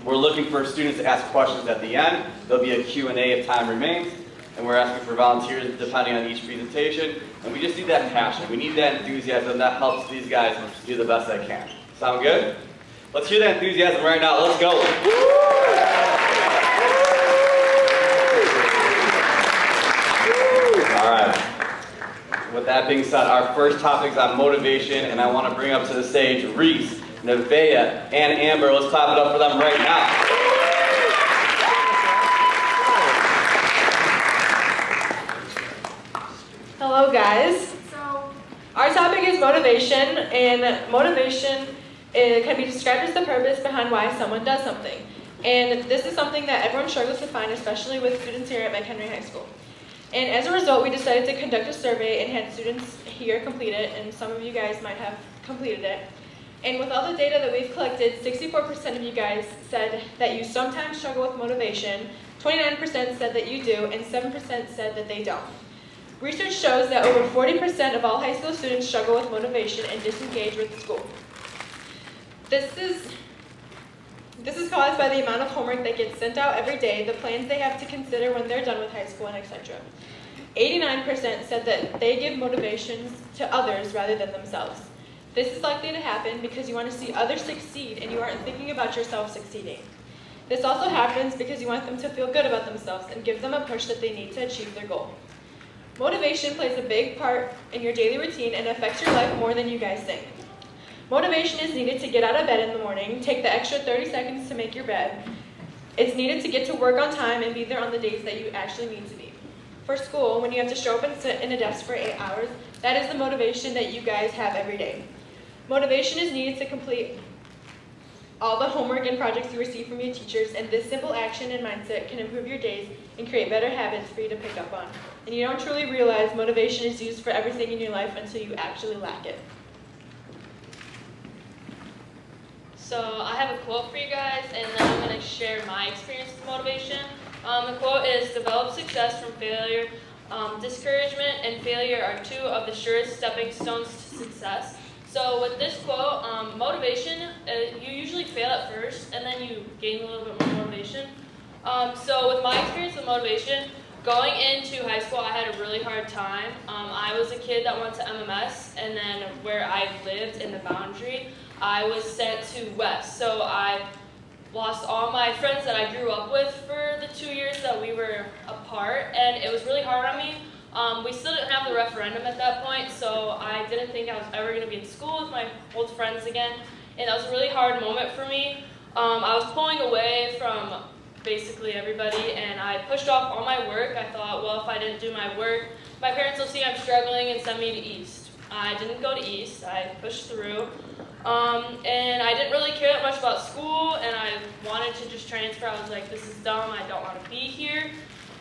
We're looking for students to ask questions at the end. There'll be a Q&A if time remains, and we're asking for volunteers depending on each presentation, and we just need that passion, we need that enthusiasm that helps these guys do the best they can. Sound good? Let's hear that enthusiasm right now, let's go. All right. With that being said, our first topic is on motivation, and I want to bring up to the stage Reese, Nevaeh, and Amber. Let's clap it up for them right now. Hello, guys. Our topic is motivation, and motivation can be described as the purpose behind why someone does something. And this is something that everyone struggles to find, especially with students here at McHenry High School. And as a result, we decided to conduct a survey and had students here complete it, and some of you guys might have completed it. And with all the data that we've collected, 64% of you guys said that you sometimes struggle with motivation, 29% said that you do, and 7% said that they don't. Research shows that over 40% of all high school students struggle with motivation and disengage with school. This is caused by the amount of homework that gets sent out every day, the plans they have to consider when they're done with high school, and etc. 89% said that they give motivations to others rather than themselves. This is likely to happen because you want to see others succeed and you aren't thinking about yourself succeeding. This also happens because you want them to feel good about themselves and give them a push that they need to achieve their goal. Motivation plays a big part in your daily routine and affects your life more than you guys think. Motivation is needed to get out of bed in the morning, take the extra 30 seconds to make your bed. It's needed to get to work on time and be there on the days that you actually need to be. For school, when you have to show up and sit in a desk for 8 hours, that is the motivation that you guys have every day. Motivation is needed to complete all the homework and projects you receive from your teachers, and this simple action and mindset can improve your days and create better habits for you to pick up on. And you don't truly realize motivation is used for everything in your life until you actually lack it. So I have a quote for you guys, and then I'm going to share my experience with motivation. The quote is, "Develop success from failure. Discouragement and failure are two of the surest stepping stones to success." So with this quote, motivation, you usually fail at first, and then you gain a little bit more motivation. So with my experience with motivation, going into high school, I had a really hard time. I was a kid that went to MMS, and then where I lived in the boundary, I was sent to West. So I lost all my friends that I grew up with for the 2 years that we were apart, and it was really hard on me. We still didn't have the referendum at that point, so I didn't think I was ever going to be in school with my old friends again, and that was a really hard moment for me. I was pulling away from basically everybody, and I pushed off all my work. I thought, well, if I didn't do my work, my parents will see I'm struggling and send me to East. I didn't go to East. I pushed through. And I didn't really care that much about school, and I wanted to just transfer. I was like, this is dumb. I don't want to be here.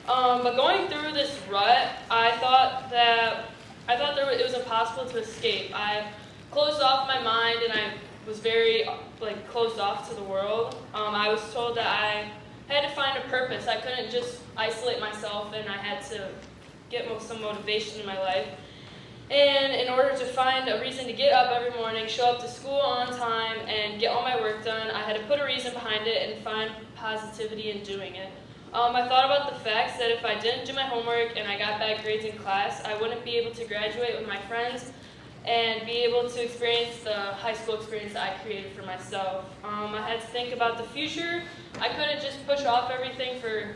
But going through this rut, I thought it was impossible to escape. I closed off my mind, and I was very closed off to the world. I was told that I had to find a purpose. I couldn't just isolate myself, and I had to get some motivation in my life. And in order to find a reason to get up every morning, show up to school on time, and get all my work done, I had to put a reason behind it and find positivity in doing it. I thought about the facts that if I didn't do my homework and I got bad grades in class, I wouldn't be able to graduate with my friends and be able to experience the high school experience that I created for myself. I had to think about the future. I couldn't just push off everything for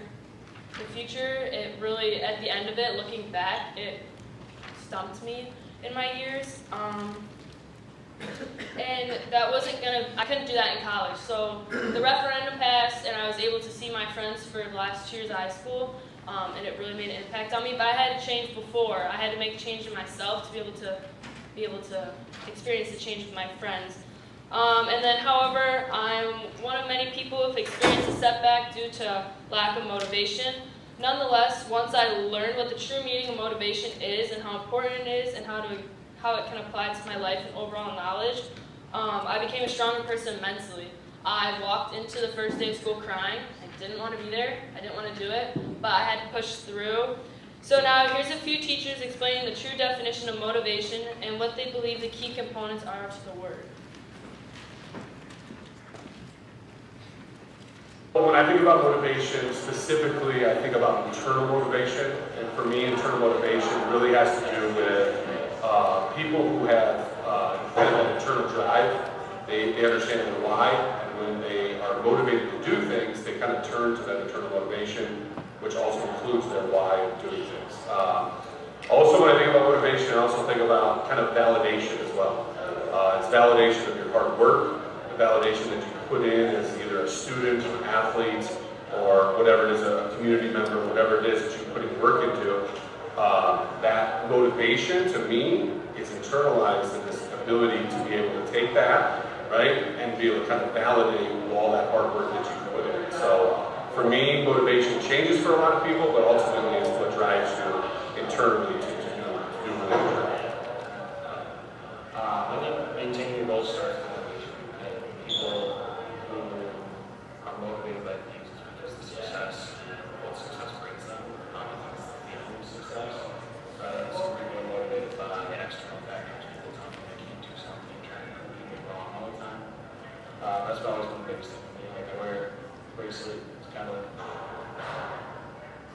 the future. It really, at the end of it, looking back, it stumped me in my years. And that wasn't I couldn't do that in college. So the referendum passed, and I was able to see my friends for the last 2 years of high school, and it really made an impact on me. But I had to change before. I had to make a change in myself to be able to experience the change with my friends. And then, however, I'm one of many people who have experienced a setback due to lack of motivation. Nonetheless, once I learned what the true meaning of motivation is and how important it is and how it can apply to my life and overall knowledge, I became a stronger person mentally. I walked into the first day of school crying. I didn't want to be there. I didn't want to do it, but I had to push through. So now here's a few teachers explaining the true definition of motivation and what they believe the key components are to the word. When I think about motivation, specifically, I think about internal motivation. And for me, internal motivation really has to do with people who have kind of an internal drive. They understand their why, and when they are motivated to do things, they kind of turn to that internal motivation, which also includes their why of doing things. Also, when I think about motivation, I also think about kind of validation as well. It's validation of your hard work, the validation that you put in as either a student or an athlete or whatever it is, a community member, whatever it is that you're putting work into. That motivation to me is internalized in this ability to be able to take that, right, and be able to kind of validate all that hard work that you put in. So for me, motivation changes for a lot of people, but ultimately it's what drives you internally to do what you're doing. I think maintaining your goals starts with motivation. And people who are motivated by things is because of success, what success brings them. I think it's the feeling of success. Some people are motivated by external factors, people telling them they can't do something, trying to prove it wrong all the time. That's always been the biggest thing for me. Like, I wear a bracelet. It's kind of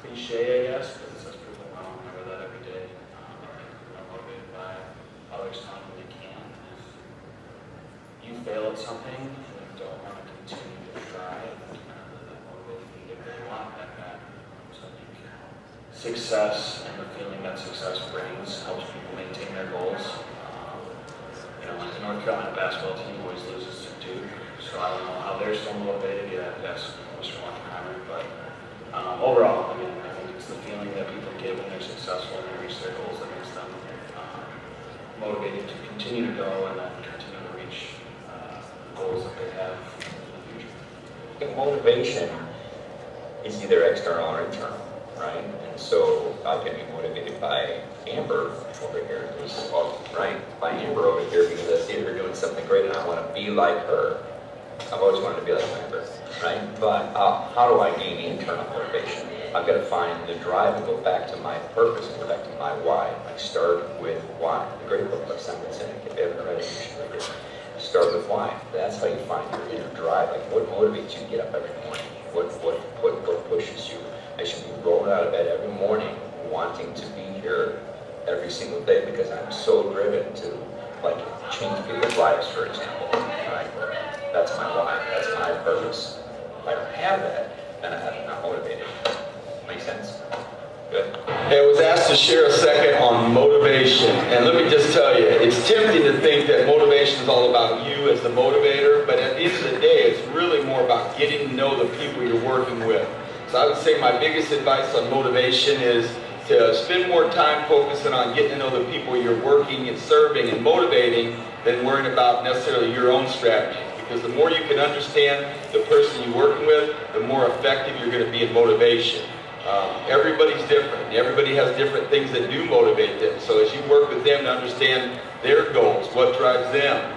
cliche, I guess, but it says prove it wrong. I wear that every day. I think I'm motivated by others telling me they can't. If you fail at something and you don't want to continue to try, that's kind of the motivating thing that they want that back. So I think success and the feeling that success brings helps people maintain their goals. The North Carolina basketball team always loses to Duke, so I don't know how they're still motivated. Yeah, that's Mr. McHenry, but overall, I think it's the feeling that people get when they're successful and they reach their goals that makes them motivated to continue to go and then continue to reach goals that they have think motivation is either external or internal, right? And so I can be motivated by Amber over here, who's awesome, right? By Amber over here because I see her doing something great and I want to be like her. I've always wanted to be like Amber, right? But how do I gain internal motivation? I've got to find the drive and go back to my purpose and go back to my why. I start with why. The great book by Simon Sinek, if you haven't read it, you should read it. Start with why. That's how you find your inner drive. Like what motivates you to get up every morning? What pushes you? I should be rolling out of bed every morning wanting to be here every single day because I'm so driven to like change people's lives, for example. Right? That's my why. That's my purpose. If I don't have that, then I'm not motivated. Make sense? Good. I was asked to share a second on motivation, and let me just tell you, it's tempting to think that motivation is all about you as the motivator, but at the end of the day, it's really more about getting to know the people you're working with. So I would say my biggest advice on motivation is to spend more time focusing on getting to know the people you're working and serving and motivating than worrying about necessarily your own strategy. Because the more you can understand the person you're working with, the more effective you're going to be in motivation. Everybody's different. Everybody has different things that do motivate them. So as you work with them to understand their goals, what drives them,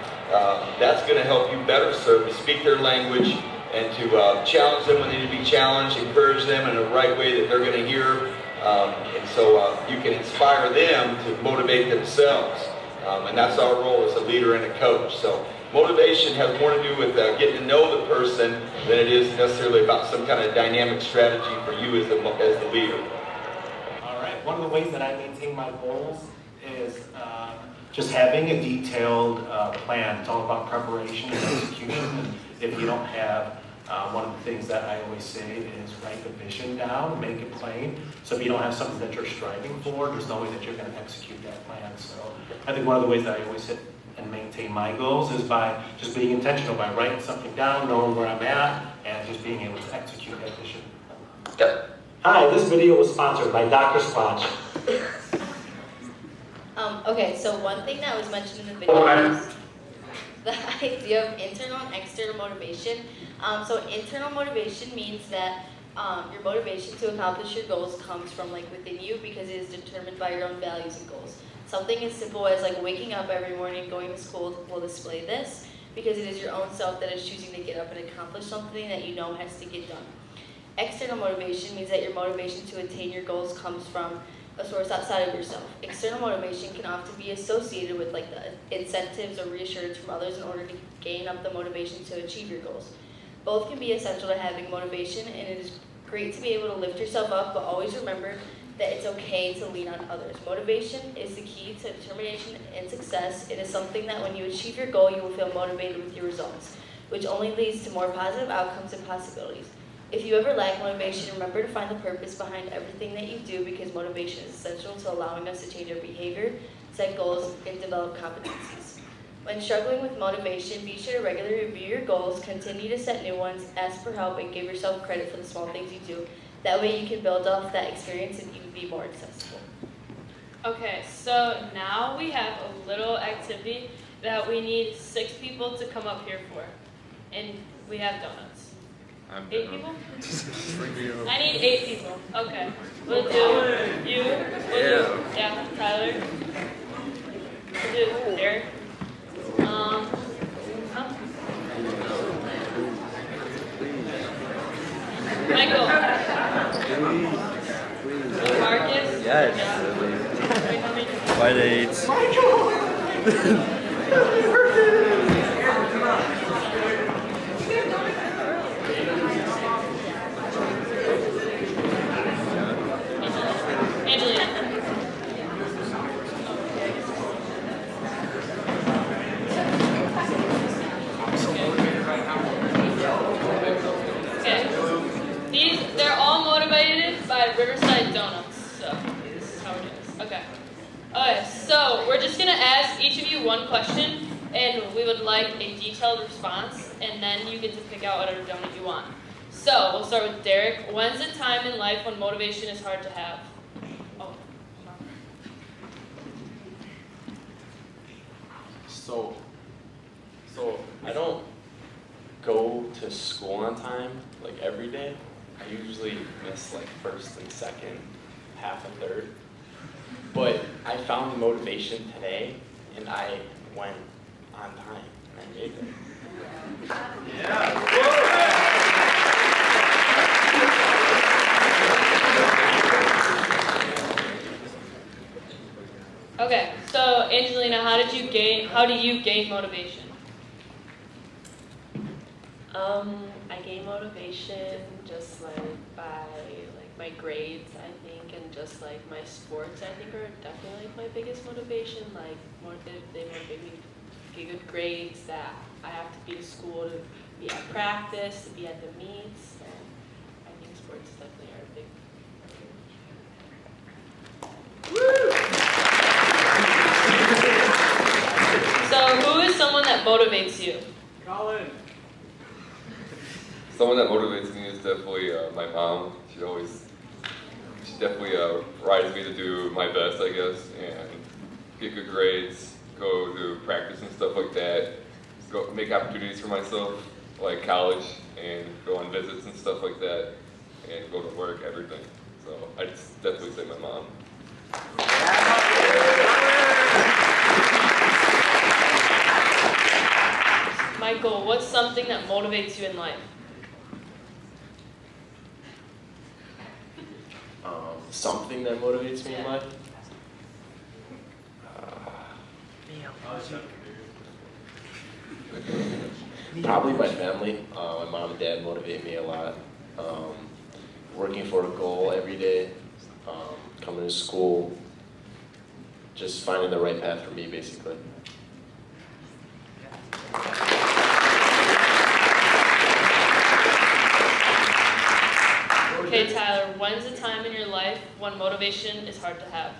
that's going to help you better serve, to speak their language, and to challenge them when they need to be challenged, encourage them in the right way that they're going to hear. And so you can inspire them to motivate themselves. And that's our role as a leader and a coach. So motivation has more to do with getting to know the person than it is necessarily about some kind of dynamic strategy for you as the leader. All right. One of the ways that I maintain my goals is just having a detailed plan. It's all about preparation and execution. And if you don't have, one of the things that I always say is write the vision down, make it plain. So if you don't have something that you're striving for, there's no way that you're going to execute that plan. So I think one of the ways that I always hit and maintain my goals is by just being intentional, by writing something down, knowing where I'm at, and just being able to execute that vision. Yep. Hi, this video was sponsored by Dr. Squatch. Okay, so one thing that was mentioned in the video is the idea of internal and external motivation. So internal motivation means that your motivation to accomplish your goals comes from within you because it is determined by your own values and goals. Something as simple as waking up every morning, going to school will display this because it is your own self that is choosing to get up and accomplish something that you know has to get done. External motivation means that your motivation to attain your goals comes from a source outside of yourself. External motivation can often be associated with the incentives or reassurance from others in order to gain up the motivation to achieve your goals. Both can be essential to having motivation, and it is great to be able to lift yourself up, but always remember that it's okay to lean on others. Motivation is the key to determination and success. It is something that when you achieve your goal, you will feel motivated with your results, which only leads to more positive outcomes and possibilities. If you ever lack motivation, remember to find the purpose behind everything that you do because motivation is essential to allowing us to change our behavior, set goals, and develop competencies. When struggling with motivation, be sure to regularly review your goals, continue to set new ones, ask for help, and give yourself credit for the small things you do. That way you can build off that experience and even be more accessible. Okay, so now we have a little activity that we need 6 people to come up here for. And we have donuts. 8 people? I need 8 people. Okay. We'll do you. We'll do, yeah, Tyler. We'll do Eric. Michael. Marcus. Yes. By dates. They're all motivated by Riverside Donuts. So this is how we're doing this. Okay. Okay, so we're just gonna ask each of you one question, and we would like a detailed response, and then you get to pick out whatever donut you want. So we'll start with Derek. When's a time in life when motivation is hard to have? Oh. So I don't go to school on on time, like every day. I usually miss like first and second, half and third. But I found motivation today, and I went on time, and I made it. Okay, so Angelina, how do you gain motivation? I gain motivation just like by my grades, I think, and just like my sports, I think, are definitely like my biggest motivation. Like they motivate me to get good grades, that I have to be to school, to be at practice, to be at the meets. So I think sports definitely are a big. So who is someone that motivates you? Colin. Someone that motivates me is definitely my mom. She definitely rides me to do my best, I guess, and get good grades, go to practice and stuff like that, go make opportunities for myself, like college, and go on visits and stuff like that, and go to work, everything. So I'd definitely say my mom. Michael, what's something that motivates you in life? Something that motivates me in life? Probably my family. My mom and dad motivate me a lot. Working for a goal every day, coming to school, just finding the right path for me, basically. Okay, Tyler, when's a time in your life when motivation is hard to have?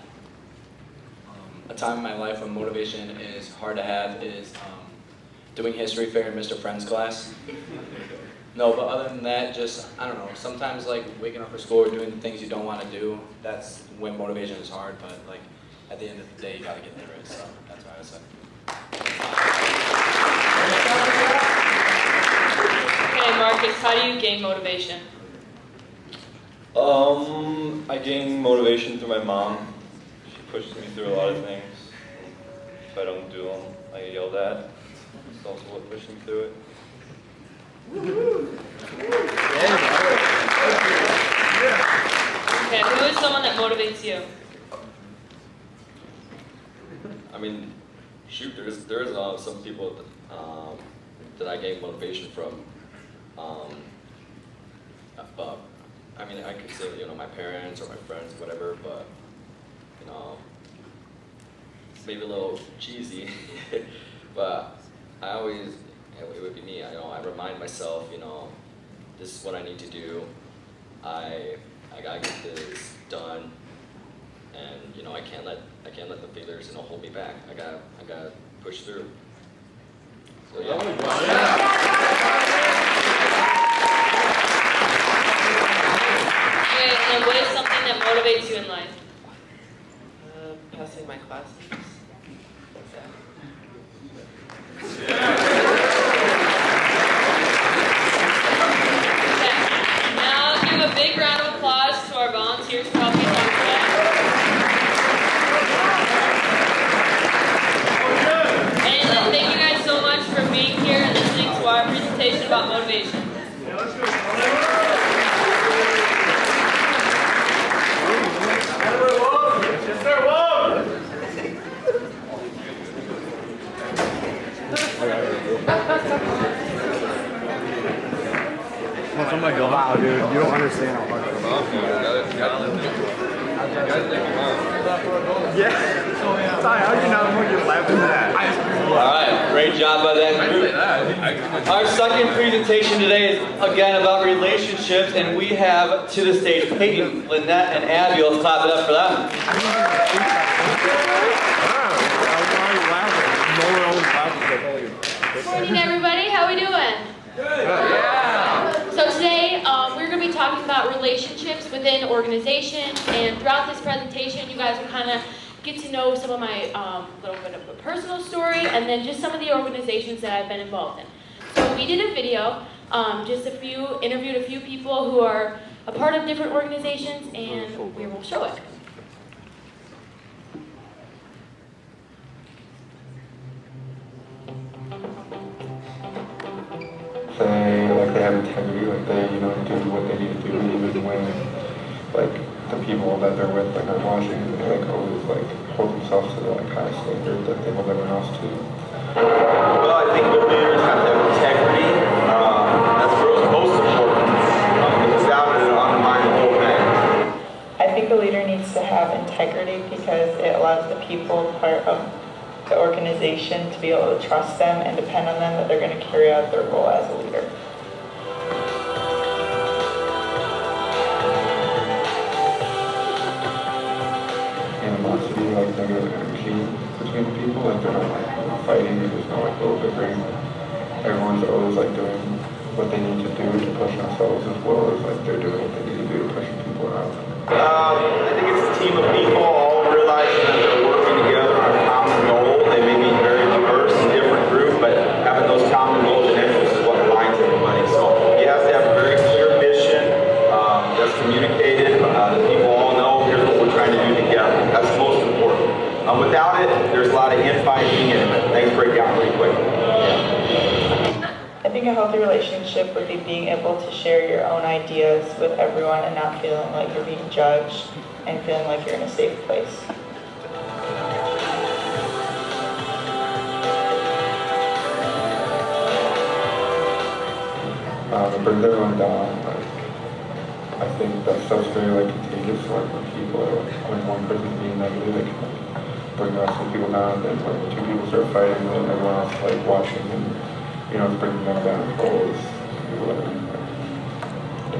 A time in my life when motivation is hard to have is doing history fair in Mr. Friend's class. No, but other than that, just, I don't know, sometimes like waking up for school or doing the things you don't want to do, that's when motivation is hard, but like at the end of the day, you gotta get through it, so that's what I would say. Okay, Marcus, how do you gain motivation? I gain motivation through my mom. She pushes me through a lot of things. If I don't do them, I get yelled at. It's also what pushes me through it. Okay, who is someone that motivates you? I mean, shoot, there is some people that I gain motivation from. I mean, I could say, my parents or my friends, whatever, but, it's maybe a little cheesy, but I always, it would be me, I remind myself, this is what I need to do, I gotta get this done, and, I can't let the failures, hold me back, I gotta push through. So, yeah. And what is something that motivates you in life? Passing my classes. Now give a big round of applause to our volunteers for helping us out today. And thank you guys so much for being here and listening to our presentation about motivation. I'm gonna go out, dude. You don't understand how hard it is. Yeah. Sorry, how did you not want you laughing at that? All right, great job by that group. Our second presentation today is again about relationships, and we have to the stage Peyton, Lynette, and Abby. Let's clap it up for them. Good morning, everybody. How we doing? Good. Yeah. So today we're going to be talking about relationships within organizations, and throughout this presentation, you guys will kind of get to know some of my little bit of a personal story, and then just some of the organizations that I've been involved in. So we did a video Interviewed a few people who are a part of different organizations, and we will show it. Say like they have integrity, like they do what they need to do, even when like the people that they're with like are watching, and they like always like hold themselves to the like high standard that they hold everyone else to. Well, I think good leaders have to have integrity. That's most important. Without it, it'll undermine the whole thing. I think a leader needs to have integrity because it allows the people part of the organization to be able to trust them and depend on them that they're going to carry out their role as a leader. Animosity, like negative energy between people, like they're not like fighting, there's no like little bickering. Everyone's always like doing what they need to do to push themselves as well as like they're doing what they need to do to push people around them. I think it's a team of people all realizing that they're working together on a common goal. They may be very diverse and different groups, but having those common goals and interests is what aligns everybody. So you have to have a very clear mission that's communicated. That people all know here's what we're trying to do together. That's most important. Without it, there's a lot of infighting and things break down pretty quick. I think a healthy relationship would be being able to share your own ideas with everyone and not feeling like you're being judged and feeling like you're in a safe place. It brings everyone down. Like, I think that stuff's very like contagious. Like when people are like, when one person's being negative, it can like, bring the rest of the people down. Then when two people start fighting, then everyone else like watching and it's bringing them down as well as people that are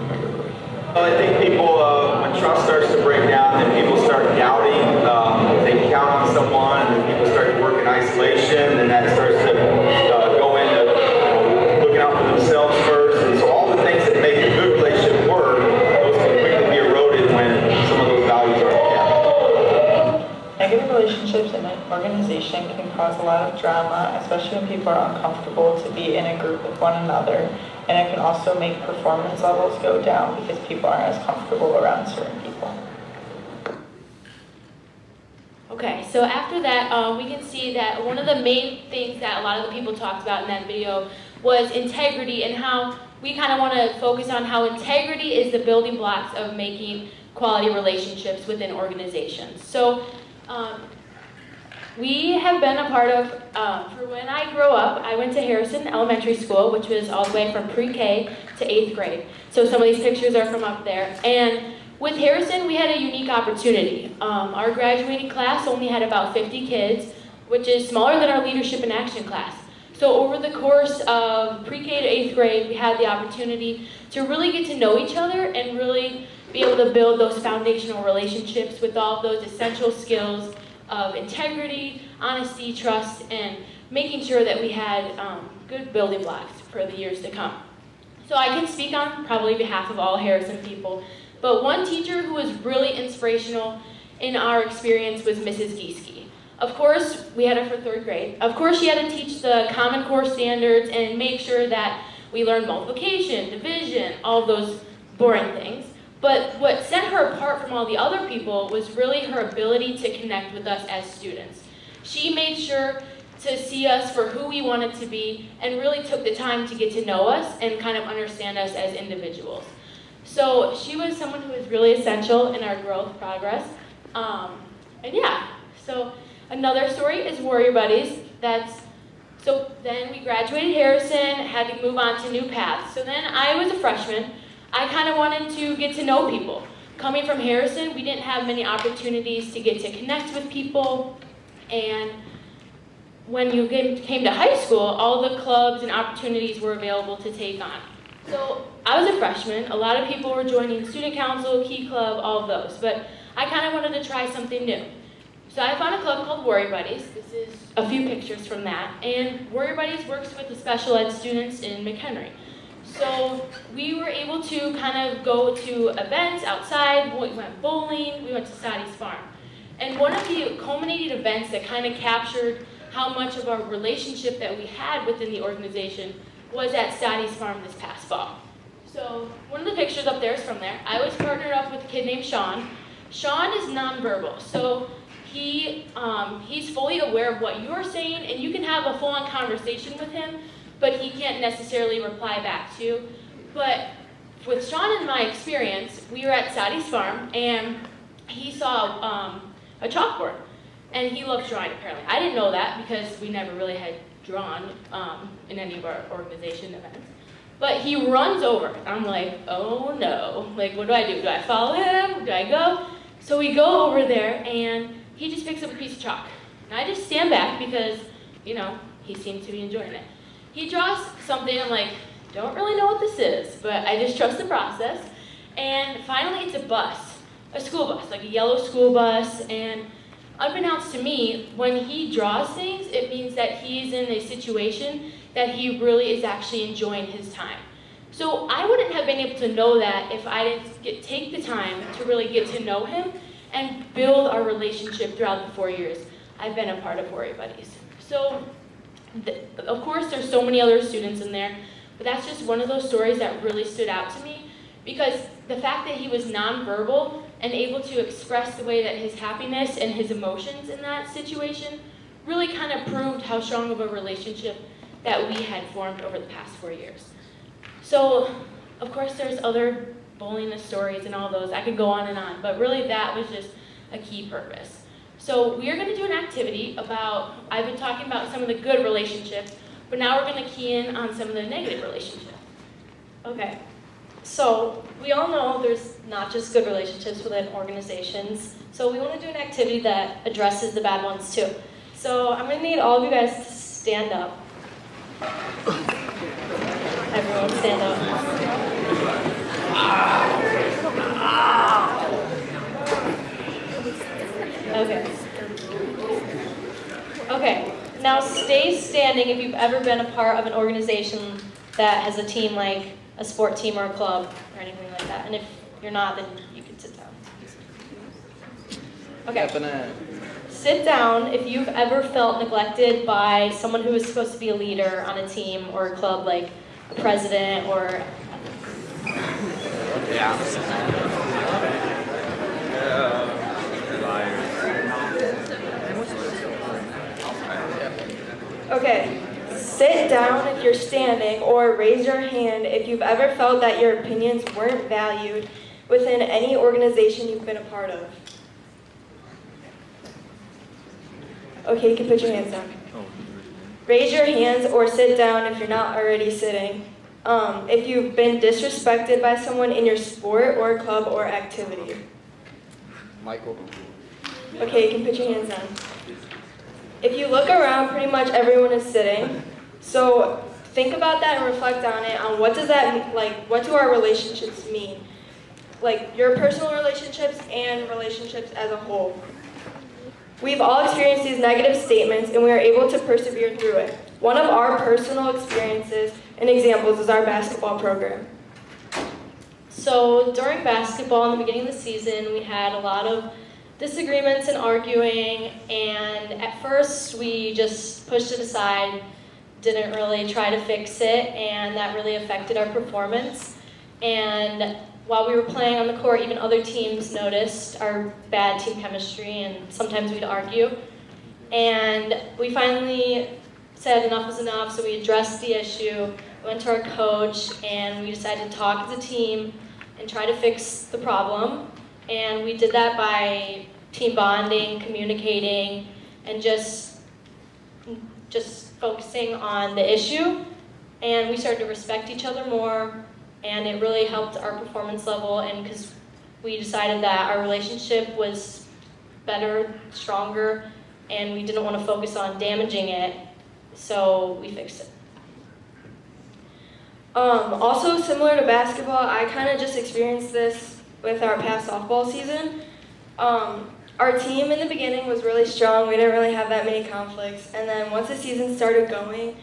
negatively. Well, I think people, when trust starts to break down, then people start doubting if they can count on someone, and then people start to work in isolation, and that starts to go into looking out for themselves first. And so all the things that make a good relationship work, those can quickly be eroded when some of those values aren't kept. Negative relationships in an organization can cause a lot of drama, especially when people are uncomfortable to be in a group with one another. And it can also make performance levels go down because people aren't as comfortable around certain people. Okay, so after that, we can see that one of the main things that a lot of the people talked about in that video was integrity, and how we kind of want to focus on how integrity is the building blocks of making quality relationships within organizations. So we have been a part of, for when I grew up, I went to Harrison Elementary School, which was all the way from pre-K to 8th grade. So some of these pictures are from up there. And with Harrison, we had a unique opportunity. Our graduating class only had about 50 kids, which is smaller than our Leadership in Action class. So over the course of pre-K to 8th grade, we had the opportunity to really get to know each other and really be able to build those foundational relationships with all of those essential skills of integrity, honesty, trust, and making sure that we had good building blocks for the years to come. So I can speak on probably behalf of all Harrison people, but one teacher who was really inspirational in our experience was Mrs. Gieske. Of course, we had her for 3rd grade. Of course, she had to teach the Common Core standards and make sure that we learned multiplication, division, all those boring things. But what set her apart from all the other people was really her ability to connect with us as students. She made sure to see us for who we wanted to be and really took the time to get to know us and kind of understand us as individuals. So she was someone who was really essential in our growth progress. So another story is Warrior Buddies. So then we graduated Harrison, had to move on to new paths. So then I was a freshman. I kind of wanted to get to know people. Coming from Harrison, we didn't have many opportunities to get to connect with people. And when you came to high school, all the clubs and opportunities were available to take on. So I was a freshman. A lot of people were joining student council, key club, all of those. But I kind of wanted to try something new. So I found a club called Warrior Buddies. This is a few pictures from that. And Warrior Buddies works with the special ed students in McHenry. So we were able to kind of go to events outside. We went bowling, we went to Sadie's farm. And one of the culminating events that kind of captured how much of our relationship that we had within the organization was at Stoddy's Farm this past fall. So one of the pictures up there is from there. I was partnered up with a kid named Sean. Sean is nonverbal, so he's fully aware of what you're saying, and you can have a full-on conversation with him, but he can't necessarily reply back to you. But with Sean and my experience, we were at Stoddy's Farm, and he saw a chalkboard, and he loves drawing apparently. I didn't know that because we never really had drawn in any of our organization events. But he runs over. I'm like, oh no. Like, what do I do? Do I follow him? Do I go? So we go over there, and he just picks up a piece of chalk. And I just stand back because, you know, he seems to be enjoying it. He draws something. I'm like, don't really know what this is, but I just trust the process. And finally, it's a bus, a school bus, like a yellow school bus. And unbeknownst to me, when he draws things, it means that he's in a situation that he really is actually enjoying his time. So I wouldn't have been able to know that if I didn't take the time to really get to know him and build our relationship throughout the 4 years I've been a part of Warrior Buddies. So, of course, there's so many other students in there, but that's just one of those stories that really stood out to me, because the fact that he was nonverbal and able to express the way that his happiness and his emotions in that situation really kind of proved how strong of a relationship that we had formed over the past 4 years. So, of course, there's other bullying stories and all those. I could go on and on, but really that was just a key purpose. So we are going to do an activity about, I've been talking about some of the good relationships, but now we're going to key in on some of the negative relationships. Okay, so we all know there's not just good relationships within organizations, so we want to do an activity that addresses the bad ones too. So I'm going to need all of you guys to stand up. Everyone stand up. Okay. Okay, now stay standing if you've ever been a part of an organization that has a team like a sport team or a club or anything like that. And if you're not, then you can sit down. Okay. Sit down if you've ever felt neglected by someone who is supposed to be a leader on a team or a club, like a president or... Okay, sit down if you're standing, or raise your hand if you've ever felt that your opinions weren't valued within any organization you've been a part of. Okay, you can put your hands down. Raise your hands or sit down if you're not already sitting. If you've been disrespected by someone in your sport or club or activity. Michael. Okay, you can put your hands down. If you look around, pretty much everyone is sitting. So think about that and reflect on it, on what does that mean, like, what do our relationships mean? Like your personal relationships and relationships as a whole. We've all experienced these negative statements and we are able to persevere through it. One of our personal experiences and examples is our basketball program. So during basketball, in the beginning of the season, we had a lot of disagreements and arguing, and at first we just pushed it aside, didn't really try to fix it, and that really affected our performance. And while we were playing on the court, even other teams noticed our bad team chemistry, and sometimes we'd argue. And we finally said enough was enough, so we addressed the issue, went to our coach, and we decided to talk as a team and try to fix the problem. And we did that by team bonding, communicating, and just focusing on the issue. And we started to respect each other more, and it really helped our performance level, and because we decided that our relationship was better, stronger, and we didn't want to focus on damaging it, so we fixed it. Also, similar to basketball, I kind of just experienced this with our past softball season. Our team in the beginning was really strong. We didn't really have that many conflicts. And then once the season started going,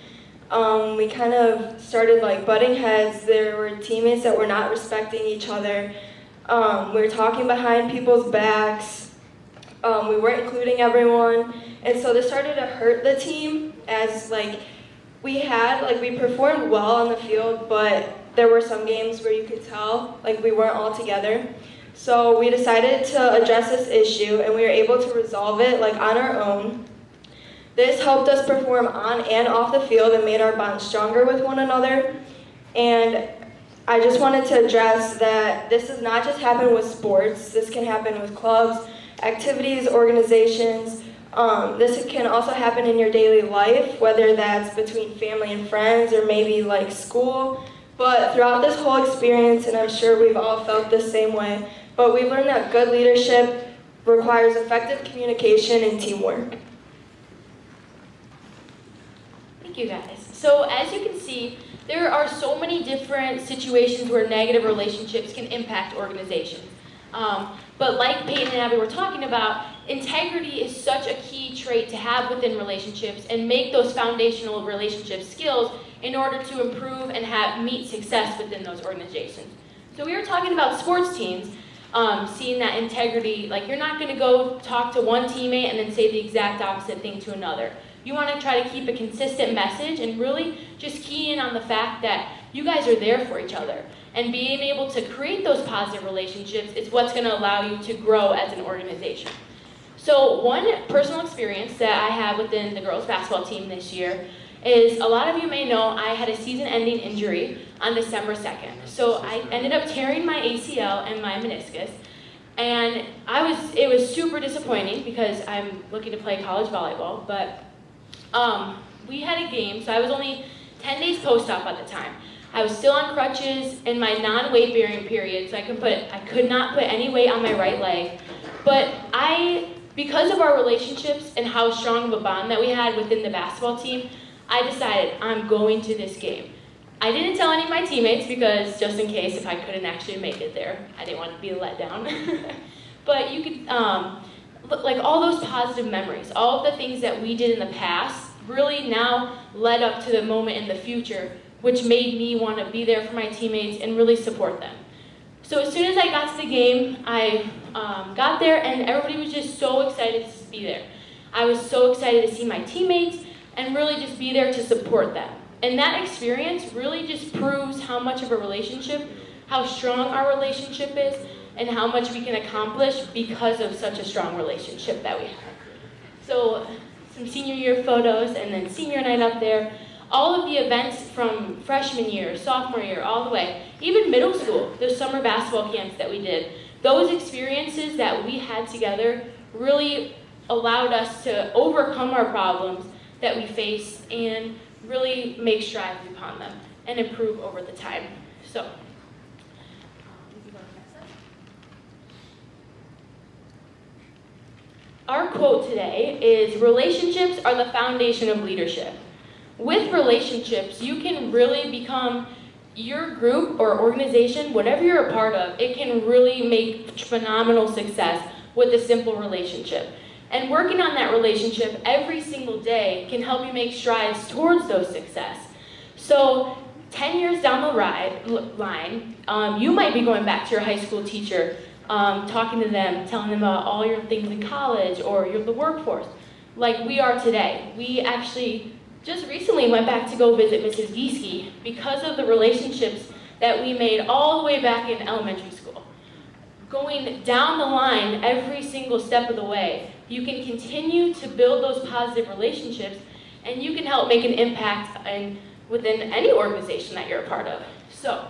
we kind of started like butting heads. There were teammates that were not respecting each other. We were talking behind people's backs. We weren't including everyone. And so this started to hurt the team, as like we performed well on the field, but there were some games where you could tell like we weren't all together. So we decided to address this issue, and we were able to resolve it like on our own. This helped us perform on and off the field and made our bond stronger with one another. And I just wanted to address that this does not just happen with sports. This can happen with clubs, activities, organizations. This can also happen in your daily life, whether that's between family and friends or maybe like school. But throughout this whole experience, and I'm sure we've all felt the same way, but we've learned that good leadership requires effective communication and teamwork. Thank you guys. So as you can see, there are so many different situations where negative relationships can impact organizations. But like Peyton and Abby were talking about, integrity is such a key trait to have within relationships and make those foundational relationship skills in order to improve and meet success within those organizations. So we were talking about sports teams, seeing that integrity, like you're not gonna go talk to one teammate and then say the exact opposite thing to another. You wanna try to keep a consistent message and really just key in on the fact that you guys are there for each other. And being able to create those positive relationships is what's gonna allow you to grow as an organization. So one personal experience that I have within the girls basketball team this year is, a lot of you may know, I had a season-ending injury on December 2nd. So I ended up tearing my ACL and my meniscus. And it was super disappointing because I'm looking to play college volleyball, but we had a game, so I was only 10 days post-op at the time. I was still on crutches in my non-weight bearing period, so I could not put any weight on my right leg. But because of our relationships and how strong of a bond that we had within the basketball team, I decided I'm going to this game. I didn't tell any of my teammates because just in case if I couldn't actually make it there, I didn't want to be let down. But you could, like all those positive memories, all of the things that we did in the past really now led up to the moment in the future, which made me want to be there for my teammates and really support them. So as soon as I got to the game, I got there and everybody was just so excited to be there. I was so excited to see my teammates and really just be there to support them. And that experience really just proves how much of a relationship, how strong our relationship is, and how much we can accomplish because of such a strong relationship that we have. So some senior year photos and then senior night up there. All of the events from freshman year, sophomore year, all the way, even middle school, those summer basketball camps that we did, those experiences that we had together really allowed us to overcome our problems that we faced and really make strides upon them and improve over the time. So, our quote today is, relationships are the foundation of leadership. With relationships, you can really become your group or organization, whatever you're a part of, it can really make phenomenal success with a simple relationship. And working on that relationship every single day can help you make strides towards those success. So 10 years down the line, you might be going back to your high school teacher, talking to them, telling them about all your things in college or the workforce, like we are today. We actually just recently went back to go visit Mrs. Gieske because of the relationships that we made all the way back in elementary school. Going down the line every single step of the way, you can continue to build those positive relationships and you can help make an impact within any organization that you're a part of. So,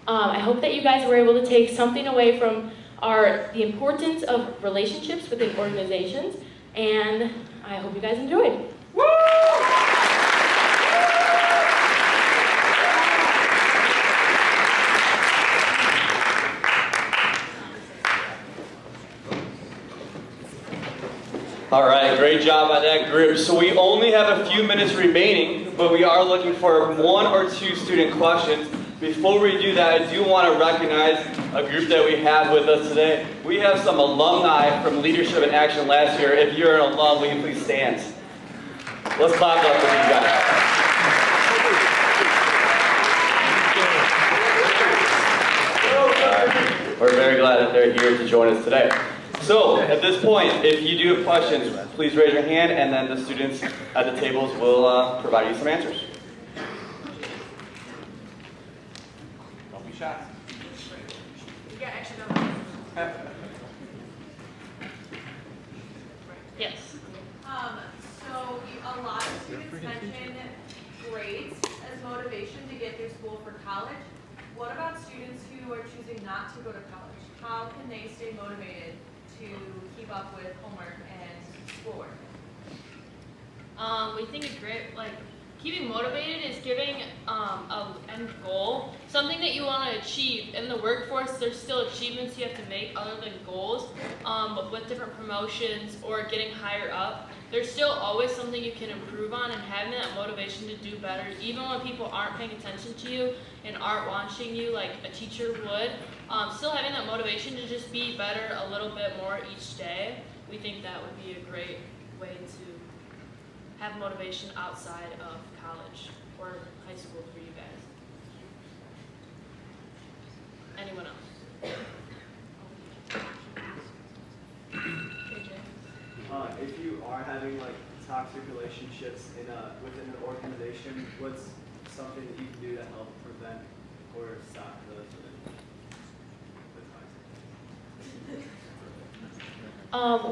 I hope that you guys were able to take something away from the importance of relationships within organizations, and I hope you guys enjoyed. Woo! All right, great job by that group. So we only have a few minutes remaining, but we are looking for one or two student questions. Before we do that, I do want to recognize a group that we have with us today. We have some alumni from Leadership in Action last year. If you're an alum, will you please stand? Let's clap up for these guys. We're very glad that they're here to join us today. So, at this point, if you do have questions, please raise your hand and then the students at the tables will provide you some answers. A lot of students mention grades as motivation to get through school for college. What about students who are choosing not to go to college? How can they stay motivated to keep up with homework and schoolwork? We think a great, keeping motivated is giving an end goal, something that you want to achieve. In the workforce, there's still achievements you have to make other than goals, but with different promotions or getting higher up, there's still always something you can improve on, and having that motivation to do better, even when people aren't paying attention to you and aren't watching you like a teacher would, still having that motivation to just be better a little bit more each day, we think that would be a great way to have motivation outside of college or high school for you guys. Anyone else? If you are having toxic relationships within an organization, what's something that you can do to help prevent or stop those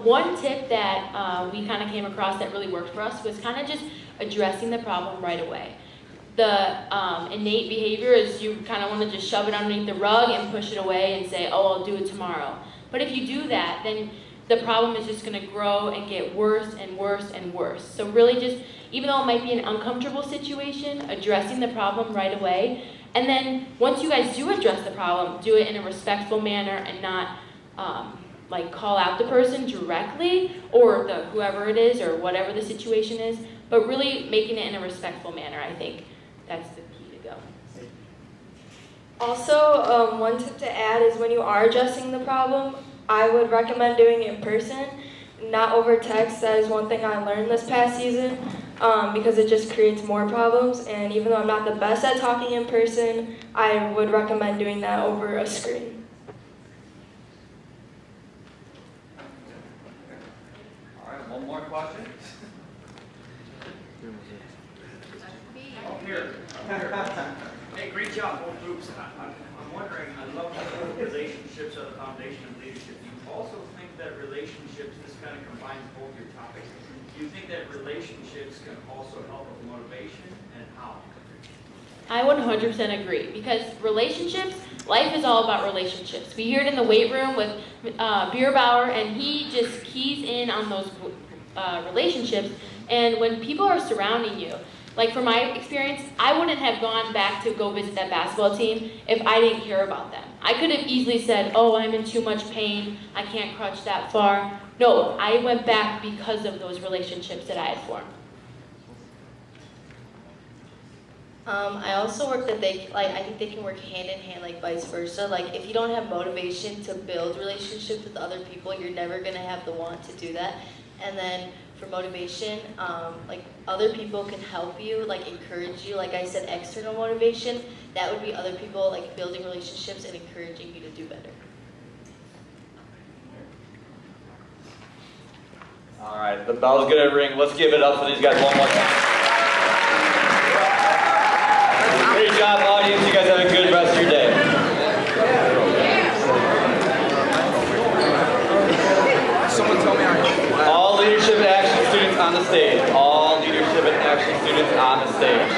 One tip that we kind of came across that really worked for us was kind of just addressing the problem right away. The innate behavior is you kind of want to just shove it underneath the rug and push it away and say, oh, I'll do it tomorrow. But if you do that, then the problem is just going to grow and get worse and worse and worse. So really just, even though it might be an uncomfortable situation, addressing the problem right away. And then once you guys do address the problem, do it in a respectful manner and not call out the person directly or whoever it is or whatever the situation is, but really making it in a respectful manner. I think that's the key to go. Also, one tip to add is when you are addressing the problem, I would recommend doing it in person, not over text. That is one thing I learned this past season because it just creates more problems. And even though I'm not the best at talking in person, I would recommend doing that over a screen. All right, one more question. Oh, here. Hey, great job, both groups. I'm wondering, I love that relationships are the foundation of leadership. Do you also think that relationships, this kind of combines both your topics, do you think that relationships can also help with motivation, and how? I 100% agree, because relationships, life is all about relationships. We hear it in the weight room with Bierbauer, and he just keys in on those relationships. And when people are surrounding you, like from my experience, I wouldn't have gone back to go visit that basketball team if I didn't care about them. I could have easily said, oh, I'm in too much pain, I can't crutch that far. No, I went back because of those relationships that I had formed. I also work that I think they can work hand in hand, like vice versa. Like if you don't have motivation to build relationships with other people, you're never gonna have the want to do that. And then for motivation, like other people can help you, like encourage you. Like I said, external motivation, that would be other people like building relationships and encouraging you to do better. All right, the bell's gonna ring. Let's give it up for these guys one more time. Great job, audience. You guys have a good rest of your day. Someone tell me all leadership and action students on the stage. All leadership and action students on the stage.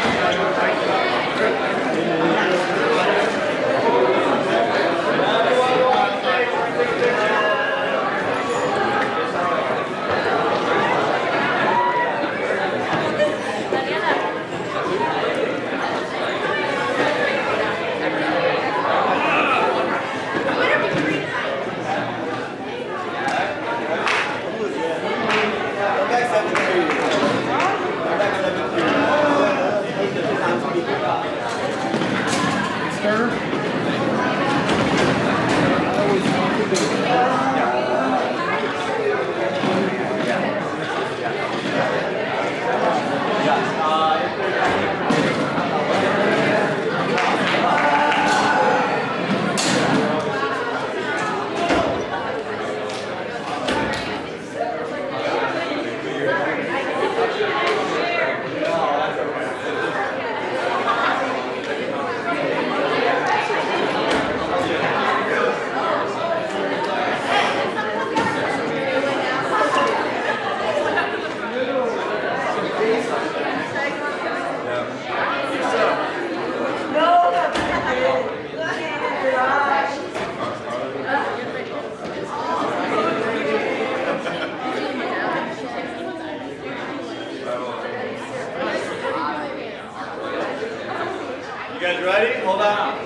You ready? Hold on.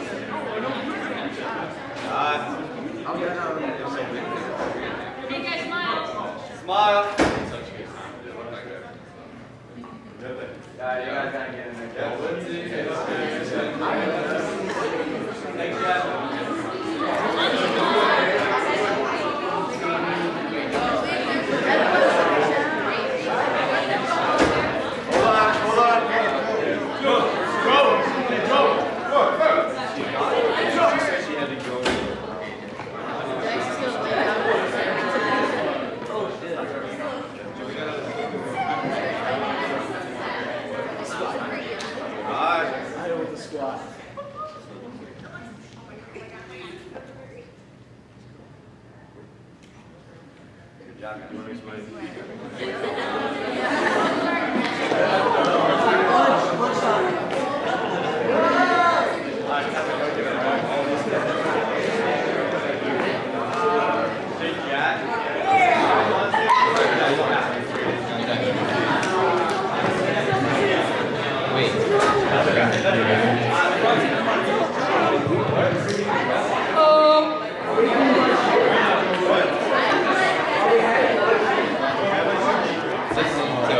Hey guys, smile. Smile. Yeah, you guys gotta get in there. Thanks, guys. Good job,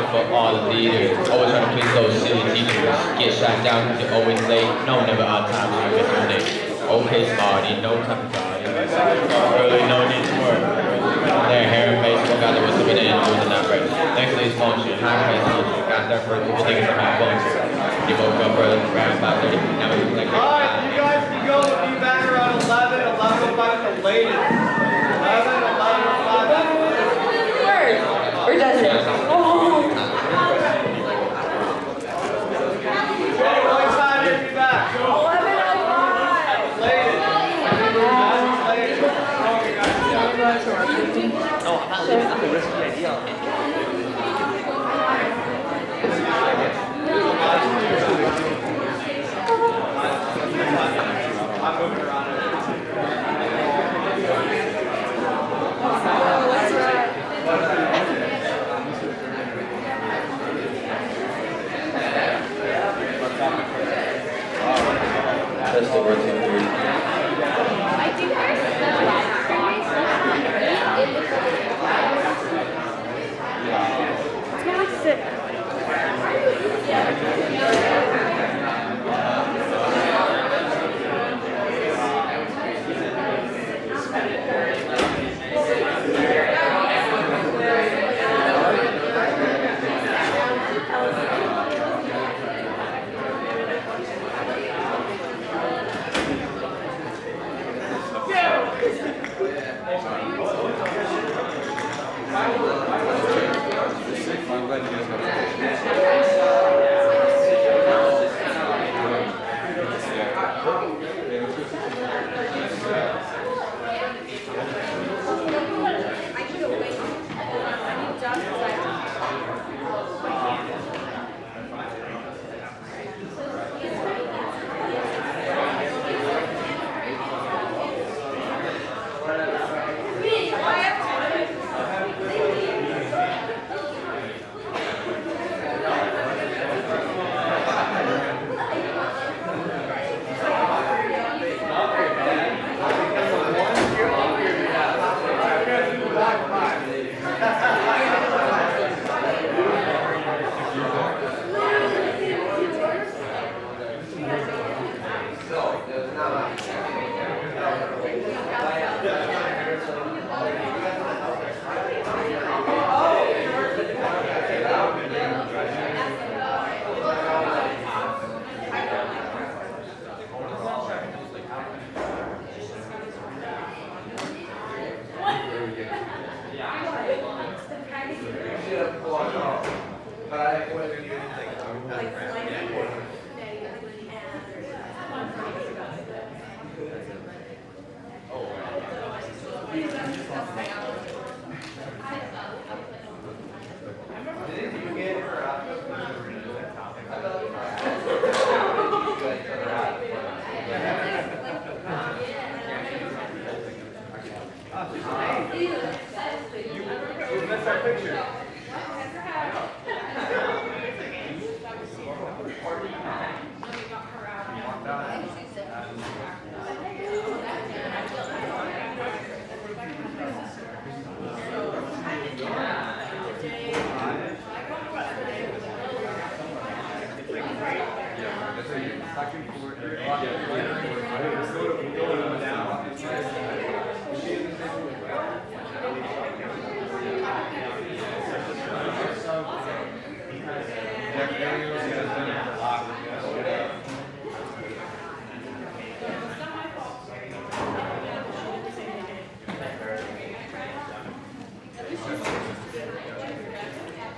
For all the leaders, always trying to please those silly teachers. Get shot down because you're always late. No, never on time, so you miss your day. Okay, smarty, no time to party. Early, no need to work. Their hair and face, look out there with some banana doing the not right. Next day's function, high price luncheon. Got there first, we think it's a high function. You woke up early, around 5:30. Now we look like Alright, you guys can go and be back around 11, 11:05 at the latest. 11, 11:05. Word. Or does it? What time did you be back? 11:05. Latest. Oh, I'm not leaving. That's a risky idea. I'm moving around. That's the worst thing for you. I think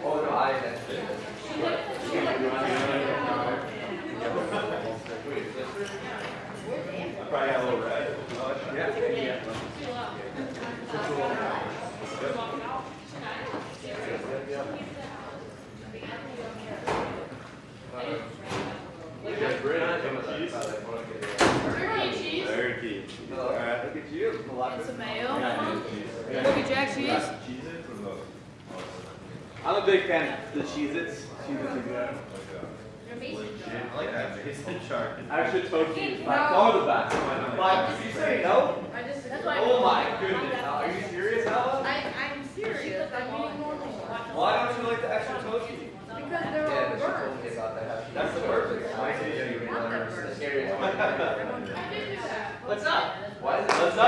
Oh, no, I that's it. Probably got a little red. Yeah. Turkey. Alright, look at you. And some mayo. Yeah. Look at Jack cheese. I'm a big fan of the Cheez-Its. Cheez-Its are good. I like that. It's the shark. Extra toasty is by far the best. No? That's why Oh my goodness. Are you serious, Ella? I'm serious. I'm eating normally. Why don't you like the extra toasty? Because they're all burnt. That's the perfect. What's up? Why is it? What's up?